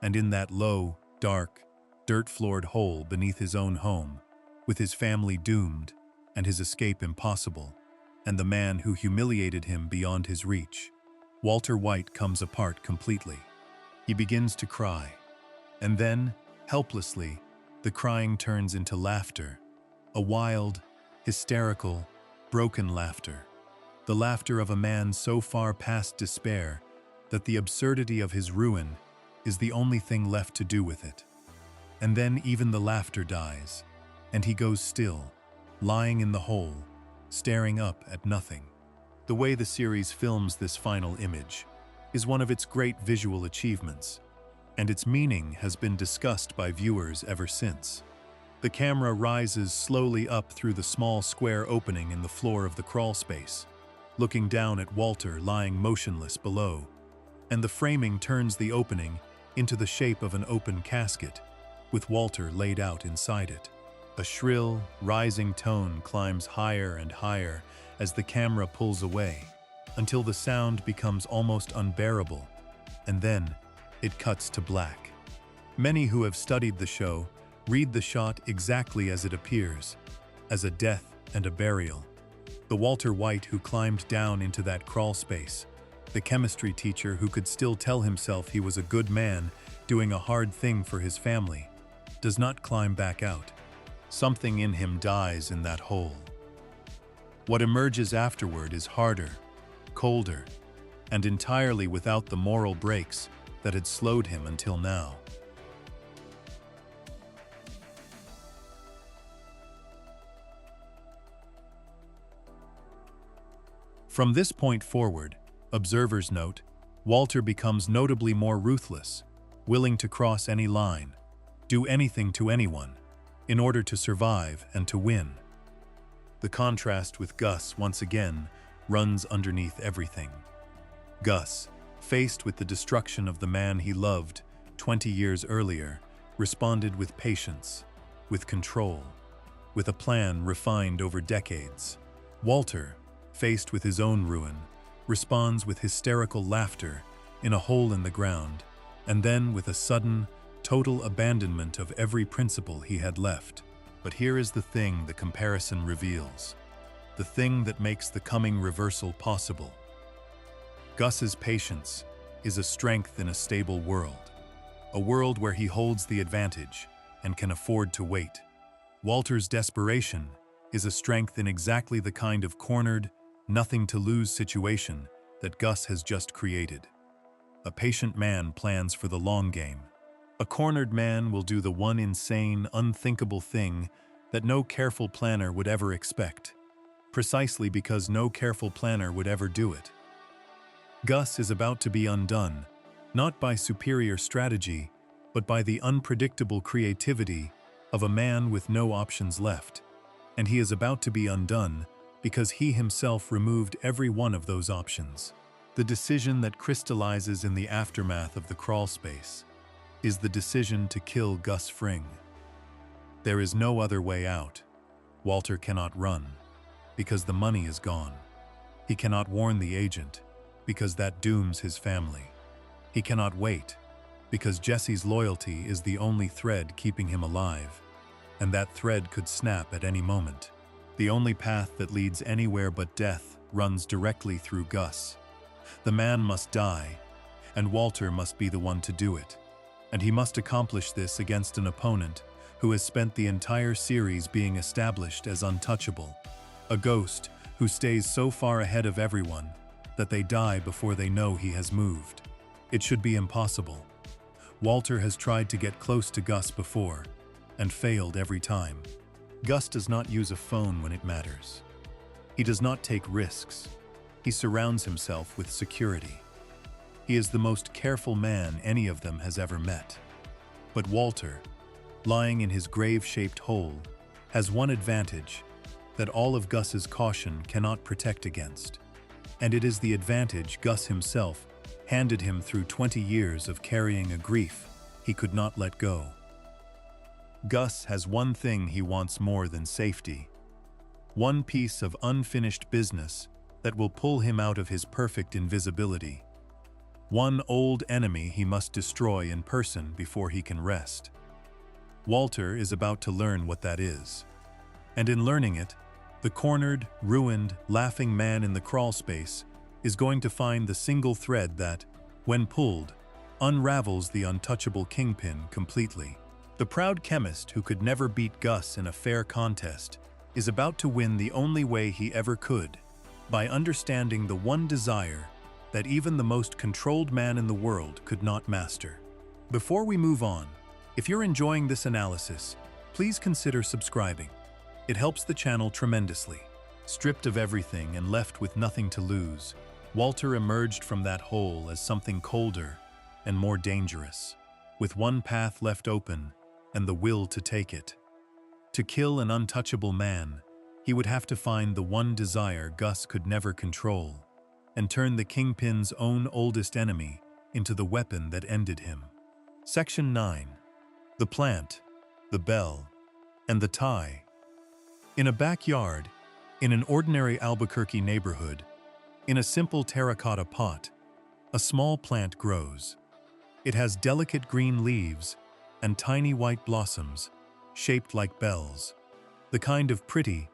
And in that low, dark, dirt-floored hole beneath his own home, with his family doomed and his escape impossible, and the man who humiliated him beyond his reach, Walter White comes apart completely. He begins to cry, and then, helplessly, the crying turns into laughter, a wild, hysterical, broken laughter, the laughter of a man so far past despair that the absurdity of his ruin is the only thing left to do with it. And then even the laughter dies, and he goes still, lying in the hole, staring up at nothing. The way the series films this final image is one of its great visual achievements, and its meaning has been discussed by viewers ever since. The camera rises slowly up through the small square opening in the floor of the crawl space, looking down at Walter lying motionless below, and the framing turns the opening into the shape of an open casket, with Walter laid out inside it. A shrill, rising tone climbs higher and higher as the camera pulls away, until the sound becomes almost unbearable, and then it cuts to black. Many who have studied the show read the shot exactly as it appears, as a death and a burial. The Walter White who climbed down into that crawl space, the chemistry teacher who could still tell himself he was a good man doing a hard thing for his family, does not climb back out. Something in him dies in that hole. What emerges afterward is harder, colder, and entirely without the moral brakes that had slowed him until now. From this point forward, observers note, Walter becomes notably more ruthless, willing to cross any line, do anything to anyone, in order to survive and to win. The contrast with Gus once again runs underneath everything. Gus, faced with the destruction of the man he loved 20 years earlier, responded with patience, with control, with a plan refined over decades. Walter, faced with his own ruin, responds with hysterical laughter in a hole in the ground, and then with a sudden, total abandonment of every principle he had left. But here is the thing the comparison reveals, the thing that makes the coming reversal possible. Gus's patience is a strength in a stable world, a world where he holds the advantage and can afford to wait. Walter's desperation is a strength in exactly the kind of cornered, nothing-to-lose situation that Gus has just created. A patient man plans for the long game. A cornered man will do the one insane, unthinkable thing that no careful planner would ever expect, precisely because no careful planner would ever do it. Gus is about to be undone, not by superior strategy, but by the unpredictable creativity of a man with no options left. And he is about to be undone because he himself removed every one of those options. The decision that crystallizes in the aftermath of the crawl space is the decision to kill Gus Fring. There is no other way out. Walter cannot run, because the money is gone. He cannot warn the agent, because that dooms his family. He cannot wait, because Jesse's loyalty is the only thread keeping him alive, and that thread could snap at any moment. The only path that leads anywhere but death runs directly through Gus. The man must die, and Walter must be the one to do it. And he must accomplish this against an opponent who has spent the entire series being established as untouchable. A ghost who stays so far ahead of everyone that they die before they know he has moved. It should be impossible. Walter has tried to get close to Gus before, and failed every time. Gus does not use a phone when it matters. He does not take risks. He surrounds himself with security. He is the most careful man any of them has ever met. But Walter, lying in his grave-shaped hole, has one advantage that all of Gus's caution cannot protect against. And it is the advantage Gus himself handed him through 20 years of carrying a grief he could not let go. Gus has one thing he wants more than safety. One piece of unfinished business that will pull him out of his perfect invisibility. One old enemy he must destroy in person before he can rest. Walter is about to learn what that is. And in learning it, the cornered, ruined, laughing man in the crawl space is going to find the single thread that, when pulled, unravels the untouchable kingpin completely. The proud chemist who could never beat Gus in a fair contest is about to win the only way he ever could, by understanding the one desire that even the most controlled man in the world could not master. Before we move on, if you're enjoying this analysis, please consider subscribing. It helps the channel tremendously. Stripped of everything and left with nothing to lose, Walter emerged from that hole as something colder and more dangerous, with one path left open and the will to take it. To kill an untouchable man, he would have to find the one desire Gus could never control, and turn the Kingpin's own oldest enemy into the weapon that ended him. Section 9. The plant, the bell, and the tie. In a backyard, in an ordinary Albuquerque neighborhood, in a simple terracotta pot, a small plant grows. It has delicate green leaves and tiny white blossoms, shaped like bells, the kind of pretty,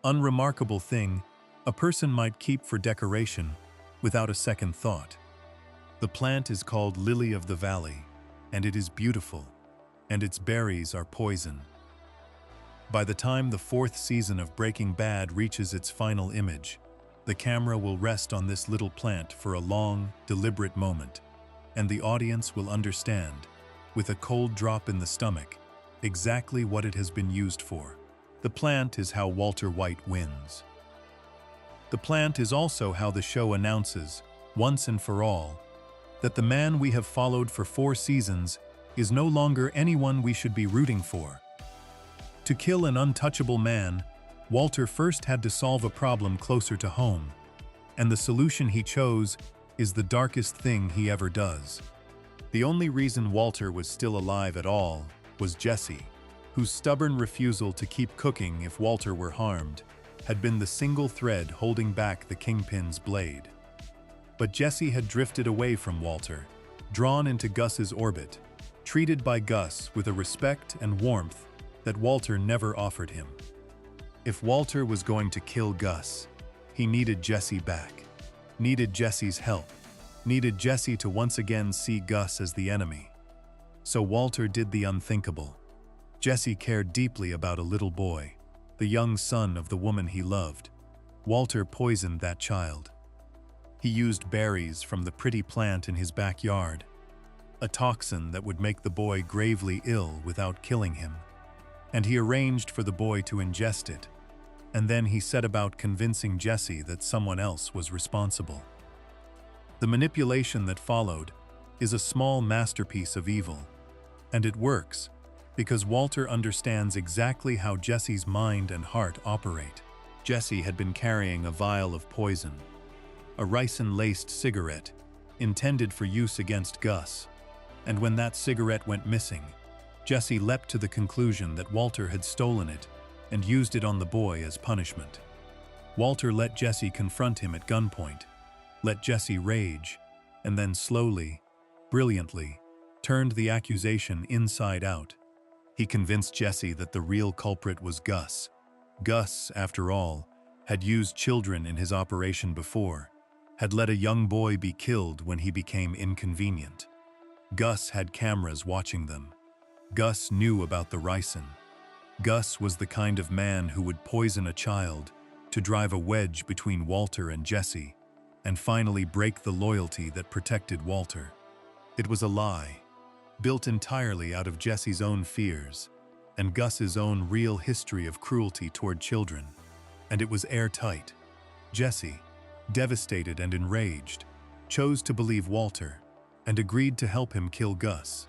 unremarkable thing a person might keep for decoration without a second thought. The plant is called Lily of the Valley, and it is beautiful, and its berries are poison. By the time the 4th season of Breaking Bad reaches its final image, the camera will rest on this little plant for a long, deliberate moment, and the audience will understand, with a cold drop in the stomach, exactly what it has been used for. The plant is how Walter White wins. The plant is also how the show announces, once and for all, that the man we have followed for 4 seasons is no longer anyone we should be rooting for. To kill an untouchable man, Walter first had to solve a problem closer to home, and the solution he chose is the darkest thing he ever does. The only reason Walter was still alive at all was Jesse, whose stubborn refusal to keep cooking if Walter were harmed had been the single thread holding back the Kingpin's blade. But Jesse had drifted away from Walter, drawn into Gus's orbit, treated by Gus with a respect and warmth that Walter never offered him. If Walter was going to kill Gus, he needed Jesse back, needed Jesse's help, needed Jesse to once again see Gus as the enemy. So Walter did the unthinkable. Jesse cared deeply about a little boy, the young son of the woman he loved. Walter poisoned that child. He used berries from the pretty plant in his backyard, a toxin that would make the boy gravely ill without killing him. And he arranged for the boy to ingest it, and then he set about convincing Jesse that someone else was responsible. The manipulation that followed is a small masterpiece of evil, and it works because Walter understands exactly how Jesse's mind and heart operate. Jesse had been carrying a vial of poison, a ricin-laced cigarette intended for use against Gus, and when that cigarette went missing, Jesse leapt to the conclusion that Walter had stolen it and used it on the boy as punishment. Walter let Jesse confront him at gunpoint, let Jesse rage, and then slowly, brilliantly, turned the accusation inside out. He convinced Jesse that the real culprit was Gus. Gus, after all, had used children in his operation before, had let a young boy be killed when he became inconvenient. Gus had cameras watching them. Gus knew about the ricin. Gus was the kind of man who would poison a child to drive a wedge between Walter and Jesse, and finally break the loyalty that protected Walter. It was a lie, built entirely out of Jesse's own fears and Gus's own real history of cruelty toward children, and it was airtight. Jesse, devastated and enraged, chose to believe Walter and agreed to help him kill Gus.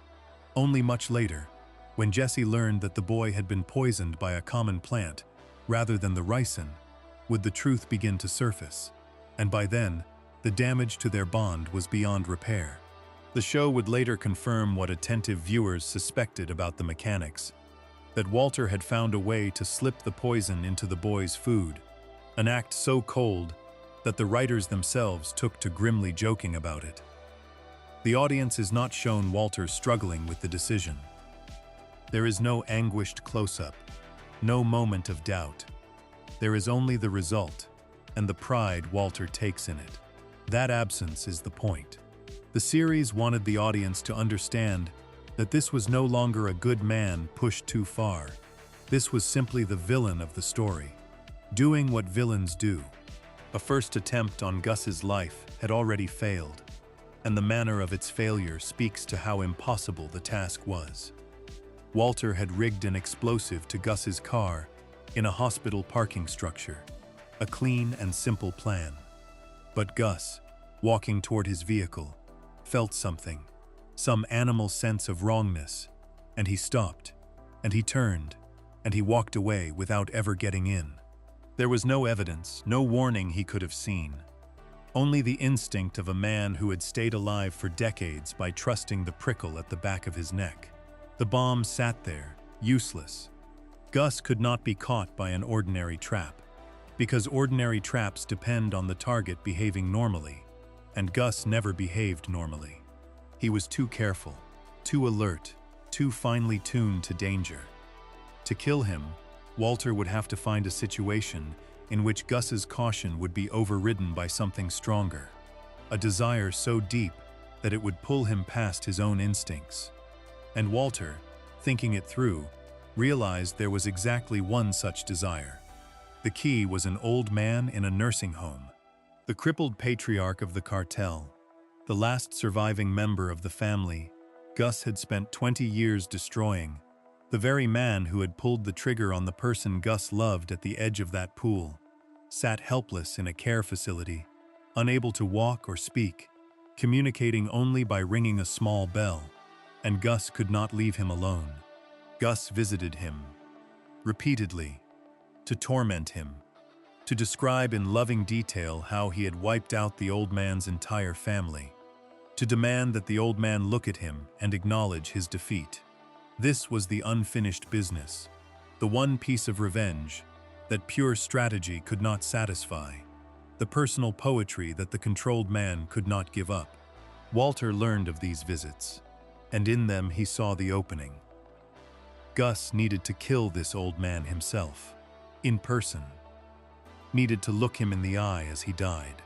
Only much later, when Jesse learned that the boy had been poisoned by a common plant rather than the ricin, would the truth begin to surface, and by then, the damage to their bond was beyond repair. The show would later confirm what attentive viewers suspected about the mechanics, that Walter had found a way to slip the poison into the boy's food, an act so cold that the writers themselves took to grimly joking about it. The audience is not shown Walter struggling with the decision. There is no anguished close-up, no moment of doubt. There is only the result, and the pride Walter takes in it. That absence is the point. The series wanted the audience to understand that this was no longer a good man pushed too far. This was simply the villain of the story, doing what villains do. A first attempt on Gus's life had already failed, and the manner of its failure speaks to how impossible the task was. Walter had rigged an explosive to Gus's car in a hospital parking structure, a clean and simple plan. But Gus, walking toward his vehicle, felt something, some animal sense of wrongness, and he stopped, and he turned, and he walked away without ever getting in. There was no evidence, no warning he could have seen. Only the instinct of a man who had stayed alive for decades by trusting the prickle at the back of his neck. The bomb sat there, useless. Gus could not be caught by an ordinary trap, because ordinary traps depend on the target behaving normally, and Gus never behaved normally. He was too careful, too alert, too finely tuned to danger. To kill him, Walter would have to find a situation in which Gus's caution would be overridden by something stronger, a desire so deep that it would pull him past his own instincts. And Walter, thinking it through, realized there was exactly one such desire. The key was an old man in a nursing home, the crippled patriarch of the cartel, the last surviving member of the family Gus had spent 20 years destroying, the very man who had pulled the trigger on the person Gus loved at the edge of that pool, sat helpless in a care facility, unable to walk or speak, communicating only by ringing a small bell, and Gus could not leave him alone. Gus visited him, repeatedly, to torment him, to describe in loving detail how he had wiped out the old man's entire family, to demand that the old man look at him and acknowledge his defeat. This was the unfinished business, the one piece of revenge that pure strategy could not satisfy, the personal poetry that the controlled man could not give up. Walter learned of these visits, and in them he saw the opening. Gus needed to kill this old man himself, in person, needed to look him in the eye as he died.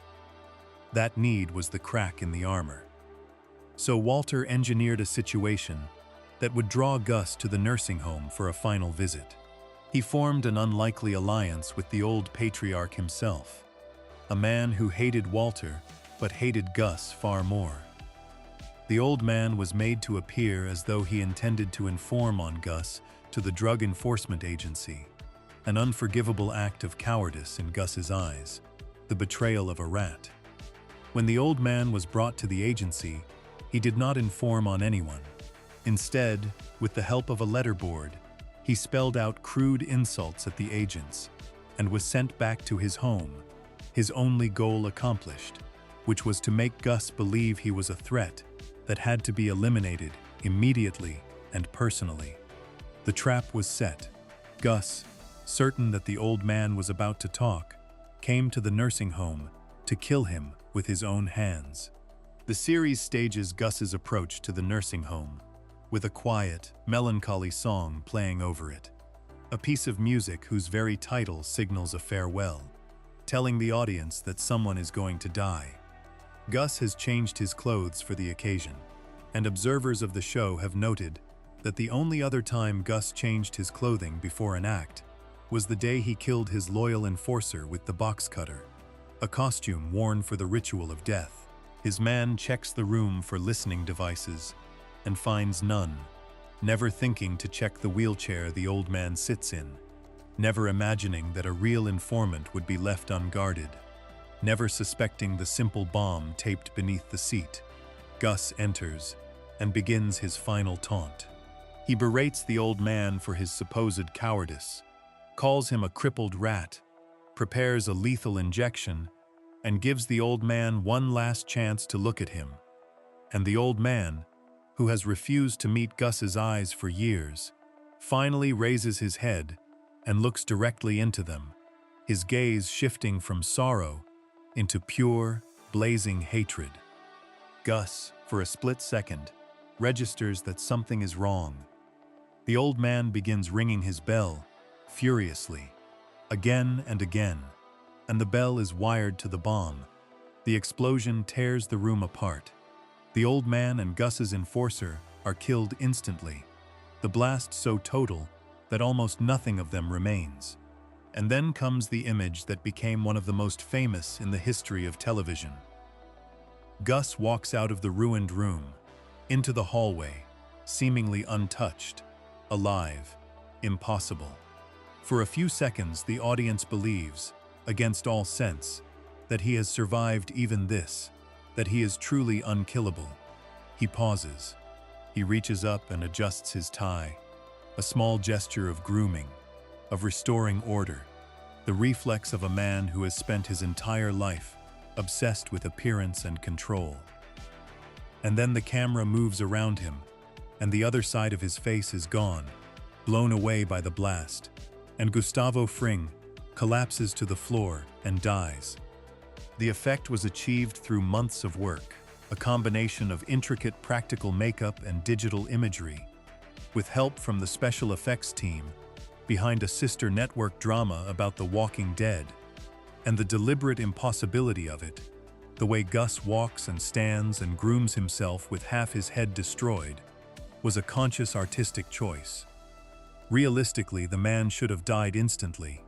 That need was the crack in the armor. So Walter engineered a situation that would draw Gus to the nursing home for a final visit. He formed an unlikely alliance with the old patriarch himself, a man who hated Walter but hated Gus far more. The old man was made to appear as though he intended to inform on Gus to the Drug Enforcement Agency, an unforgivable act of cowardice in Gus's eyes, the betrayal of a rat. When the old man was brought to the agency, he did not inform on anyone. Instead, with the help of a letterboard, he spelled out crude insults at the agents and was sent back to his home, his only goal accomplished, which was to make Gus believe he was a threat that had to be eliminated immediately and personally. The trap was set. Gus, certain that the old man was about to talk, came to the nursing home to kill him with his own hands. The series stages Gus's approach to the nursing home, with a quiet, melancholy song playing over it. A piece of music whose very title signals a farewell, telling the audience that someone is going to die. Gus has changed his clothes for the occasion, and observers of the show have noted that the only other time Gus changed his clothing before an act was the day he killed his loyal enforcer with the box cutter, a costume worn for the ritual of death. His man checks the room for listening devices and finds none, never thinking to check the wheelchair the old man sits in, never imagining that a real informant would be left unguarded, never suspecting the simple bomb taped beneath the seat. Gus enters and begins his final taunt. He berates the old man for his supposed cowardice, calls him a crippled rat, prepares a lethal injection, and gives the old man one last chance to look at him. And the old man, who has refused to meet Gus's eyes for years, finally raises his head and looks directly into them, his gaze shifting from sorrow into pure, blazing hatred. Gus, for a split second, registers that something is wrong. The old man begins ringing his bell, furiously, again and again, and the bell is wired to the bomb. The explosion tears the room apart. The old man and Gus's enforcer are killed instantly, the blast so total that almost nothing of them remains. And then comes the image that became one of the most famous in the history of television. Gus walks out of the ruined room, into the hallway, seemingly untouched, alive, impossible. For a few seconds, the audience believes, against all sense, that he has survived even this, that he is truly unkillable. He pauses. He reaches up and adjusts his tie, a small gesture of grooming, of restoring order, the reflex of a man who has spent his entire life obsessed with appearance and control. And then the camera moves around him, and the other side of his face is gone, blown away by the blast, and Gustavo Fring collapses to the floor and dies. The effect was achieved through months of work, a combination of intricate practical makeup and digital imagery, with help from the special effects team behind a sister network drama about The Walking Dead, and the deliberate impossibility of it, the way Gus walks and stands and grooms himself with half his head destroyed, was a conscious artistic choice. Realistically, the man should have died instantly.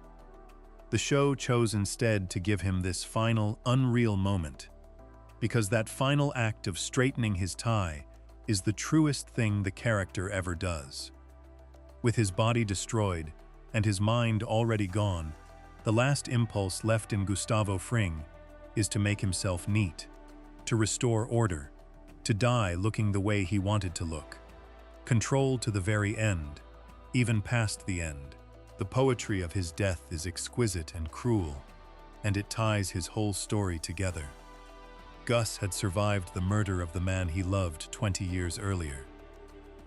The show chose instead to give him this final, unreal moment, because that final act of straightening his tie is the truest thing the character ever does. With his body destroyed and his mind already gone, the last impulse left in Gustavo Fring is to make himself neat, to restore order, to die looking the way he wanted to look. Control to the very end, even past the end. The poetry of his death is exquisite and cruel, and it ties his whole story together. Gus had survived the murder of the man he loved 20 years earlier.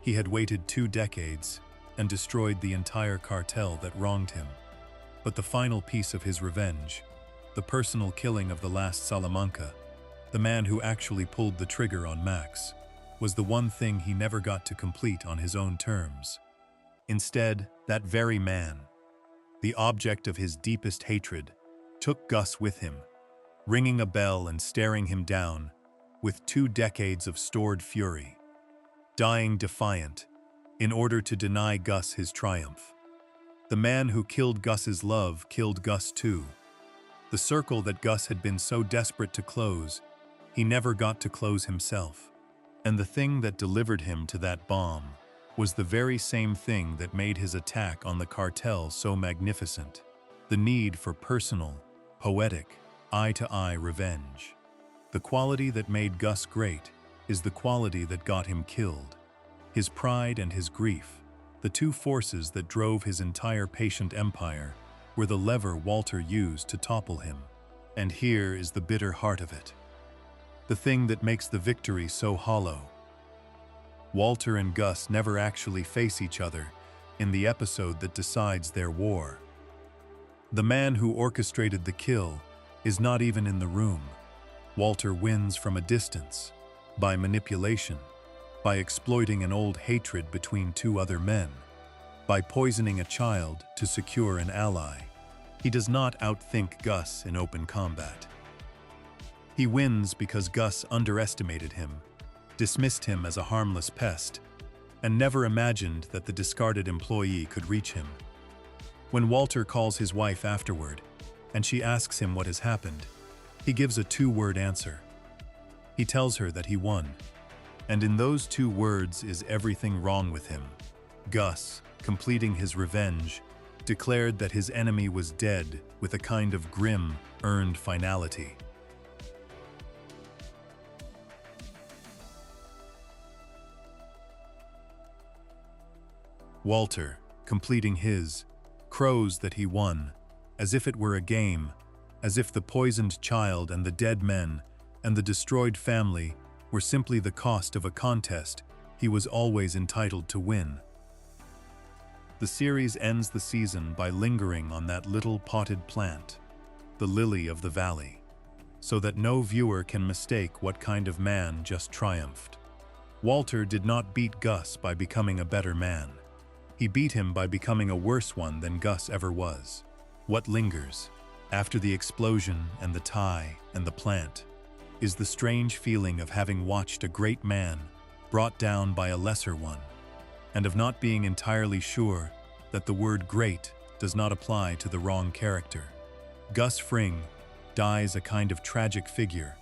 He had waited 2 decades and destroyed the entire cartel that wronged him. But the final piece of his revenge, the personal killing of the last Salamanca, the man who actually pulled the trigger on Max, was the one thing he never got to complete on his own terms. Instead, that very man, the object of his deepest hatred, took Gus with him, ringing a bell and staring him down with 2 decades of stored fury, dying defiant in order to deny Gus his triumph. The man who killed Gus's love killed Gus too. The circle that Gus had been so desperate to close He never got to close himself. And the thing that delivered him to that bomb was the very same thing that made his attack on the cartel so magnificent: the need for personal, poetic, eye-to-eye revenge. The quality that made Gus great is the quality that got him killed. His pride and his grief, the two forces that drove his entire patient empire, were the lever Walter used to topple him. And here is the bitter heart of it. The thing that makes the victory so hollow. Walter and Gus never actually face each other in the episode that decides their war. The man who orchestrated the kill is not even in the room. Walter wins from a distance, by manipulation, by exploiting an old hatred between two other men, by poisoning a child to secure an ally. He does not outthink Gus in open combat. He wins because Gus underestimated him, dismissed him as a harmless pest, and never imagined that the discarded employee could reach him. When Walter calls his wife afterward, and she asks him what has happened, he gives a two-word answer. He tells her that he won, and in those two words is everything wrong with him. Gus, completing his revenge, declared that his enemy was dead with a kind of grim, earned finality. Walter, completing his, crows that he won, as if it were a game, as if the poisoned child and the dead men and the destroyed family were simply the cost of a contest he was always entitled to win. The series ends the season by lingering on that little potted plant, the lily of the valley, so that no viewer can mistake what kind of man just triumphed. Walter did not beat Gus by becoming a better man. He beat him by becoming a worse one than Gus ever was. What lingers, after the explosion and the tie and the plant, is the strange feeling of having watched a great man brought down by a lesser one, and of not being entirely sure that the word great does not apply to the wrong character. Gus Fring dies a kind of tragic figure,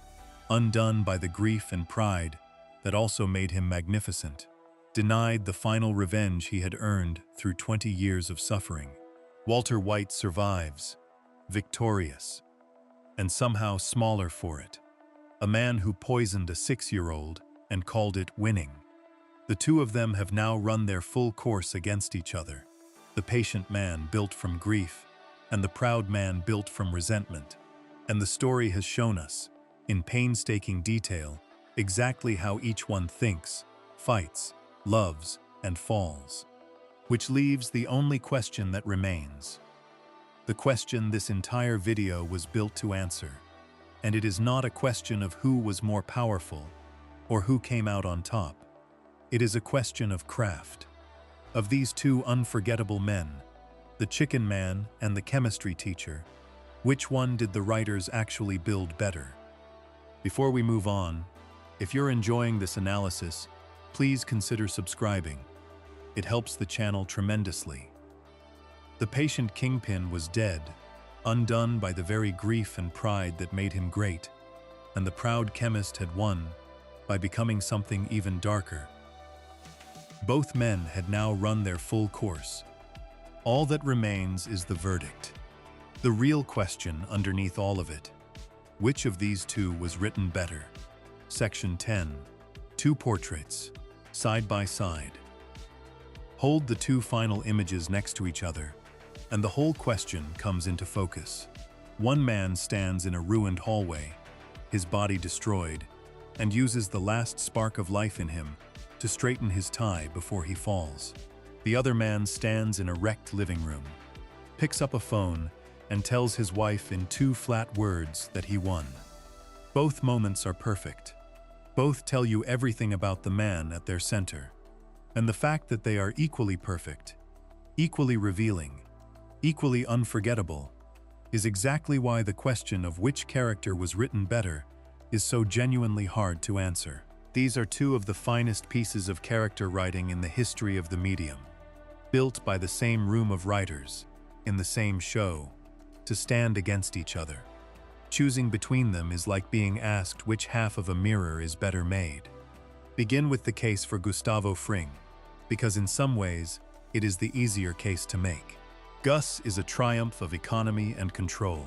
undone by the grief and pride that also made him magnificent, denied the final revenge he had earned through 20 years of suffering. Walter White survives, victorious, and somehow smaller for it. A man who poisoned a 6-year-old and called it winning. The two of them have now run their full course against each other. The patient man built from grief, and the proud man built from resentment. And the story has shown us, in painstaking detail, exactly how each one thinks, fights, loves, and falls. Which leaves the only question that remains. The question this entire video was built to answer. And it is not a question of who was more powerful or who came out on top. It is a question of craft. Of these two unforgettable men, the chicken man and the chemistry teacher, which one did the writers actually build better? Before we move on, if you're enjoying this analysis, please consider subscribing. It helps the channel tremendously. The patient kingpin was dead, undone by the very grief and pride that made him great, and the proud chemist had won by becoming something even darker. Both men had now run their full course. All that remains is the verdict. The real question underneath all of it: which of these two was written better? Section 10. Two portraits, side by side. Hold the two final images next to each other, and the whole question comes into focus. One man stands in a ruined hallway, his body destroyed, and uses the last spark of life in him to straighten his tie before he falls. The other man stands in a wrecked living room, picks up a phone, and tells his wife in 2 flat words that he won. Both moments are perfect. Both tell you everything about the man at their center. And the fact that they are equally perfect, equally revealing, equally unforgettable, is exactly why the question of which character was written better is so genuinely hard to answer. These are two of the finest pieces of character writing in the history of the medium, built by the same room of writers, in the same show, to stand against each other. Choosing between them is like being asked which half of a mirror is better made. Begin with the case for Gustavo Fring, because in some ways, it is the easier case to make. Gus is a triumph of economy and control.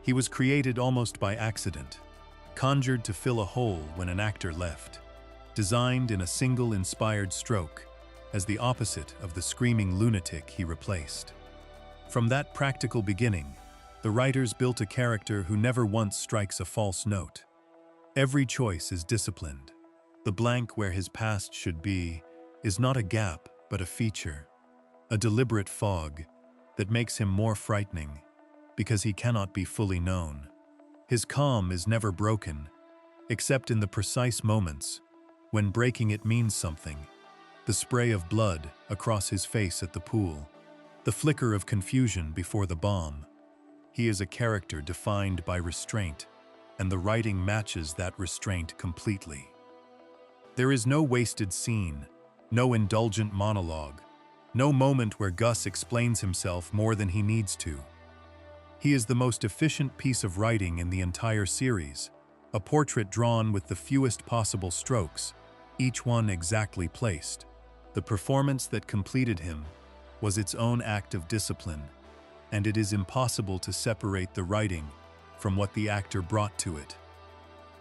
He was created almost by accident, conjured to fill a hole when an actor left, designed in a single inspired stroke, as the opposite of the screaming lunatic he replaced. From that practical beginning, the writers built a character who never once strikes a false note. Every choice is disciplined. The blank where his past should be is not a gap, but a feature, a deliberate fog that makes him more frightening because he cannot be fully known. His calm is never broken, except in the precise moments when breaking it means something. The spray of blood across his face at the pool, the flicker of confusion before the bomb. He is a character defined by restraint, and the writing matches that restraint completely. There is no wasted scene, no indulgent monologue, no moment where Gus explains himself more than he needs to. He is the most efficient piece of writing in the entire series, a portrait drawn with the fewest possible strokes, each one exactly placed. The performance that completed him was its own act of discipline, and it is impossible to separate the writing from what the actor brought to it.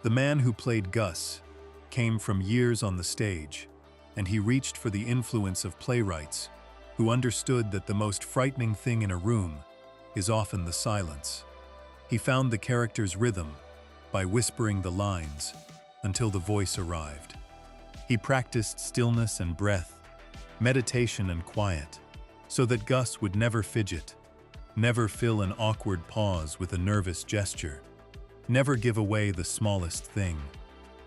The man who played Gus came from years on the stage, and he reached for the influence of playwrights who understood that the most frightening thing in a room is often the silence. He found the character's rhythm by whispering the lines until the voice arrived. He practiced stillness and breath, meditation and quiet, so that Gus would never fidget, never fill an awkward pause with a nervous gesture, never give away the smallest thing.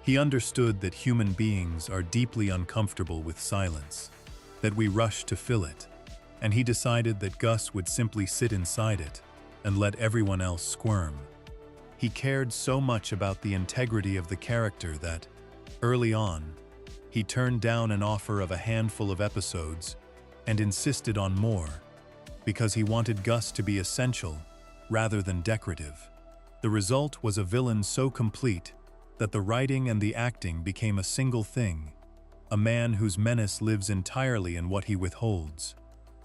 He understood that human beings are deeply uncomfortable with silence, that we rush to fill it, and he decided that Gus would simply sit inside it and let everyone else squirm. He cared so much about the integrity of the character that, early on, he turned down an offer of a handful of episodes and insisted on more, because he wanted Gus to be essential rather than decorative. The result was a villain so complete that the writing and the acting became a single thing, a man whose menace lives entirely in what he withholds.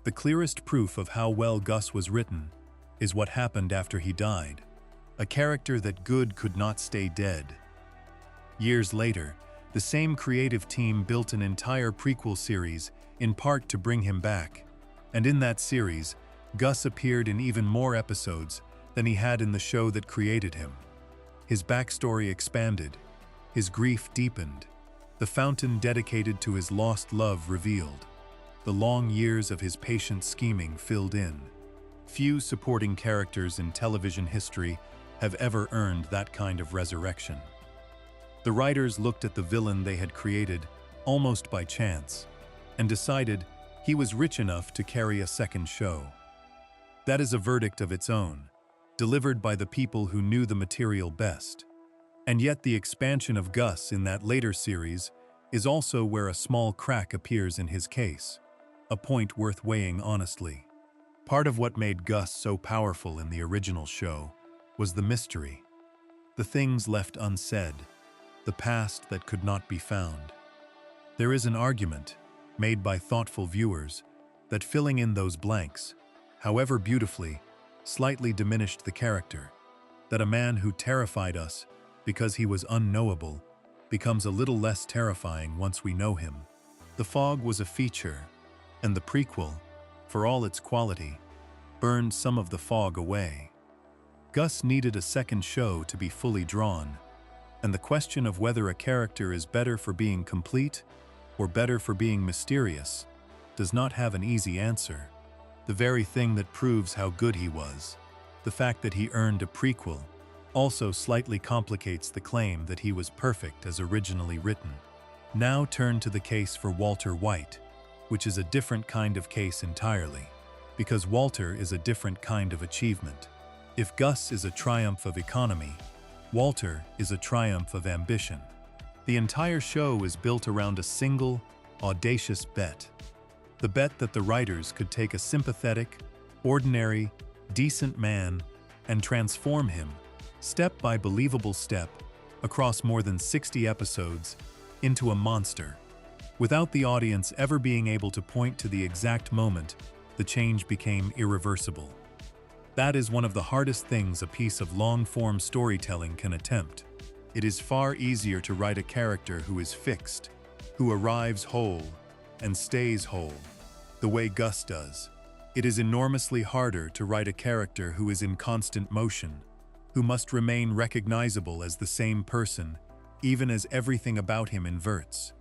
The clearest proof of how well Gus was written is what happened after he died, a character that good could not stay dead. Years later, the same creative team built an entire prequel series in part to bring him back, and in that series, Gus appeared in even more episodes than he had in the show that created him. His backstory expanded, his grief deepened, the fountain dedicated to his lost love revealed, the long years of his patient scheming filled in. Few supporting characters in television history have ever earned that kind of resurrection. The writers looked at the villain they had created almost by chance and decided he was rich enough to carry a second show. That is a verdict of its own, delivered by the people who knew the material best. And yet the expansion of Gus in that later series is also where a small crack appears in his case, a point worth weighing honestly. Part of what made Gus so powerful in the original show was the mystery, the things left unsaid, the past that could not be found. There is an argument, made by thoughtful viewers, that filling in those blanks, however beautifully, slightly diminished the character, that a man who terrified us because he was unknowable becomes a little less terrifying once we know him. The fog was a feature, and the prequel, for all its quality, burned some of the fog away. Gus needed a second show to be fully drawn, and the question of whether a character is better for being complete or better for being mysterious does not have an easy answer. The very thing that proves how good he was, the fact that he earned a prequel, also slightly complicates the claim that he was perfect as originally written. Now turn to the case for Walter White, which is a different kind of case entirely, because Walter is a different kind of achievement. If Gus is a triumph of economy, Walter is a triumph of ambition. The entire show is built around a single, audacious bet. The bet that the writers could take a sympathetic, ordinary, decent man and transform him step by believable step, across more than 60 episodes, into a monster, without the audience ever being able to point to the exact moment the change became irreversible. That is one of the hardest things a piece of long-form storytelling can attempt. It is far easier to write a character who is fixed, who arrives whole and stays whole, the way Gus does. It is enormously harder to write a character who is in constant motion, who must remain recognizable as the same person, even as everything about him inverts,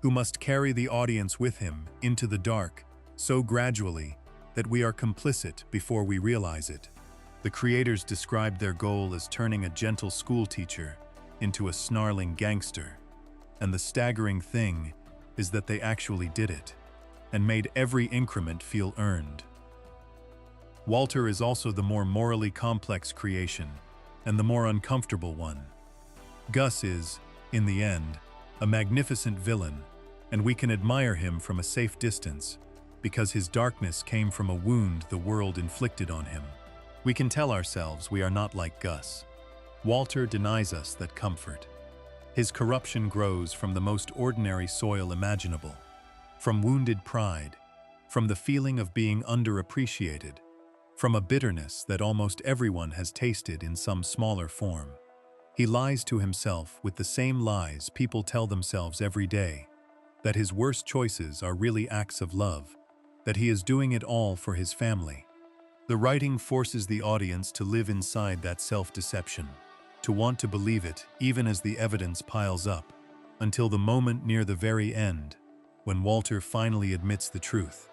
who must carry the audience with him into the dark so gradually that we are complicit before we realize it. The creators described their goal as turning a gentle schoolteacher into a snarling gangster, and the staggering thing is that they actually did it, and made every increment feel earned. Walter is also the more morally complex creation, and the more uncomfortable one. Gus is, in the end, a magnificent villain, and we can admire him from a safe distance, because his darkness came from a wound the world inflicted on him. We can tell ourselves we are not like Gus. Walter denies us that comfort. His corruption grows from the most ordinary soil imaginable, from wounded pride, from the feeling of being underappreciated, from a bitterness that almost everyone has tasted in some smaller form. He lies to himself with the same lies people tell themselves every day, that his worst choices are really acts of love, that he is doing it all for his family. The writing forces the audience to live inside that self-deception, to want to believe it even as the evidence piles up, until the moment near the very end, when Walter finally admits the truth,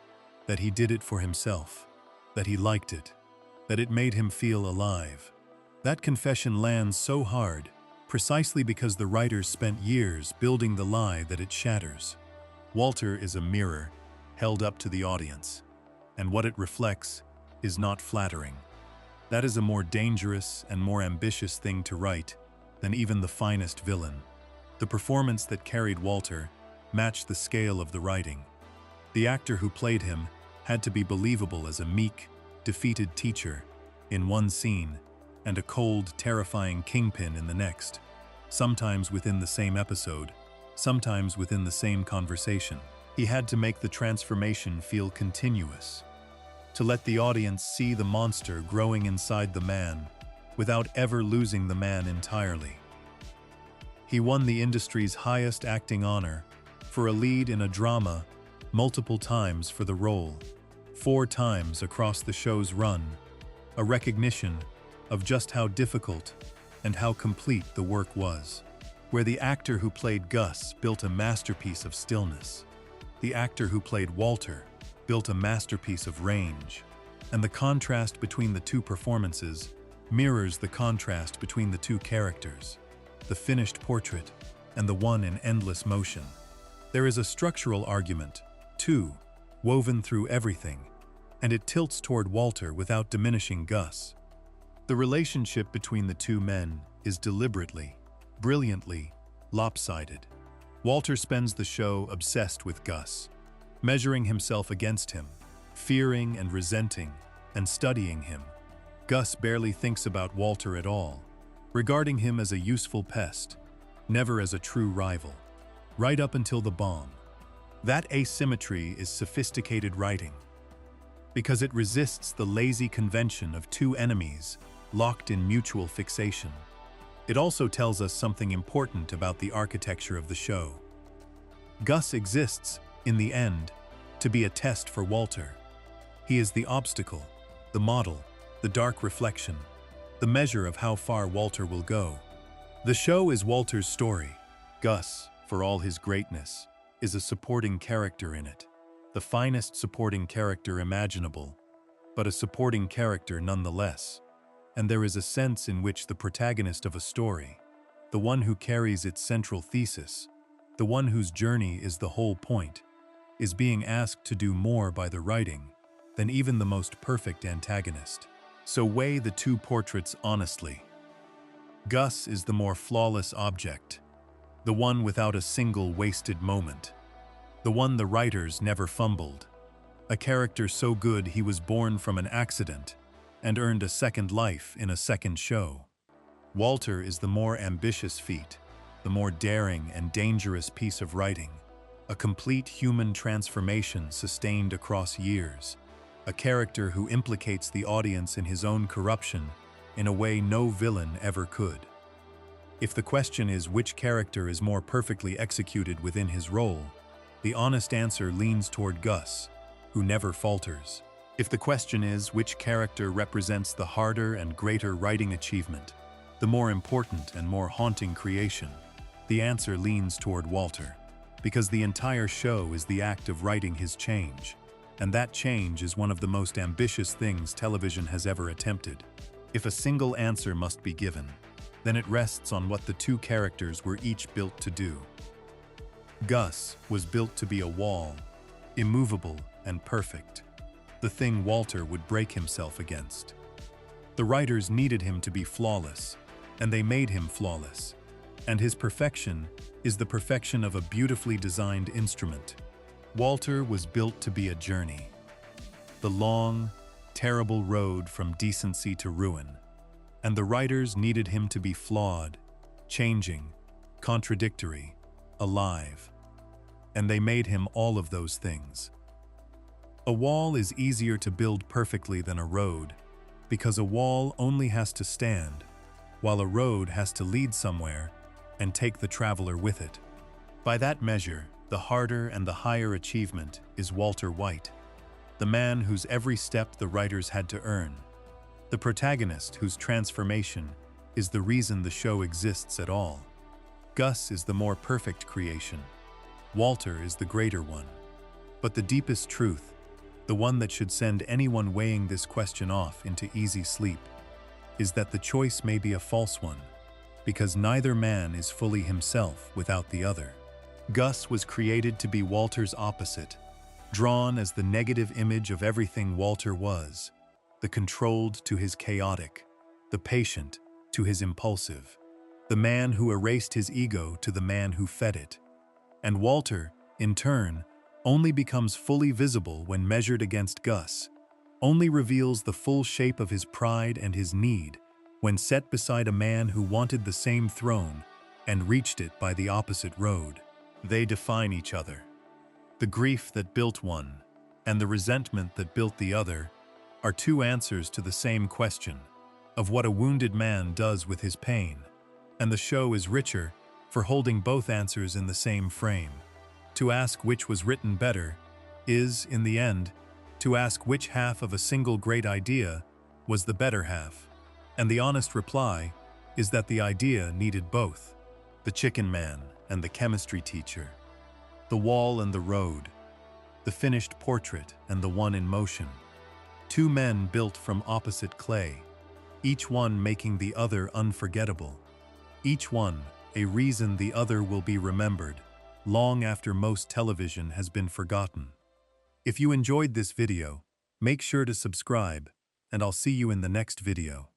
that he did it for himself, that he liked it, that it made him feel alive. That confession lands so hard, precisely because the writers spent years building the lie that it shatters. Walter is a mirror held up to the audience, and what it reflects is not flattering. That is a more dangerous and more ambitious thing to write than even the finest villain. The performance that carried Walter matched the scale of the writing. The actor who played him had to be believable as a meek, defeated teacher in one scene and a cold, terrifying kingpin in the next, sometimes within the same episode, sometimes within the same conversation. He had to make the transformation feel continuous, to let the audience see the monster growing inside the man without ever losing the man entirely. He won the industry's highest acting honor for a lead in a drama multiple times for the role, 4 times across the show's run, a recognition of just how difficult and how complete the work was. Where the actor who played Gus built a masterpiece of stillness, the actor who played Walter built a masterpiece of range, and the contrast between the two performances mirrors the contrast between the two characters, the finished portrait and the one in endless motion. There is a structural argument, too, woven through everything, and it tilts toward Walter without diminishing Gus. The relationship between the two men is deliberately, brilliantly, lopsided. Walter spends the show obsessed with Gus, measuring himself against him, fearing and resenting, and studying him. Gus barely thinks about Walter at all, regarding him as a useful pest, never as a true rival, right up until the bomb. That asymmetry is sophisticated writing, because it resists the lazy convention of two enemies locked in mutual fixation. It also tells us something important about the architecture of the show. Gus exists, in the end, to be a test for Walter. He is the obstacle, the model, the dark reflection, the measure of how far Walter will go. The show is Walter's story. Gus, for all his greatness, is a supporting character in it, the finest supporting character imaginable, but a supporting character nonetheless. And there is a sense in which the protagonist of a story, the one who carries its central thesis, the one whose journey is the whole point, is being asked to do more by the writing than even the most perfect antagonist. So weigh the two portraits honestly. Gus is the more flawless object, the one without a single wasted moment, the one the writers never fumbled, a character so good he was born from an accident and earned a second life in a second show. Walter is the more ambitious feat, the more daring and dangerous piece of writing, a complete human transformation sustained across years, a character who implicates the audience in his own corruption in a way no villain ever could. If the question is which character is more perfectly executed within his role, the honest answer leans toward Gus, who never falters. If the question is which character represents the harder and greater writing achievement, the more important and more haunting creation, the answer leans toward Walter, because the entire show is the act of writing his change, and that change is one of the most ambitious things television has ever attempted. If a single answer must be given, then it rests on what the two characters were each built to do. Gus was built to be a wall, immovable and perfect, the thing Walter would break himself against. The writers needed him to be flawless, and they made him flawless, and his perfection is the perfection of a beautifully designed instrument. Walter was built to be a journey, the long, terrible road from decency to ruin, and the writers needed him to be flawed, changing, contradictory, alive, and they made him all of those things. A wall is easier to build perfectly than a road, because a wall only has to stand, while a road has to lead somewhere and take the traveler with it. By that measure, the harder and the higher achievement is Walter White, the man whose every step the writers had to earn, the protagonist whose transformation is the reason the show exists at all. Gus is the more perfect creation. Walter is the greater one. But the deepest truth, the one that should send anyone weighing this question off into easy sleep, is that the choice may be a false one, because neither man is fully himself without the other. Gus was created to be Walter's opposite, drawn as the negative image of everything Walter was, the controlled to his chaotic, the patient to his impulsive, the man who erased his ego to the man who fed it. And Walter, in turn, only becomes fully visible when measured against Gus, only reveals the full shape of his pride and his need when set beside a man who wanted the same throne and reached it by the opposite road. They define each other. The grief that built one and the resentment that built the other are two answers to the same question of what a wounded man does with his pain, and the show is richer for holding both answers in the same frame. To ask which was written better is, in the end, to ask which half of a single great idea was the better half, and the honest reply is that the idea needed both, the chicken man and the chemistry teacher, the wall and the road, the finished portrait and the one in motion. Two men built from opposite clay, each one making the other unforgettable, each one a reason the other will be remembered long after most television has been forgotten. If you enjoyed this video, make sure to subscribe, and I'll see you in the next video.